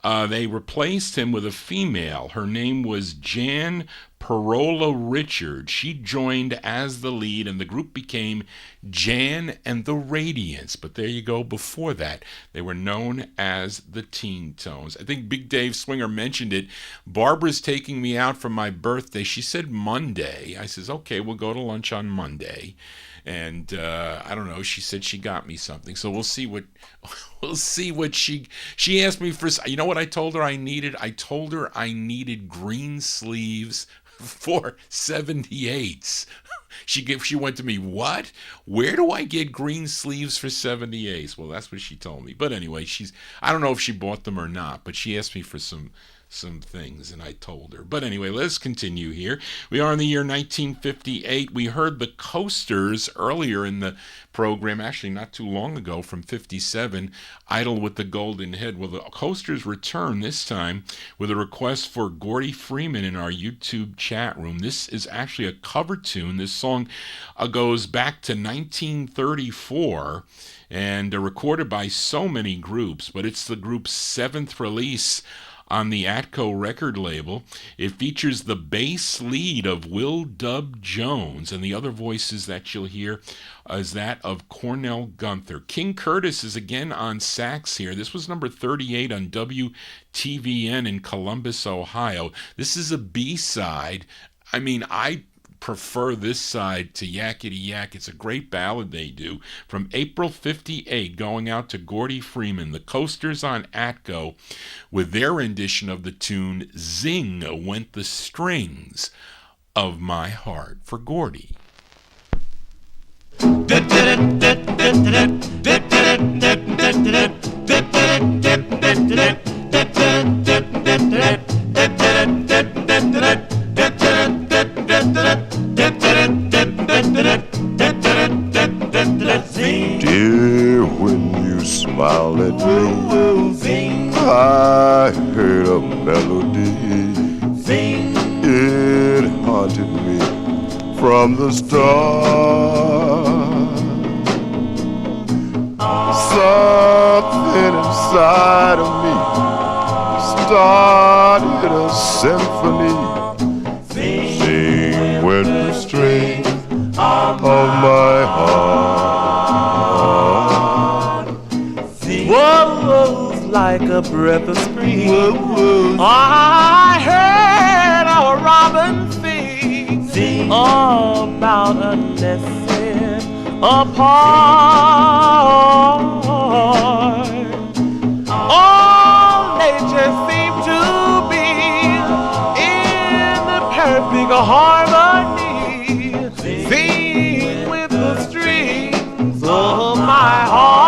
they replaced him with a female. Her name was Jan Parola Richard. She joined as the lead, and the group became Jan and the Radiants. But there you go. Before that, they were known as the Teen Tones. I think Big Dave Swinger mentioned it. Barbara's taking me out for my birthday. She said Monday. I says, okay, we'll go to lunch on Monday. And I don't know. She said she got me something, so we'll see what she asked me for. You know what I told her I needed? I told her I needed green sleeves for 78s. She went to me, what? Where do I get green sleeves for 78s? Well, that's what she told me. But anyway, I don't know if she bought them or not, but she asked me for some things, and I told her. But anyway, let's continue here. We are in the year 1958. We heard the Coasters earlier in the program, actually not too long ago, from 57, Idle with the Golden Head. Well, the Coasters return this time with a request for Gordy Freeman in our YouTube chat room. This is actually a cover tune. This song goes back to 1934 and recorded by so many groups, but it's the group's 7th release on the Atco record label. It features the bass lead of Will Dub Jones, and the other voices that you'll hear is that of Cornell Gunther. King Curtis is again on sax here. This was number 38 on WTVN in Columbus, Ohio. This is a B-side. I mean, I prefer this side to Yakety Yak. It's a great ballad they do. From April 58, going out to Gordy Freeman, the Coasters on Atco, with their rendition of the tune, Zing Went the Strings of My Heart, for Gordy. Dear, when you smiled at me, I heard a melody. It haunted me from the start. Something inside of me started a symphony. Sing when the breath of spring. I heard a robin sing about a nesting apart. All nature seemed to be in the perfect harmony. Sing with the strings of my heart.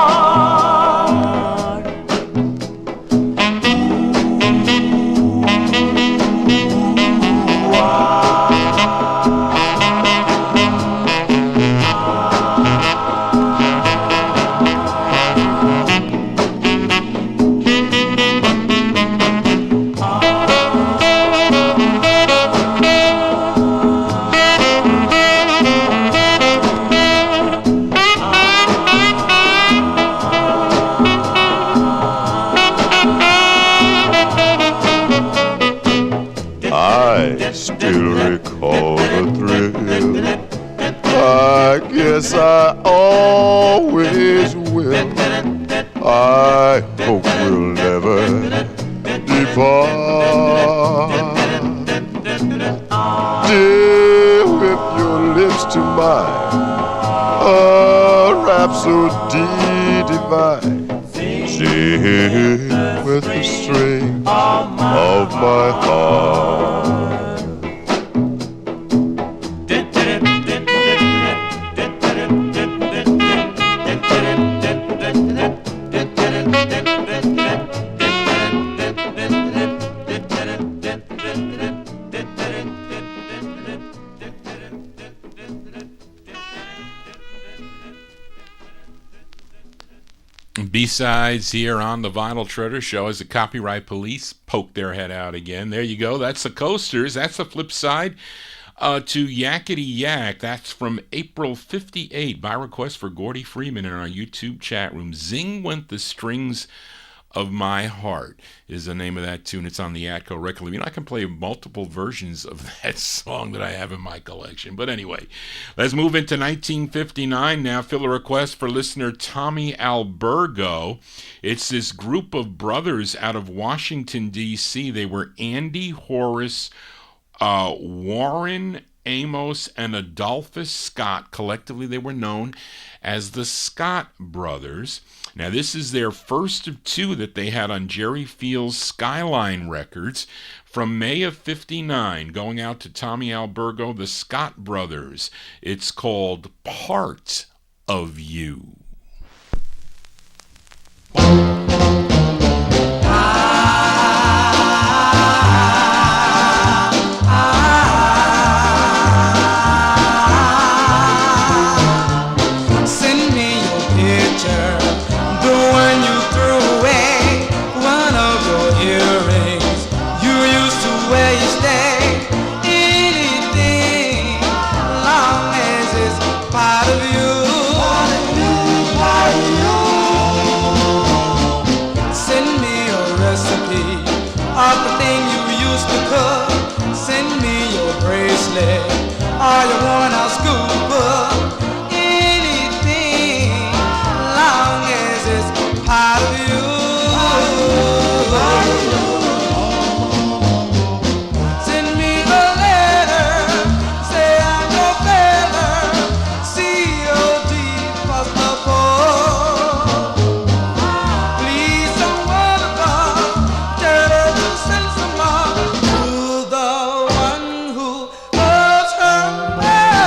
Still recall the thrill. I guess I always will. I hope we'll never depart. Dear, with your lips to mine, a rhapsody divine. Sing with the strings of my heart. B-sides here on the Vinyltreasure show as the copyright police poke their head out again. There you go. That's the Coasters. That's the flip side to Yakety Yak. That's from April 58 by request for Gordy Freeman in our YouTube chat room. Zing Went the Strings of My Heart is the name of that tune. It's on the Atco record. You know, I can play multiple versions of that song that I have in my collection. But anyway, let's move into 1959 now. Fill a request for listener Tommy Albergo. It's this group of brothers out of Washington, D.C. They were Andy, Horace, Warren, Amos, and Adolphus Scott. Collectively, they were known as the Scott Brothers. Now, this is their first of two that they had on Jerry Field's Skyline Records from May of 59, going out to Tommy Albergo, the Scott Brothers. It's called Part of You. Or you worn out school book, anything, long as it's part of you. Send me a letter, say I'm your fella, C.O.D. plus the poor. Please don't worry about, tell her to send some more to the one who loves her well.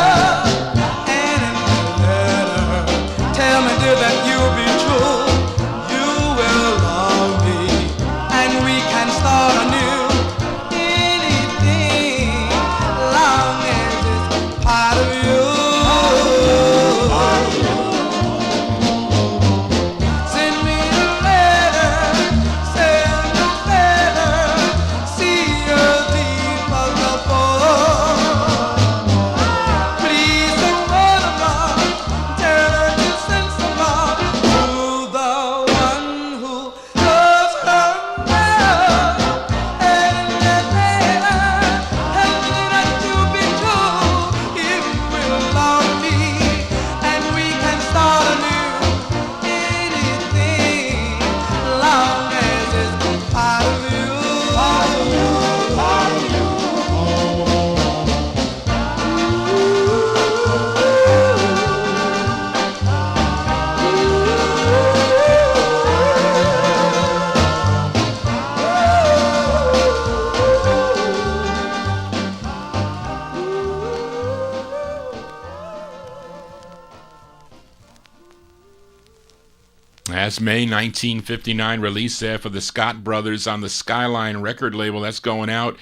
Last May 1959, release there for the Scott Brothers on the Skyline record label. That's going out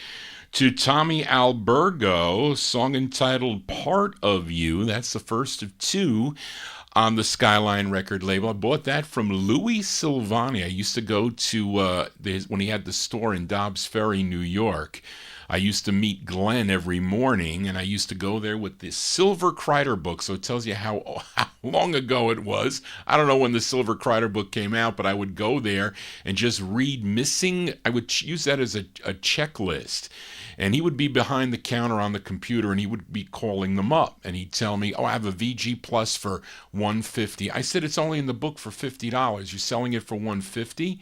to Tommy Albergo, song entitled Part of You. That's the first of two on the Skyline record label. I bought that from Louis Silvani. I used to go to, when he had the store in Dobbs Ferry, New York. I used to meet Glenn every morning, and I used to go there with this Silver Kreider book, so it tells you how long ago it was. I don't know when the Silver Kreider book came out, but I would go there and just read missing. I would use that as a checklist. And he would be behind the counter on the computer, and he would be calling them up. And he'd tell me, oh, I have a VG Plus for $150. I said, it's only in the book for $50. You're selling it for $150?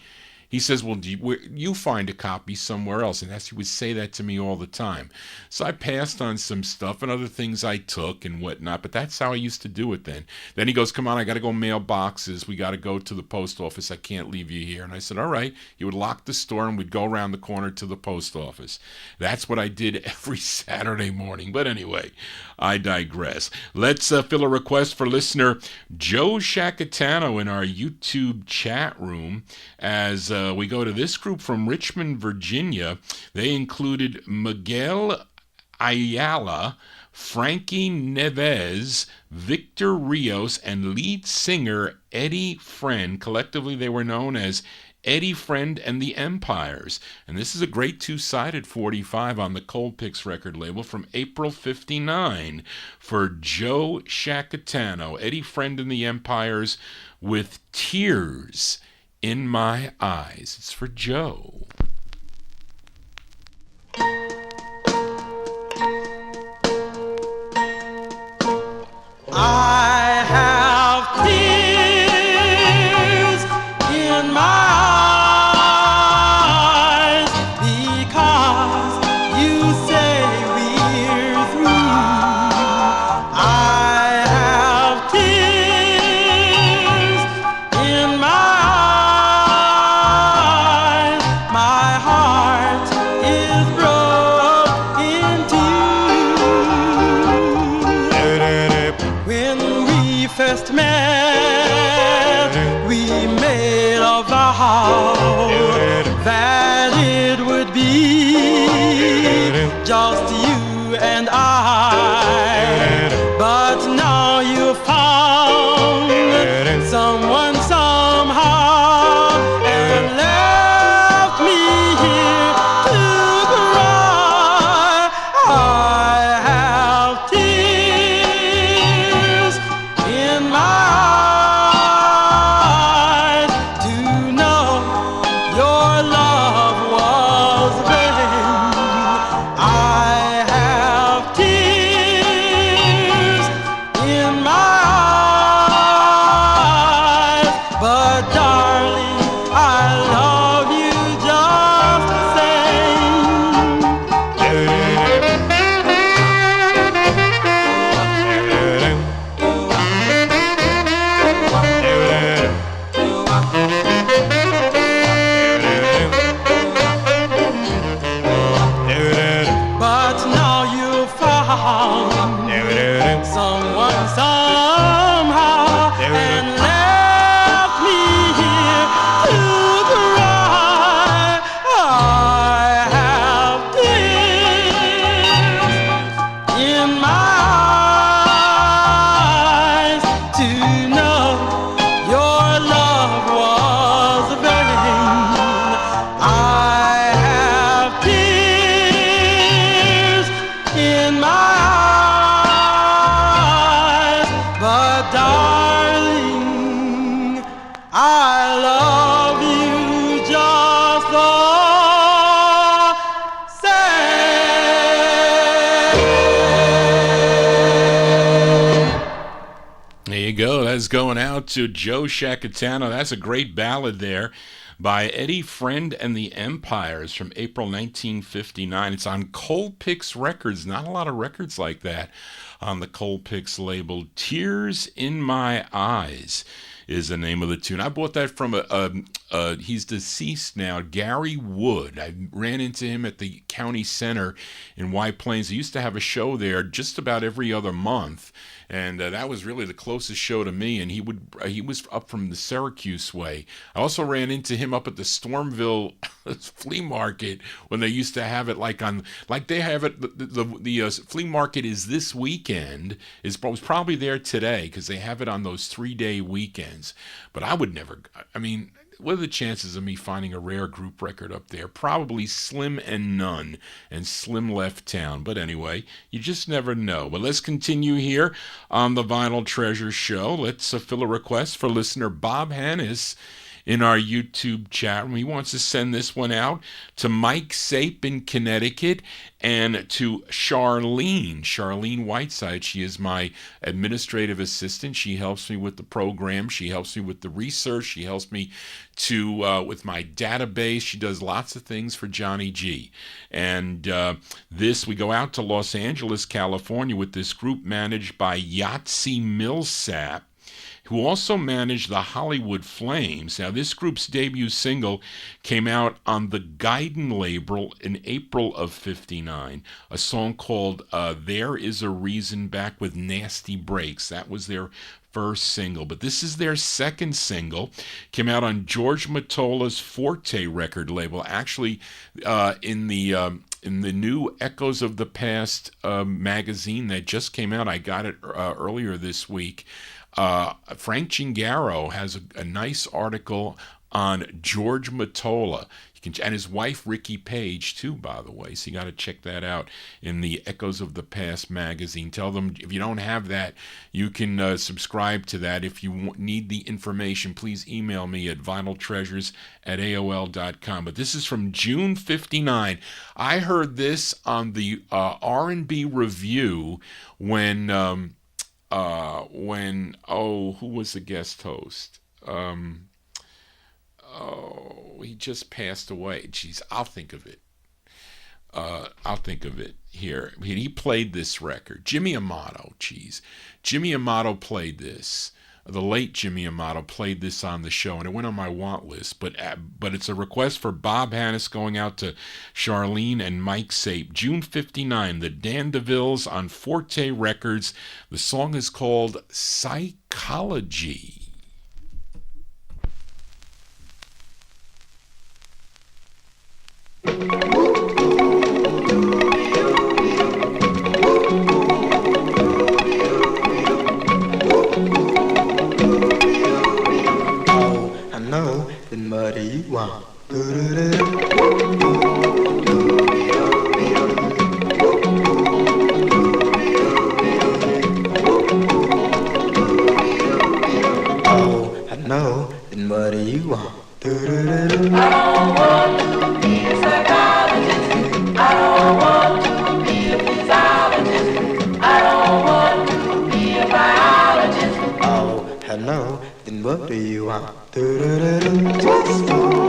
He says, well, you find a copy somewhere else. And he would say that to me all the time. So I passed on some stuff and other things I took and whatnot, but that's how I used to do it then. Then he goes, come on, I got to go mail boxes. We got to go to the post office. I can't leave you here. And I said, all right. He would lock the store and we'd go around the corner to the post office. That's what I did every Saturday morning. But anyway, I digress. Let's fill a request for listener Joe Shacatano in our YouTube chat room as we go to this group from Richmond, Virginia. They included Miguel Ayala, Frankie Neves, Victor Rios, and lead singer Eddie Friend. Collectively, they were known as Eddie Friend and the Empires. And this is a great two-sided 45 on the Cold Picks record label from April 59 for Joe Shacatano, Eddie Friend and the Empires with Tears in My Eyes. It's for Joe. I have tears in my eyes because you say we're through. I have tears in my eyes. My heart is broke in two. When we first met, we made a vow that it would be just you and I. But now you found someone somehow and left me here to cry. I have tears in my eyes to know your love was vain. I have tears in my eyes, but darling, I love you just the But now you found someone somehow and left me here to cry. I have tears in my eyes to know your love was vain. I have tears in my eyes, but darling, I love you just the same. There you go. That's going out to Joe Shacatano. That's a great ballad there by Eddie Friend and the Empires from April 1959. It's on Cold Picks Records. Not a lot of records like that on the Cold Picks label. Tears in My Eyes is the name of the tune. I bought that from he's deceased now, Gary Wood. I ran into him at the county center in White Plains. He used to have a show there just about every other month, and that was really the closest show to me. And he was up from the Syracuse way. I also ran into him up at the Stormville flea market when they used to have it like they have it. The flea market is this weekend. Was probably there today because they have it on those 3-day weekends. But I would never. I mean, what are the chances of me finding a rare group record up there? Probably slim and none, and Slim left town. But anyway, you just never know. But let's continue here on the Vinyl Treasure Show. Let's fill a request for listener Bob Hannis in our YouTube chat room. He wants to send this one out to Mike Sape in Connecticut and to Charlene Whiteside. She is my administrative assistant. She helps me with the program. She helps me with the research. She helps me with my database. She does lots of things for Johnny G. And we go out to Los Angeles, California with this group managed by Yahtzee Millsap, who also managed the Hollywood Flames. Now, this group's debut single came out on the Gaiden label in April of '59, a song called There Is a Reason, back with Nasty Breaks. That was their first single, but this is their second single. Came out on George Mottola's Forte record label, actually in the new Echoes of the Past magazine that just came out. I got it earlier this week. Frank Gingaro has a nice article on George Mottola. And his wife, Ricky Page, too, by the way. So you got to check that out in the Echoes of the Past magazine. Tell them if you don't have that, you can subscribe to that. If you need the information, please email me at vinyltreasures@aol.com. But this is from June '59. I heard this on the R&B Review when who was the guest host? He just passed away. Jeez, I'll think of it. Here. He played this record. Jimmy Amato, Jimmy Amato played this. The late Jimmy Amato played this on the show, and it went on my want list. But it's a request for Bob Hannis going out to Charlene and Mike Sape. June '59, the Dandevilles on Forte Records. The song is called Psychology. Then what do you want? Oh, I know. Then what do you want? I don't want to be a psychologist. I don't want to be a physiologist. I don't want to be a biologist. Oh, I know. Then what do you want? Just for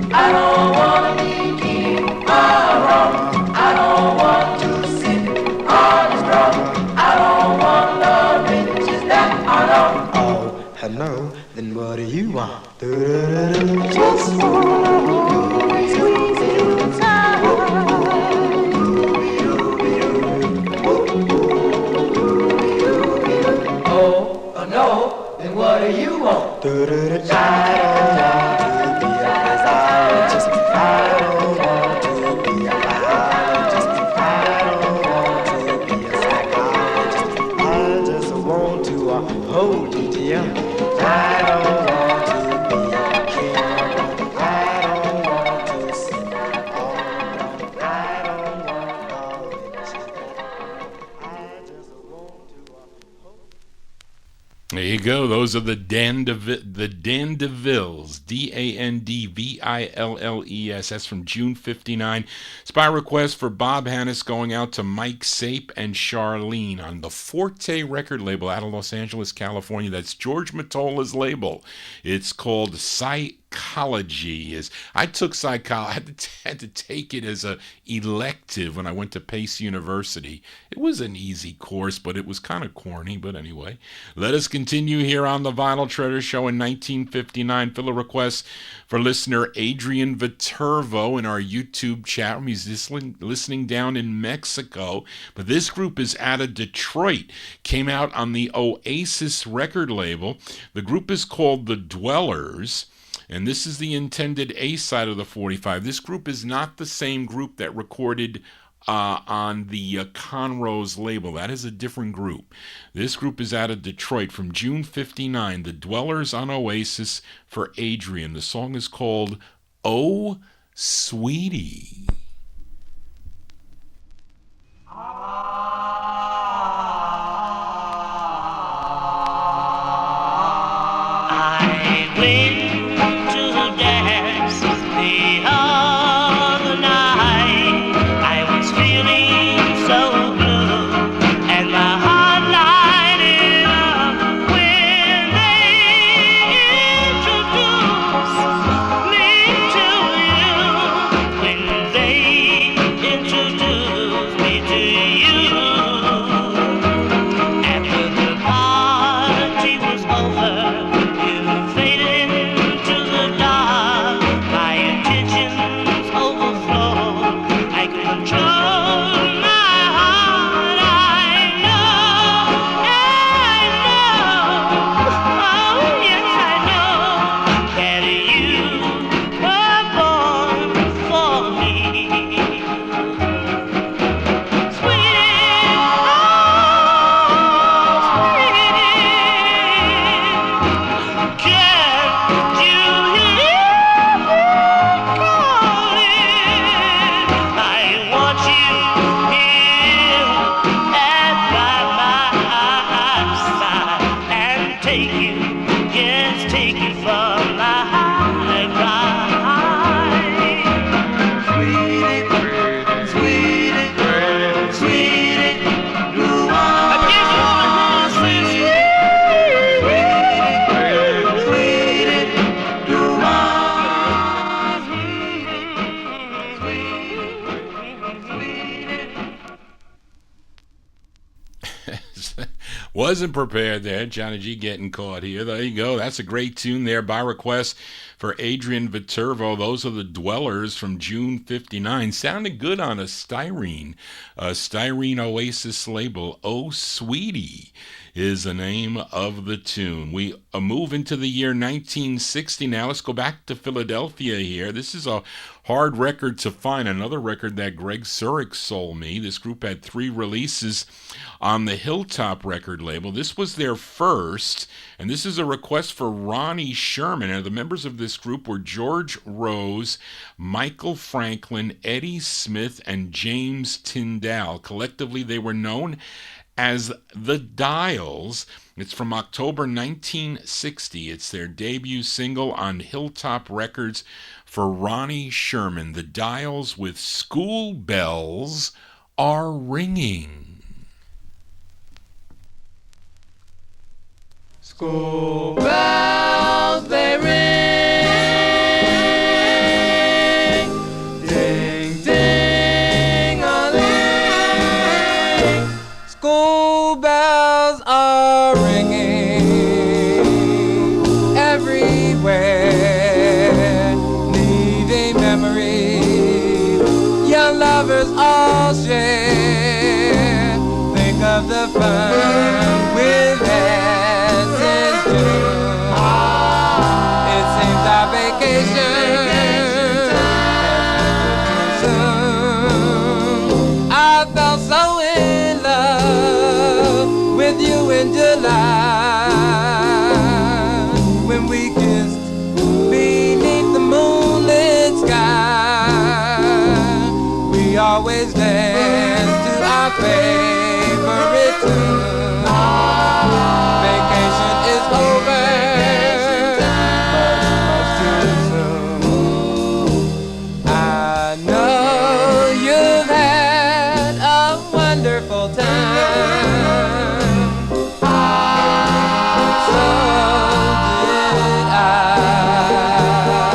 I don't want to be king around. I don't want to sit on his throne. I don't want the riches that I know. Oh, I know. Then what do you want? Just for squeeze you tight. No, then what do you want? I don't want to be a physiologist. I don't want to be a biologist. I don't want to be a psychologist. I just want to hold you dear. I don't want to be a king. I don't want to see all. I don't want knowledge. I just want to hold. There you go. Those are the Dandevilles. Dandvilles. That's from June '59. Spy request for Bob Hannis going out to Mike Sape and Charlene on the Forte record label out of Los Angeles, California. That's George Mottola's label. It's called Psychology. psychology. I took psychology. I had to take it as a elective when I went to Pace University. It was an easy course, but it was kind of corny. But anyway, let us continue here on the Vinyl Treasure Show in 1959. Fill a request for listener Adrian Viterbo in our YouTube chat room. He's listening down in Mexico, but this group is out of Detroit. Came out on the Oasis record label. The group is called The Dwellers, and this is the intended A side of the 45. This group is not the same group that recorded on the Conrose label. That is a different group. This group is out of Detroit from June 59. The Dwellers on Oasis for Adrian. The song is called Oh Sweetie. Wasn't prepared there. Johnny G getting caught here. There you go. That's a great tune there by request for Adrian Viterbo. Those are the Dwellers from June 59. Sounded good on a Styrene Oasis label. Oh Sweetie is the name of the tune. We move into the year 1960 now. Let's go back to Philadelphia here. This is a hard record to find. Another record that Greg Surik sold me. This group had 3 releases on the Hilltop record label. This was their first, and this is a request for Ronnie Sherman. And the members of this group were George Rose, Michael Franklin, Eddie Smith, and James Tyndall. Collectively, they were known as the Dials. It's from October 1960. It's their debut single on Hilltop Records for Ronnie Sherman. The Dials with School Bells Are Ringing. School bells, they ring, ding, ding-a-ling. School bells are ringing everywhere, leaving memories young lovers all share. Think of the fun we've had. It seems our vacation I felt so in love with you in July when we kissed beneath the moonlit sky. We always danced to our favorite tune. Vacation is over, much too soon. I know you've had a wonderful time. So did I.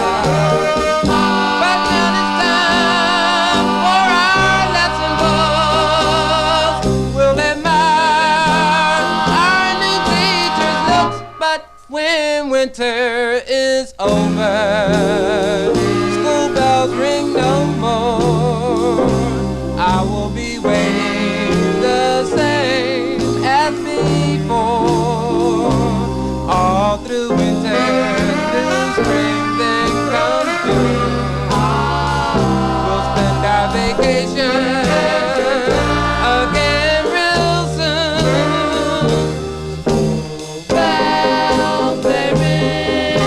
winter is over, school bells ring no more, I will be waiting the same as before. All through winter, through spring, then comes June. We'll spend our vacation again real soon. Bells they ring,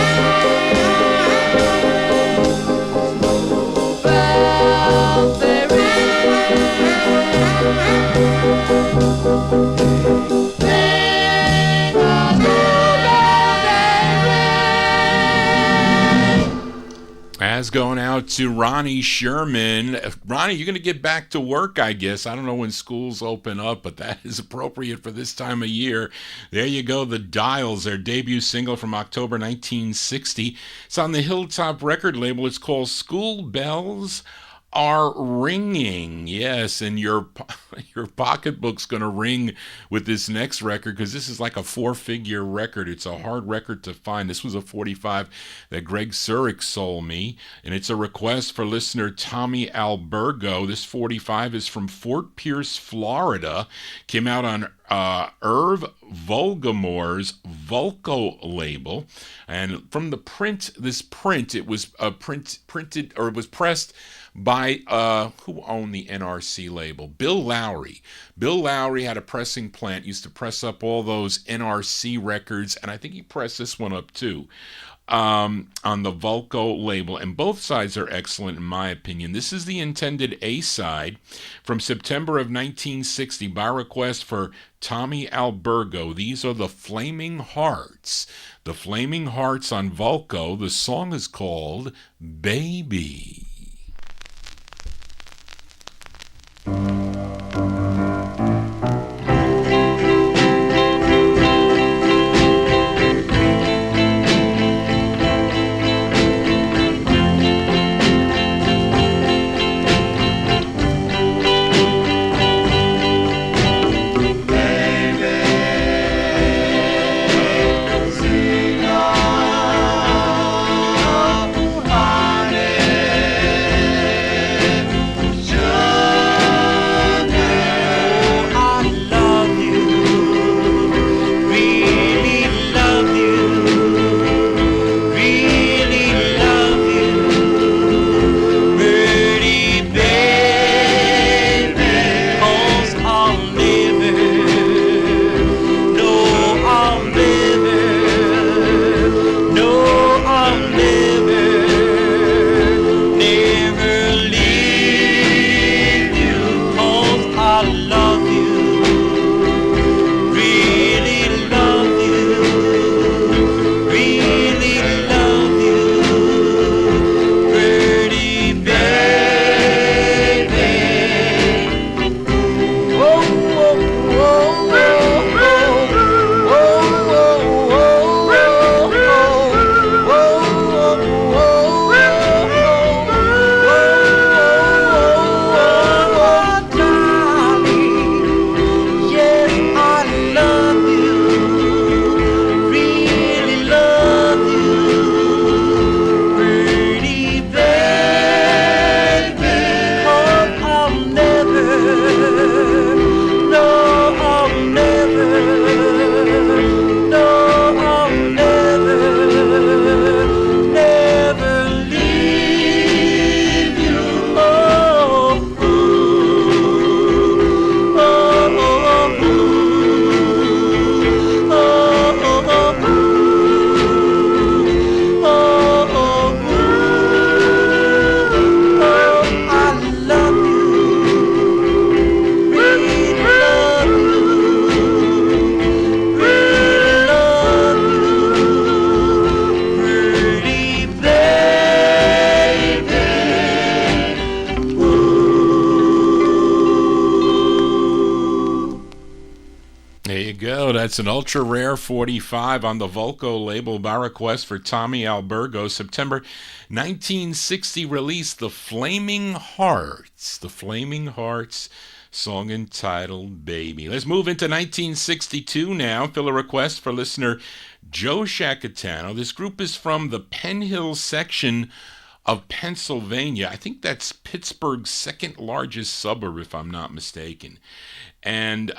bells they As going out to Ronnie Sherman. Ronnie, you're going to get back to work, I guess. I don't know when schools open up, but that is appropriate for this time of year. There you go, The Dials, their debut single from October 1960. It's on the Hilltop record label. It's called School Bells Are Ringing. Yes, and your pocketbook's going to ring with this next record because this is like a 4-figure record. It's a hard record to find. This was a 45 that Greg Zurich sold me, and it's a request for listener Tommy Albergo. This 45 is from Fort Pierce, Florida. Came out on Irv Volgamore's Vulco label, and from the print, it was printed, or it was pressed by who owned the NRC label? Bill Lowry. Bill Lowry had a pressing plant, used to press up all those NRC records, and I think he pressed this one up too, on the Vulco label, and both sides are excellent in my opinion. This is the intended A-side from September of 1960 by request for Tommy Albergo. These are the Flaming Hearts. The Flaming Hearts on Vulco. The song is called Baby. Honey, go. That's an ultra rare 45 on the Volco label by request for Tommy Albergo. September 1960 release, The Flaming Hearts. The Flaming Hearts, song entitled Baby. Let's move into 1962 now. Fill a request for listener Joe Shacatano. This group is from the Penn Hill section of Pennsylvania. I think that's Pittsburgh's second largest suburb, if I'm not mistaken. And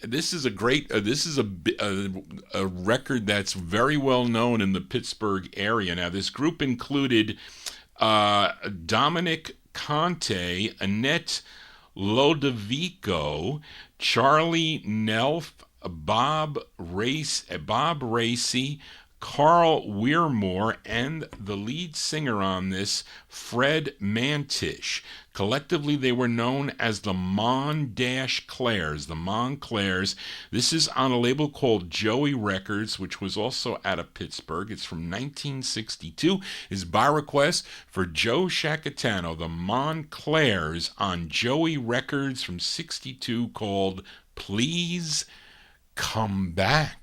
this is a great. This is a record that's very well known in the Pittsburgh area. Now, this group included Dominic Conte, Annette Lodovico, Charlie Nelf, Bob Racy, Carl Weirmore, and the lead singer on this, Fred Mantish. Collectively, they were known as the Montclairs. The Montclairs. This is on a label called Joey Records, which was also out of Pittsburgh. It's from 1962. Is by request for Joe Shacatano. The Montclairs on Joey Records from 62, called Please Come Back.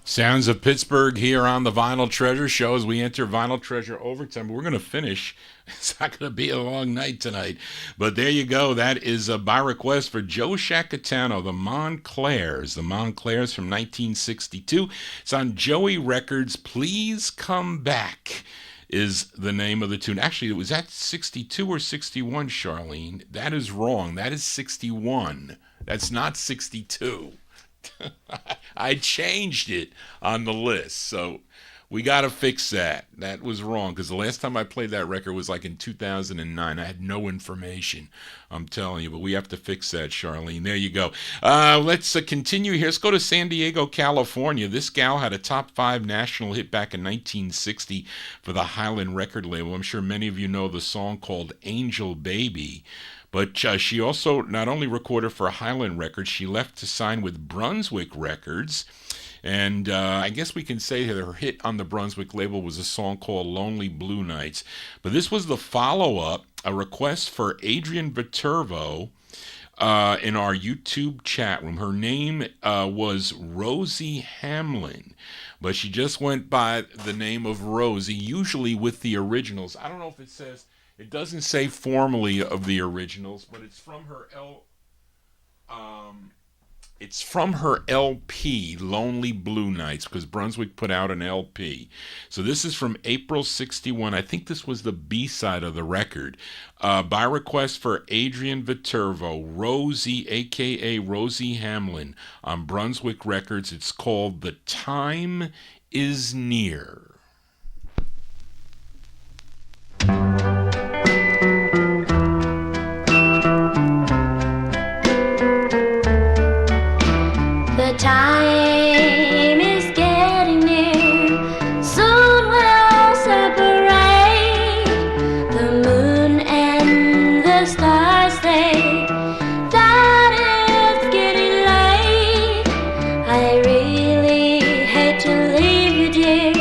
Sounds of Pittsburgh here on the Vinyl Treasure Show as we enter Vinyl Treasure Overtime. We're going to finish. It's not going to be a long night tonight. But there you go. That is by request for Joe Shacatano, the Montclairs. The Montclairs from 1962. It's on Joey Records. Please Come Back is the name of the tune. Actually, was that 62 or 61, Charlene? That is wrong. That is 61. That's not 62. I changed it on the list, so we got to fix that. That was wrong, because the last time I played that record was like in 2009. I had no information, I'm telling you, but we have to fix that, Charlene. There you go. Let's continue here. Let's go to San Diego, California. This gal had a top 5 national hit back in 1960 for the Highland record label. I'm sure many of you know the song called Angel Baby. But she also not only recorded for Highland Records, she left to sign with Brunswick Records. And I guess we can say that her hit on the Brunswick label was a song called Lonely Blue Nights. But this was the follow-up a request for Adrian Viterbo in our YouTube chat room. Her name was Rosie Hamlin, but she just went by the name of Rosie, usually with the originals. I don't know if it says, it doesn't say formally of the originals, but it's from her it's from her LP, Lonely Blue Nights, because Brunswick put out an LP. So this is from April 61. I think this was the B-side of the record. By request for Adrian Viterbo, Rosie, a.k.a. Rosie Hamlin, on Brunswick Records. It's called The Time Is Near. The time is getting near. Soon we'll separate. The moon and the stars say that it's getting late. I really hate to leave you, dear.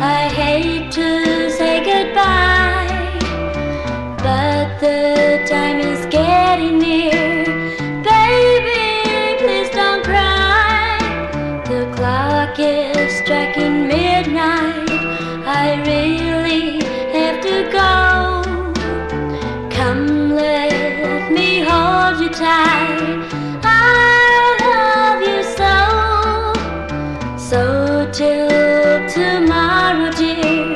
I hate to say goodbye, but the time is getting near. Baby, please don't cry. The clock is striking midnight. I really have to go. Come, let me hold you tight. I love you so. So till tomorrow, dear.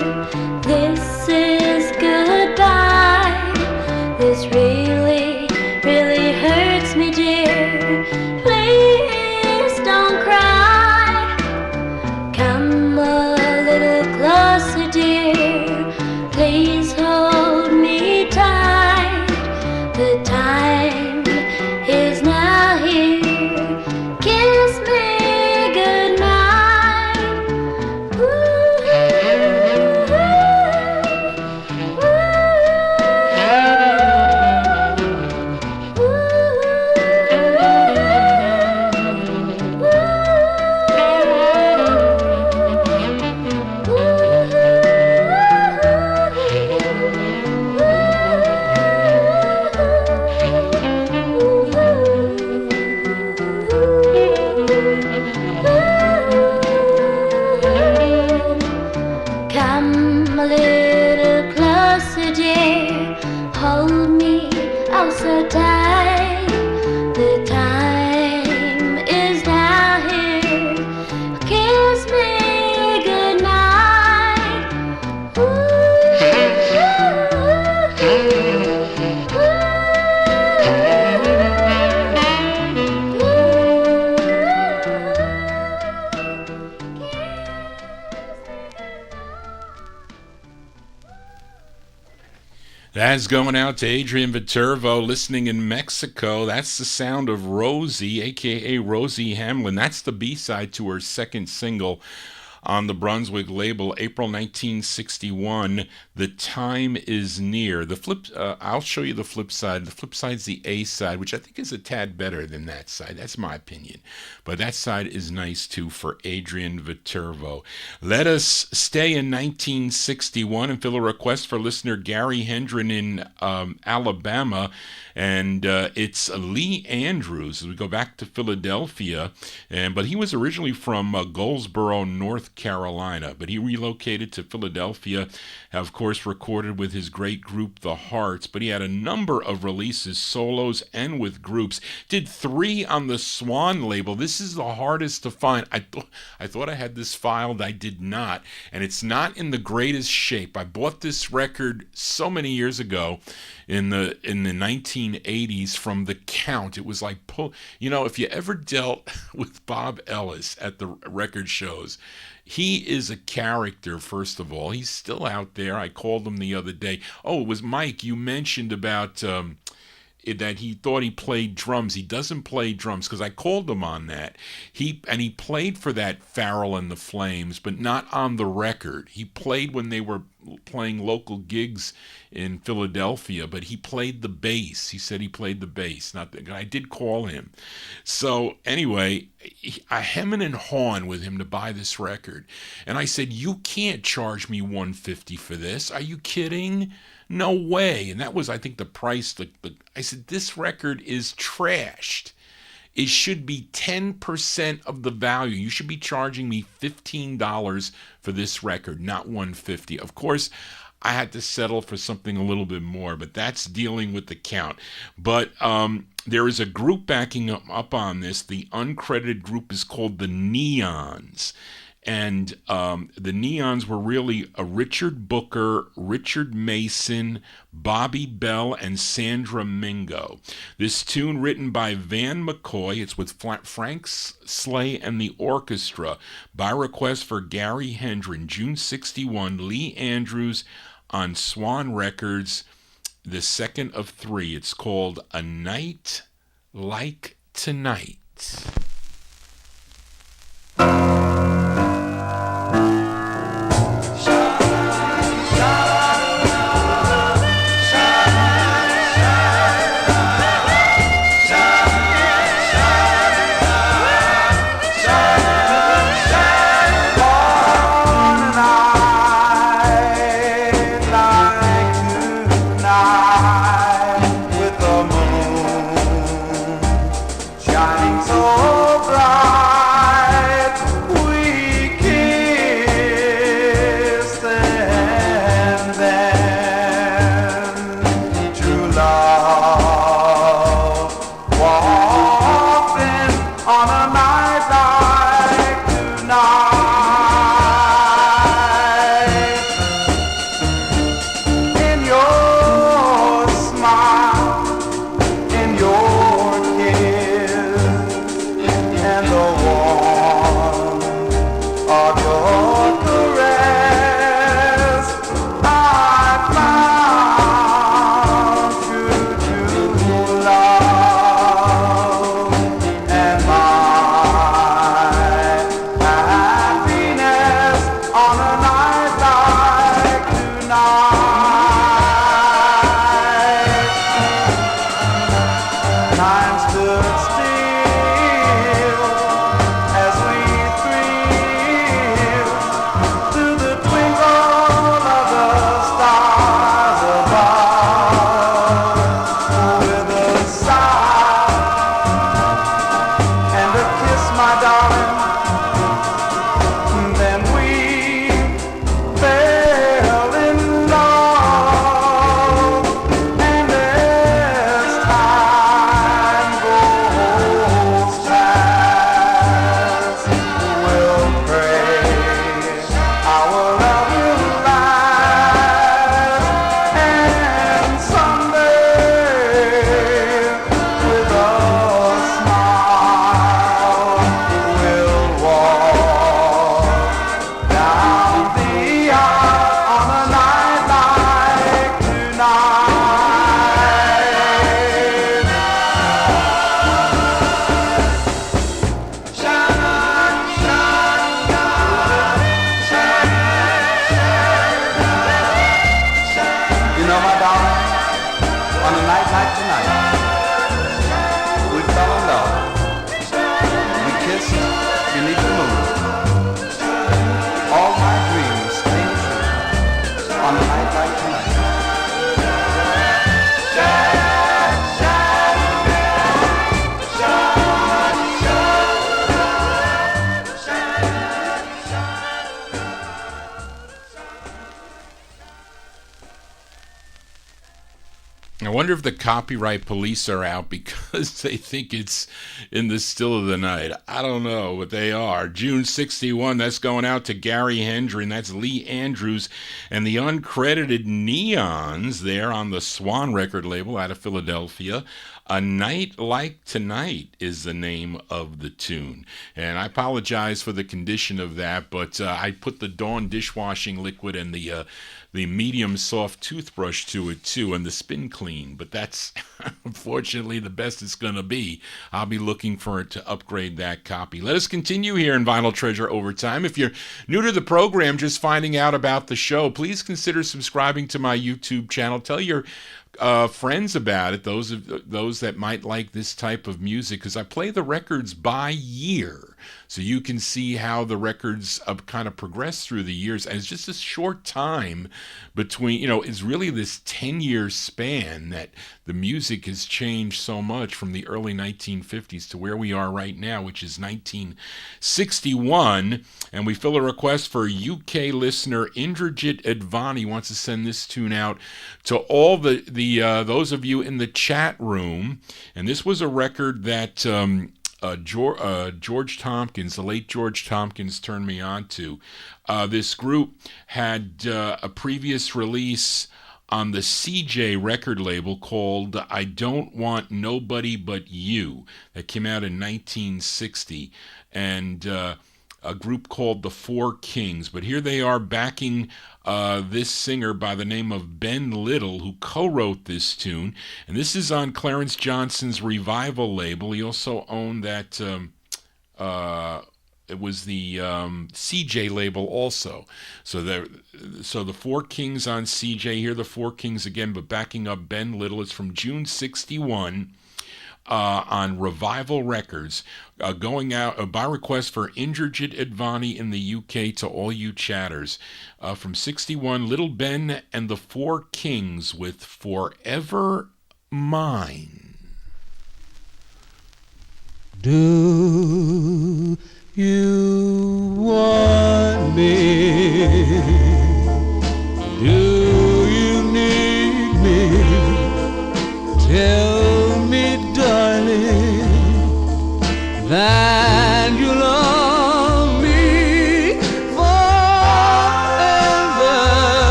This is goodbye. This really, really hurts me, dear. Please don't cry. Come a little closer, dear. Please hold me tight. The time is now here. Kiss me goodnight. Come a little closer, dear. Hold me oh so tight. The time is now here. Kiss me goodnight. That's going out to Adrian Viterbo, listening in Mexico. That's the sound of Rosie, a.k.a. Rosie Hamlin. That's the B-side to her second single on the Brunswick label, April 1961. The Time Is Near. The flip, I'll show you the flip side. The flip side's the A side, which I think is a tad better than that side. That's my opinion. But that side is nice too for Adrian Viterbo. Let us stay in 1961 and fill a request for listener Gary Hendren in Alabama. And it's Lee Andrews. We go back to Philadelphia, but he was originally from Goldsboro, North Carolina, but he relocated to Philadelphia, of course recorded with his great group The Hearts, but he had a number of releases, solos and with groups. Did 3 on the Swan label. This is the hardest to find. I thought I had this filed. I did not, and it's not in the greatest shape. I bought this record so many years ago in the 1980s from The Count. It was like, if you ever dealt with Bob Ellis at the record shows, he is a character, first of all. He's still out there. I called him the other day. Oh, it was Mike. You mentioned about that he thought he played drums. He doesn't play drums, because I called him on that. He played for that Farrell and the Flames, but not on the record. He played when they were playing local gigs in Philadelphia, but he played the bass. He said he played the bass. I did call him. So anyway, I hemming and hawing with him to buy this record. And I said, you can't charge me $150 for this. Are you kidding? No way. And that was, I think, the price. I said, this record is trashed. It should be 10% of the value. You should be charging me $15 for this record, not $150. Of course, I had to settle for something a little bit more, but that's dealing with the count. But there is a group backing up on this. The uncredited group is called the Neons. And the Neons were really a Richard Booker, Richard Mason, Bobby Bell, and Sandra Mingo. This tune written by Van McCoy. It's with Frank Slay and the orchestra by request for Gary Hendren, June 61, Lee Andrews on Swan Records, the second of 3. It's called A Night Like Tonight. I wonder if the copyright police are out because they think it's in the still of the night. I don't know, but they are. June 61, that's going out to Gary Hendren. That's Lee Andrews and the uncredited Neons there on the Swan record label out of Philadelphia. A Night Like Tonight is the name of the tune. And I apologize for the condition of that, but I put the Dawn dishwashing liquid and the medium soft toothbrush to it too, and the spin clean. But that's unfortunately the best it's going to be. I'll be looking for it to upgrade that copy. Let us continue here in Vinyl Treasure Overtime. If you're new to the program, just finding out about the show, please consider subscribing to my YouTube channel. Tell your friends about it, those that might like this type of music, because I play the records by year, so you can see how the records kind of progress through the years. And it's just a short time between, it's really this 10-year span that the music has changed so much from the early 1950s to where we are right now, which is 1961. And we fill a request for UK listener Indrajit Advani. Wants to send this tune out to all those of you in the chat room. And this was a record that George Tompkins, the late George Tompkins, turned me on to. This group had a previous release on the CJ record label called I Don't Want Nobody But You, that came out in 1960, and a group called the Four Kings. But here they are backing this singer by the name of Ben Little, who co-wrote this tune, and this is on Clarence Johnson's Revival label. He also owned that, it was the CJ label also. So the Four Kings on CJ, here the Four Kings again, but backing up Ben Little. It's from June 61. On Revival Records, going out by request for Indrajit Advani in the UK to all you chatters. From 61, Little Ben and the Four Kings with Forever Mine. Do you want me? Do you need me? Tell me, darling, that you love me forever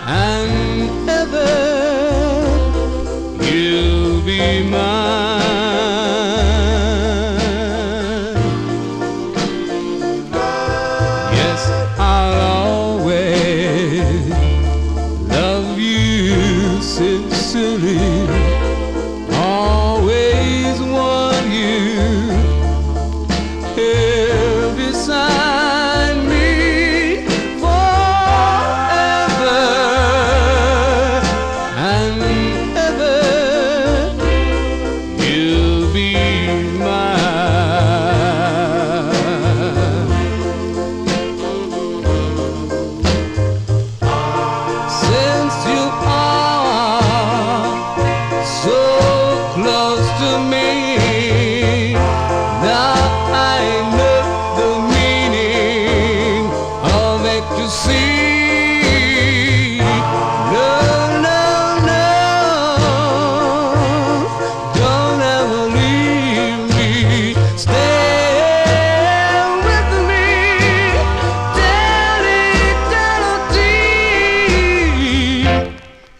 and ever. You'll be mine. Yes, I'll always love you sincerely. Always want you here beside me forever and ever. You'll be mine. Since you are so close to me, now I know the meaning of ecstasy. No, no, no, don't ever leave me. Stay with me,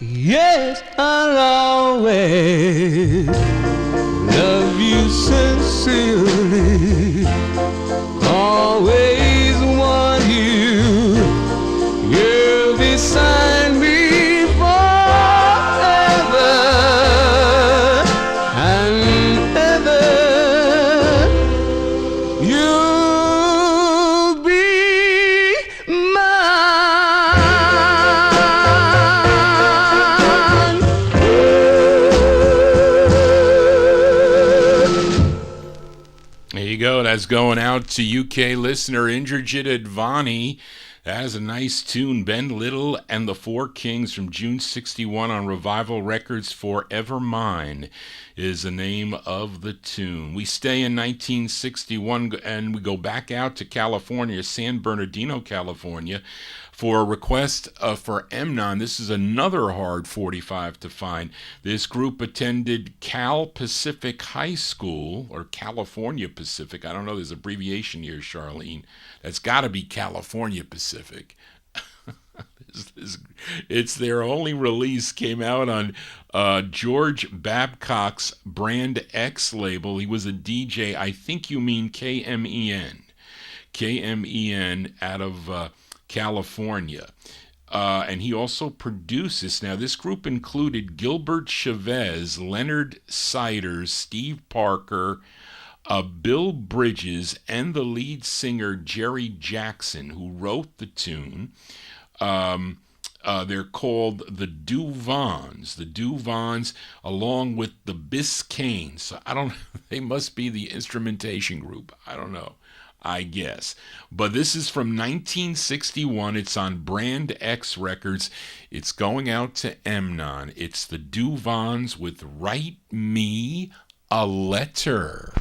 yes, I'll always love you sincerely. Always want you here beside me forever and ever. You'll be mine. There you go. That's going out to UK listener Indrajit Advani. That is a nice tune. Ben Little and the Four Kings from June 61 on Revival Records. Forever Mine is the name of the tune. We stay in 1961 and we go back out to California, San Bernardino, California, for a request for Emnon. This is another hard 45 to find. This group attended Cal Pacific High School, or California Pacific. I don't know, there's an abbreviation here, Charlene. That's got to be California Pacific. It's their only release. Came out on George Babcock's Brand X label. He was a DJ. I think you mean KMEN. KMEN out of California. And he also produces. Now, this group included Gilbert Chavez, Leonard Siders, Steve Parker, Bill Bridges, and the lead singer Jerry Jackson, who wrote the tune. They're called the Duvons. The Duvons, along with the Biscaynes. So I don't. They must be the instrumentation group. I don't know. I guess. But this is from 1961. It's on Brand X Records. It's going out to Emnon. It's the Duvons with Write Me a Letter.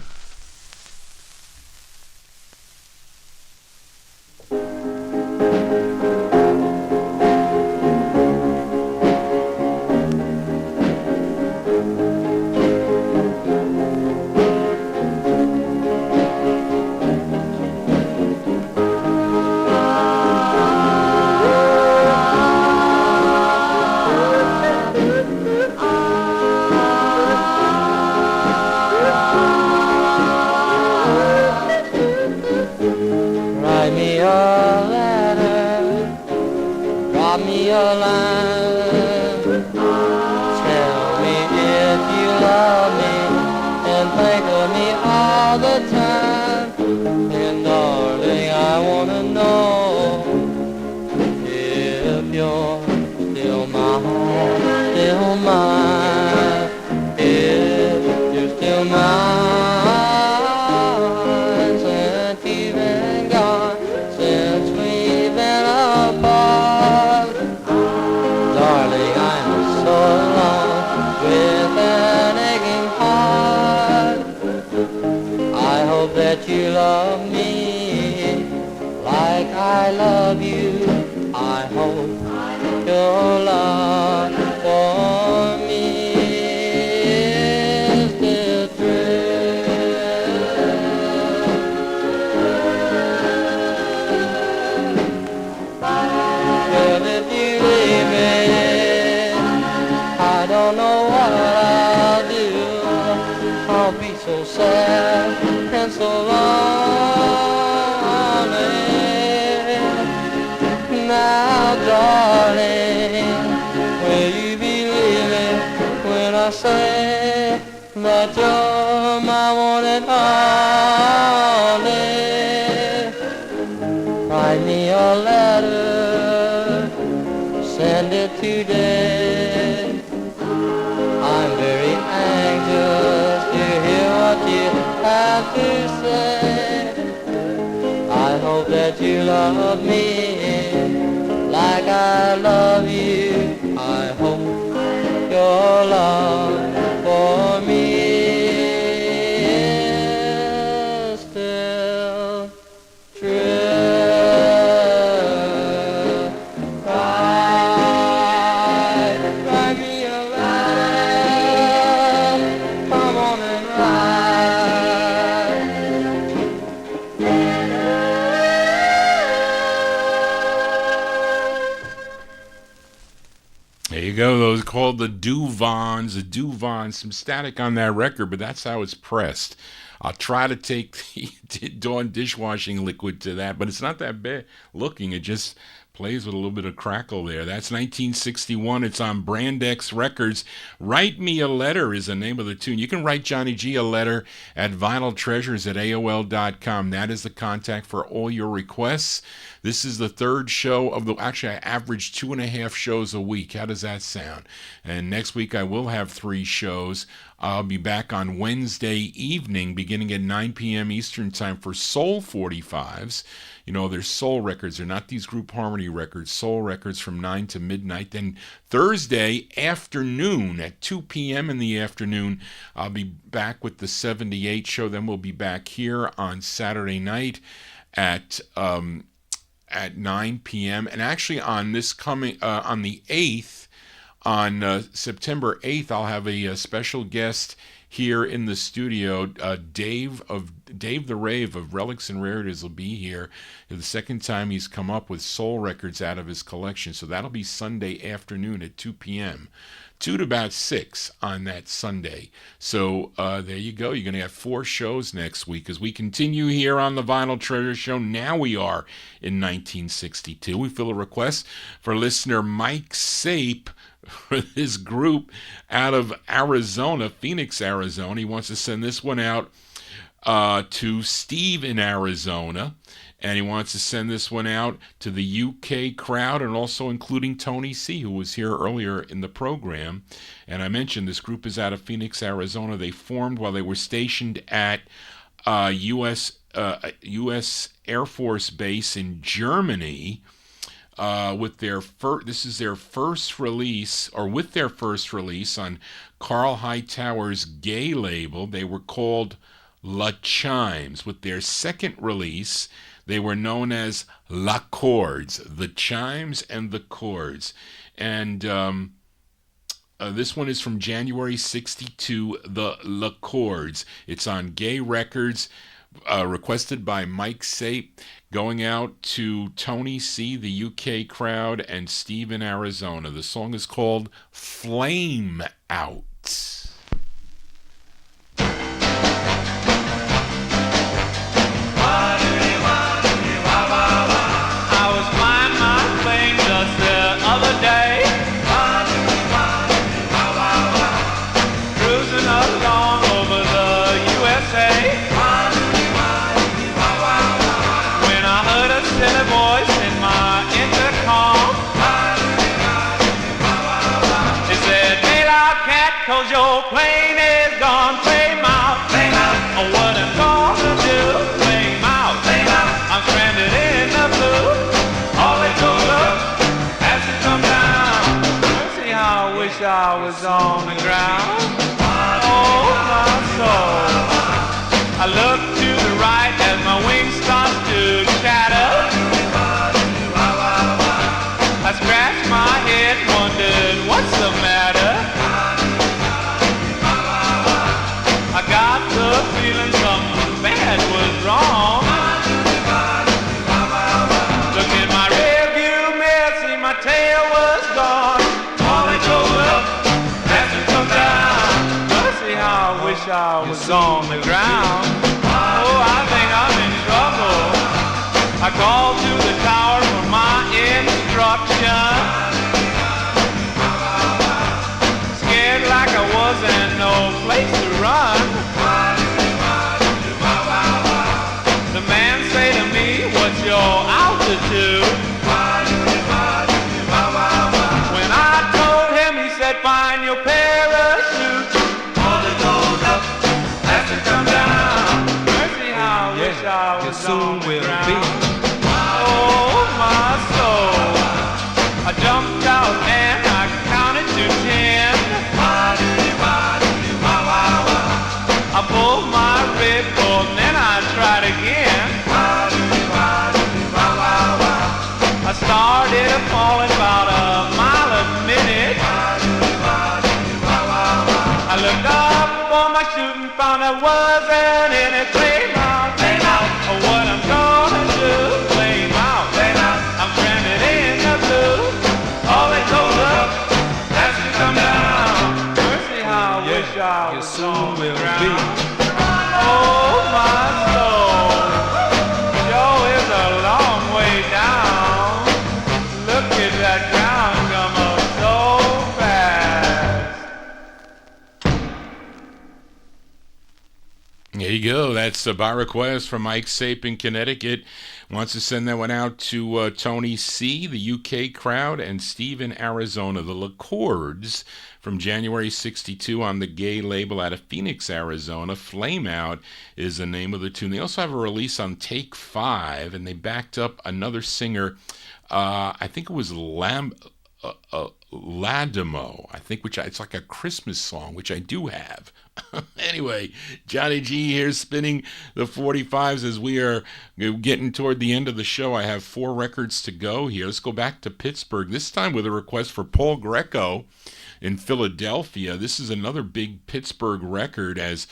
Called the Duvons. The Duvons, some static on that record, but that's how it's pressed. I'll try to take the Dawn dishwashing liquid to that, but it's not that bad looking. It just plays with a little bit of crackle there. That's 1961. It's on Brand X Records. Write Me a Letter is the name of the tune. You can write Johnny G a letter at vinyltreasures@AOL.com. That is the contact for all your requests. This is the third show of the... Actually, I average 2.5 shows a week. How does that sound? And next week I will have 3 shows. I'll be back on Wednesday evening beginning at 9 p.m. Eastern Time for Soul 45s. You know, they're soul records. They're not these group harmony records. Soul records from 9 to midnight. Then Thursday afternoon at 2 p.m. in the afternoon, I'll be back with the 78 show. Then we'll be back here on Saturday night at 9 p.m. And actually on this coming, on the 8th, on September 8th, I'll have a special guest here in the studio, Dave of Dave the Rave of Relics and Rarities will be here. The second time he's come up with soul records out of his collection. So that'll be Sunday afternoon at 2 p.m. 2 to about 6 on that Sunday. So there you go. You're going to have 4 shows next week as we continue here on the Vinyl Treasure Show. Now we are in 1962. We fill a request for listener Mike Sape for this group out of Arizona, Phoenix, Arizona. He wants to send this one out to Steve in Arizona. And he wants to send this one out to the UK crowd and also including Tony C., who was here earlier in the program. And I mentioned this group is out of Phoenix, Arizona. They formed while they were stationed at U.S. Air Force Base in Germany. With their this is their first release, or with their first release on Carl Hightower's Gay label. They were called La Chimes. With their second release, they were known as La Chords, the Chimes and the Chords. And this one is from January 62, the La Chords. It's on Gay Records, requested by Mike Sape, going out to Tony C., the UK crowd, and Steve in Arizona. The song is called Flame Out. Cause your plane is gone, flame out, flame out. Oh, what I'm gonna do, flame out, flame out. I'm stranded in the blue, all it goes up has to come down. See how I wish I was on the ground. Oh, my soul. I look to the right as my wings start to shatter. I scratch my head, wondered what's the matter. I got the feeling something bad was wrong. Look in my rearview mirror, see my tail was gone. All it goes up has to come down. Let's see how I wish I was on the ground. Oh, I think I'm in trouble. I called to the tower for my instruction. Scared like I wasn't no place to run. The man say to me, what's your altitude? When I told him, he said, find your parachute. All that goes up has to come down. Mercy, how I wish I was on the ground. Oh, my soul. I jumped out and I counted to 10. I pulled my ripcord and then I tried again. I started falling about a mile a minute. I looked up for my shooting, found there wasn't any. Flame out, flame out. Oh, what I'm gonna do, flame out, flame out. I'm stranded in the blue. All that goes up has to come down. Mercy, how I wish I was on the ground. Oh, my soul, sure is a long way down. Look at that ground come up so fast. There you go. That's by request from Mike Sape in Connecticut. Wants to send that one out to Tony C., the UK crowd, and Steve in Arizona. The La Chords from January 62 on the Gay label out of Phoenix, Arizona. Flame Out is the name of the tune. They also have a release on Take 5, and they backed up another singer. I think it was Ladimo, I think, it's like a Christmas song, which I do have. Anyway, Johnny G here spinning the 45s as we are getting toward the end of the show. I have 4 records to go here. Let's go back to Pittsburgh, this time with a request for Paul Greco in Philadelphia. This is another big Pittsburgh record, as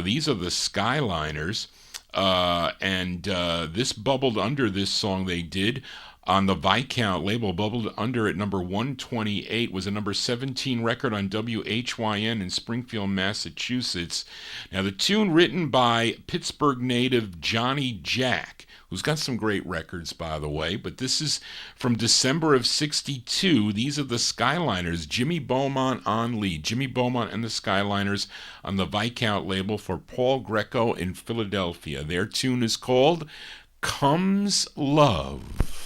these are the Skyliners. And this bubbled under this song they did on the Viscount label, bubbled under at number 128, was a number 17 record on WHYN in Springfield, Massachusetts. Now, the tune written by Pittsburgh native Johnny Jack, who's got some great records, by the way, but this is from December of 62. These are the Skyliners, Jimmy Beaumont on lead. Jimmy Beaumont and the Skyliners on the Viscount label for Paul Greco in Philadelphia. Their tune is called Comes Love.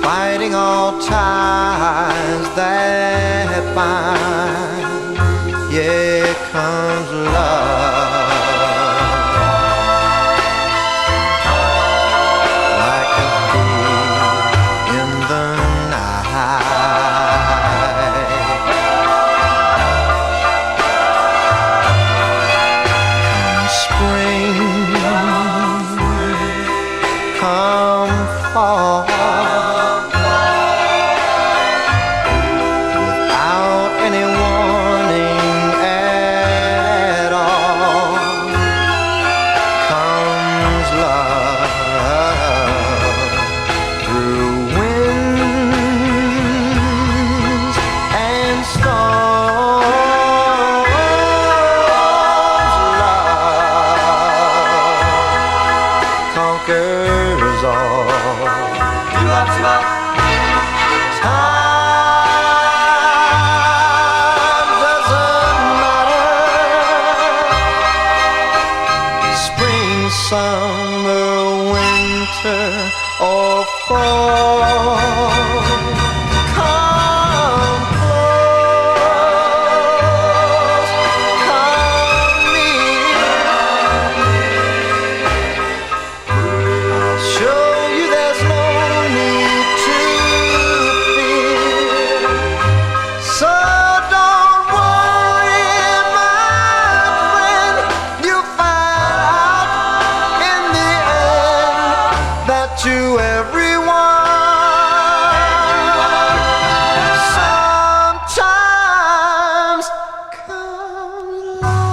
Fighting all ties that bind, yeah, comes love. Like a thief in the night. Come spring, come fall. Summer, winter, or fall, come close, come near. I'll show you there's no need to fear. So don't worry, my friend, you'll find to everyone sometimes comes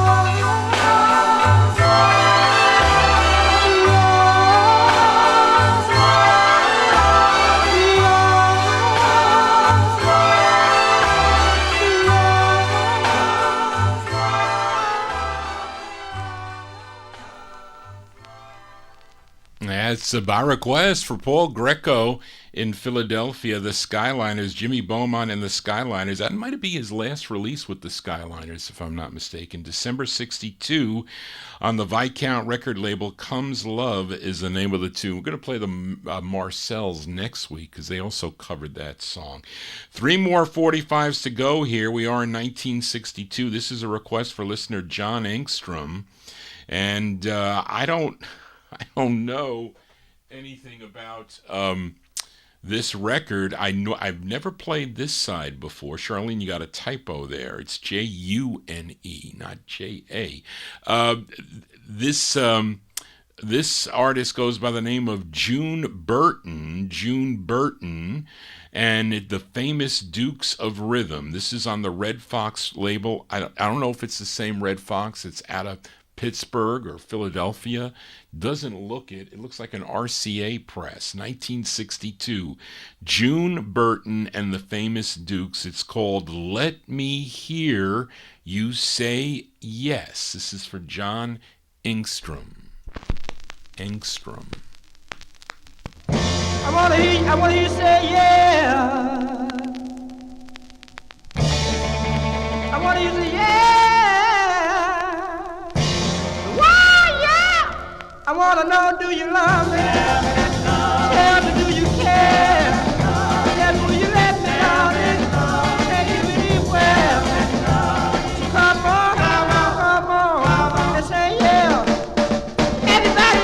That's by request for Paul Greco in Philadelphia, the Skyliners, Jimmy Beaumont and the Skyliners. That might be his last release with the Skyliners, if I'm not mistaken. December 62 on the Viscount record label. Comes Love is the name of the tune. We're going to play the Marcells next week because they also covered that song. 3 more 45s to go here. We are in 1962. This is a request for listener John Engstrom. And I don't know anything about this record. I've never played this side before. Charlene, you got a typo there. It's J-U-N-E, not J-A. This artist goes by the name of June Burton, and the famous Dukes of Rhythm. This is on the Red Fox label. I don't know if it's the same Red Fox. It's out of Pittsburgh or Philadelphia. Doesn't look it. It looks like an RCA press. 1962. June Burton and the famous Dukes. It's called Let Me Hear You Say Yes. This is for John Engstrom. I wanna hear you say yeah. I wanna hear you say yeah. I wanna know, do you love me? Tell me, do you care? Tell me, will you let me down and take you anywhere? Come on, and say yeah. Everybody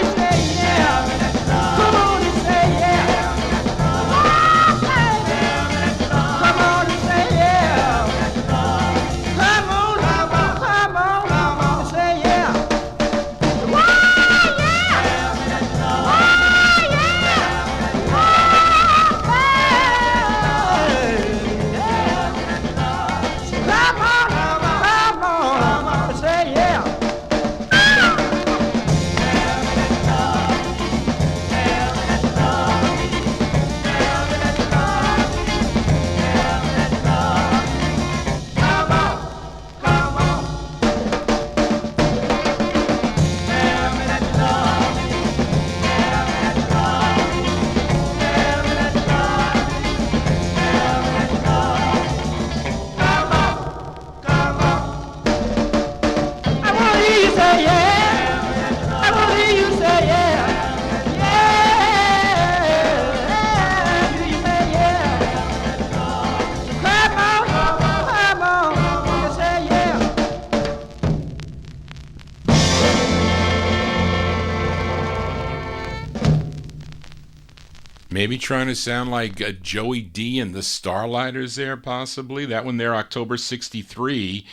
Maybe trying to sound like Joey D and the Starlighters there, possibly. That one there, October 63.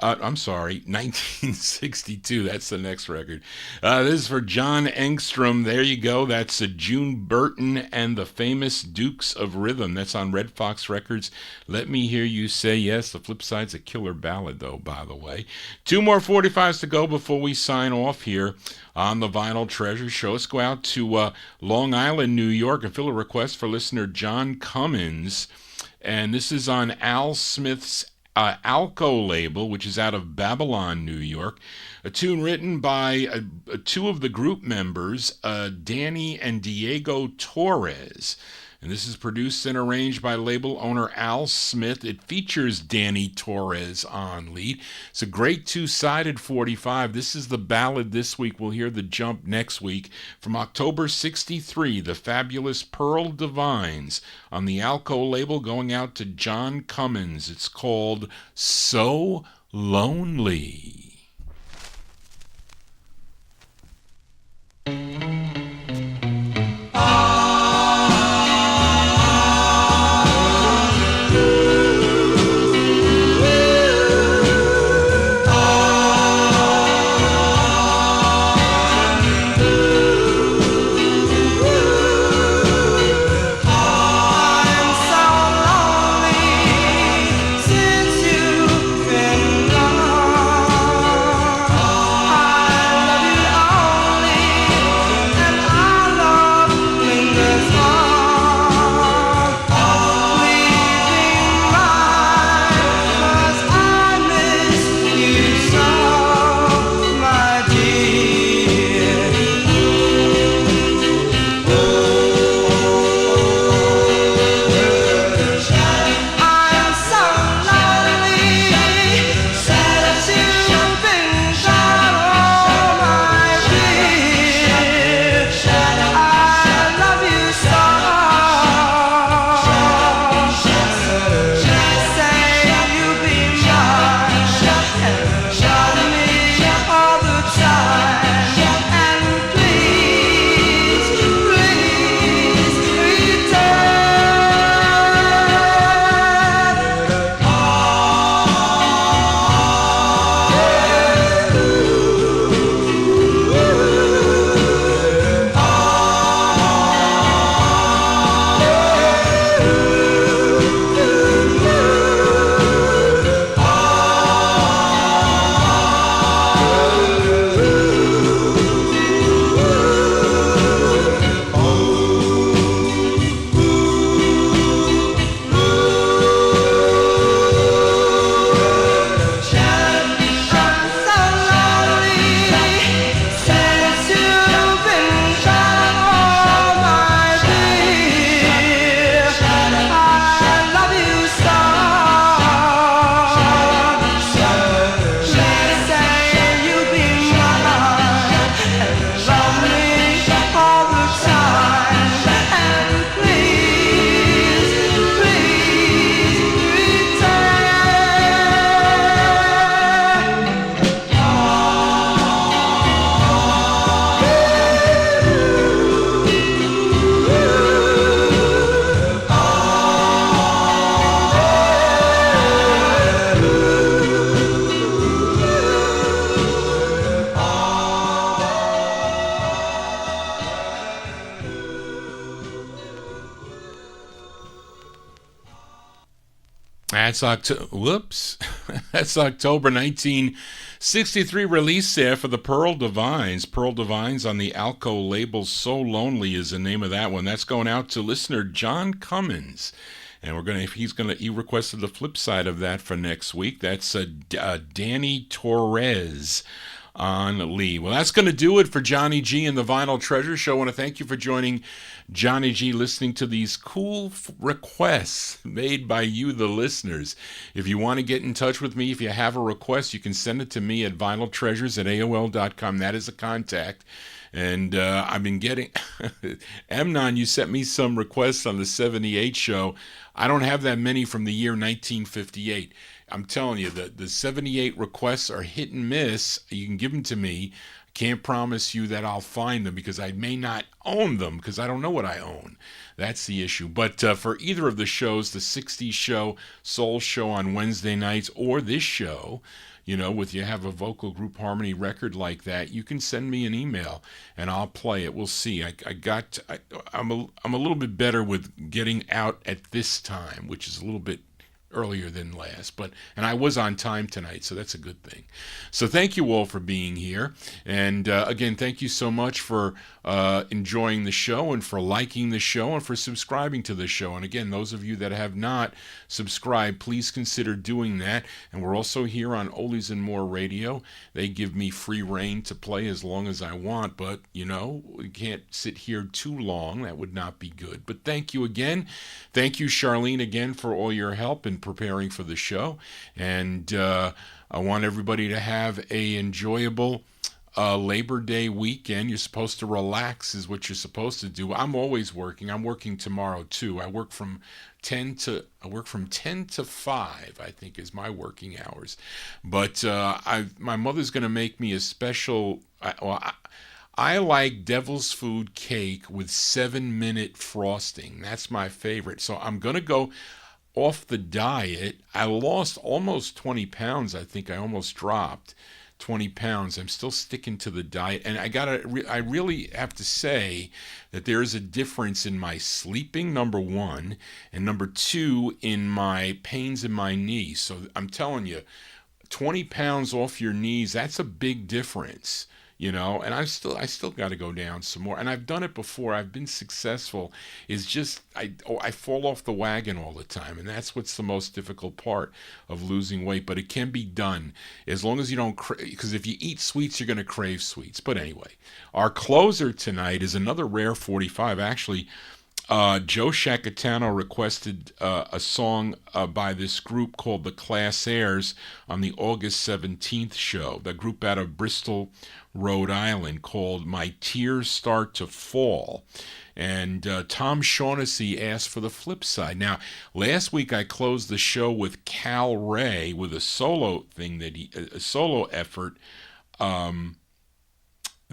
I'm sorry, 1962. That's the next record. This is for John Engstrom. There you go. That's June Burton and the Famous Dukes of Rhythm. That's on Red Fox Records. Let Me Hear You Say Yes. The flip side's a killer ballad, though, by the way. 2 more 45s to go before we sign off here on the Vinyl Treasure Show. Let's go out to Long Island, New York, and fill a request for listener John Cummins. And this is on Al Smith's Alco label, which is out of Babylon, New York. A tune written by two of the group members, Danny and Diego Torres. And this is produced and arranged by label owner Al Smith. It features Danny Torres on lead. It's a great two-sided 45. This is the ballad this week. We'll hear the jump next week. From October 63, the fabulous Pearl Divines on the Alco label, going out to John Cummins. It's called So Lonely. That's That's October 1963 release there for the Pearl Divines. Pearl Divines on the Alco label. So Lonely is the name of that one. That's going out to listener John Cummins. And he requested the flip side of that for next week. That's Danny Torres on Lee. Well, that's going to do it for Johnny G and the Vinyl Treasure Show. I want to thank you for joining Johnny G, listening to these cool requests made by you, the listeners. If you want to get in touch with me, if you have a request, you can send it to me at vinyltreasures@aol.com. That is a contact. And I've been getting... Amnon, you sent me some requests on the 78 show. I don't have that many from the year 1958. I'm telling you, the 78 requests are hit and miss. You can give them to me. Can't promise you that I'll find them because I may not own them because I don't know what I own. That's the issue. But for either of the shows, the 60s show, Soul Show on Wednesday nights, or this show, with you have a vocal group harmony record like that, you can send me an email and I'll play it. We'll see. I'm a little bit better with getting out at this time, which is a little bit earlier than last, and I was on time tonight, so that's a good thing. So thank you all for being here, and again, thank you so much for enjoying the show and for liking the show and for subscribing to the show. And again, those of you that have not subscribed, please consider doing that. And we're also here on Oldies and More Radio. They give me free reign to play as long as I want, but we can't sit here too long. That would not be good. But thank you again. Thank you, Charlene, again for all your help in preparing for the show, and I want everybody to have a enjoyable Labor Day weekend. You're supposed to relax is what you're supposed to do. I'm always working. I'm working tomorrow too. I work from 10 to 5, I think, is my working hours. But my mother's going to make me a special I like devil's food cake with 7-minute frosting. That's my favorite. So I'm going to go off the diet. I lost almost 20 pounds. I think I almost dropped 20 pounds. I'm still sticking to the diet. And I really have to say that there is a difference in my sleeping, number one, and number two, in my pains in my knees. So I'm telling you, 20 pounds off your knees, that's a big difference. And I still got to go down some more. And I've done it before. I've been successful. It's just I fall off the wagon all the time, and that's what's the most difficult part of losing weight. But it can be done as long as you don't, because if you eat sweets, you're going to crave sweets. But anyway, our closer tonight is another rare 45. Actually, Joe Shacatano requested a song by this group called the Class Airs on the August 17th show, the group out of Bristol, Rhode Island, called My Tears Start to Fall. And Tom Shaughnessy asked for the flip side. Now, last week I closed the show with Cal Ray with a solo effort.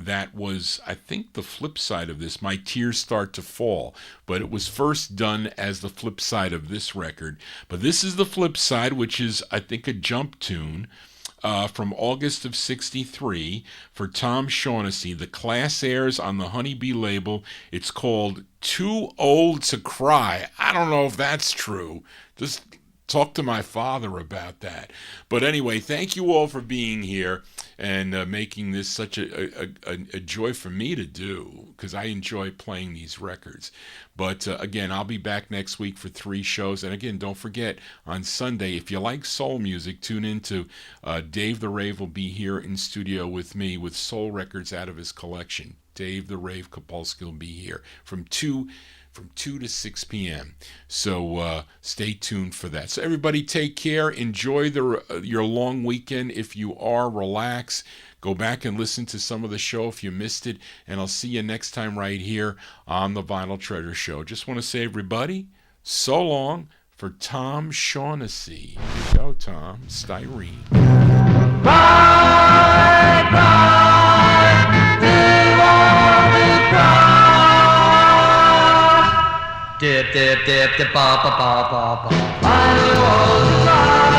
That was, I think, the flip side of this, My Tears Start to Fall. But it was first done as the flip side of this record. But this is the flip side, which is, I think, a jump tune from August of 63 for Tom Shaughnessy. The Class Airs on the Honeybee label. It's called Too Old to Cry. I don't know if that's true. Just talk to my father about that. But anyway, thank you all for being here and making this such a joy for me to do, because I enjoy playing these records. But again, I'll be back next week for 3 shows. And again, don't forget, on Sunday, if you like soul music, tune into Dave the Rave will be here in studio with me with soul records out of his collection. Dave the Rave Kapulski will be here from 2 to 6 p.m. So stay tuned for that. So everybody take care. Enjoy your long weekend. If you are, relax. Go back and listen to some of the show if you missed it. And I'll see you next time right here on the Vinyl Treasure Show. Just want to say, everybody, so long for Tom Shaughnessy. Here you go, Tom. Styrene. Bye, bye, dear old cry. Dip, dip, dip, dip, ba, ba, ba, ba, ba. I don't want to cry.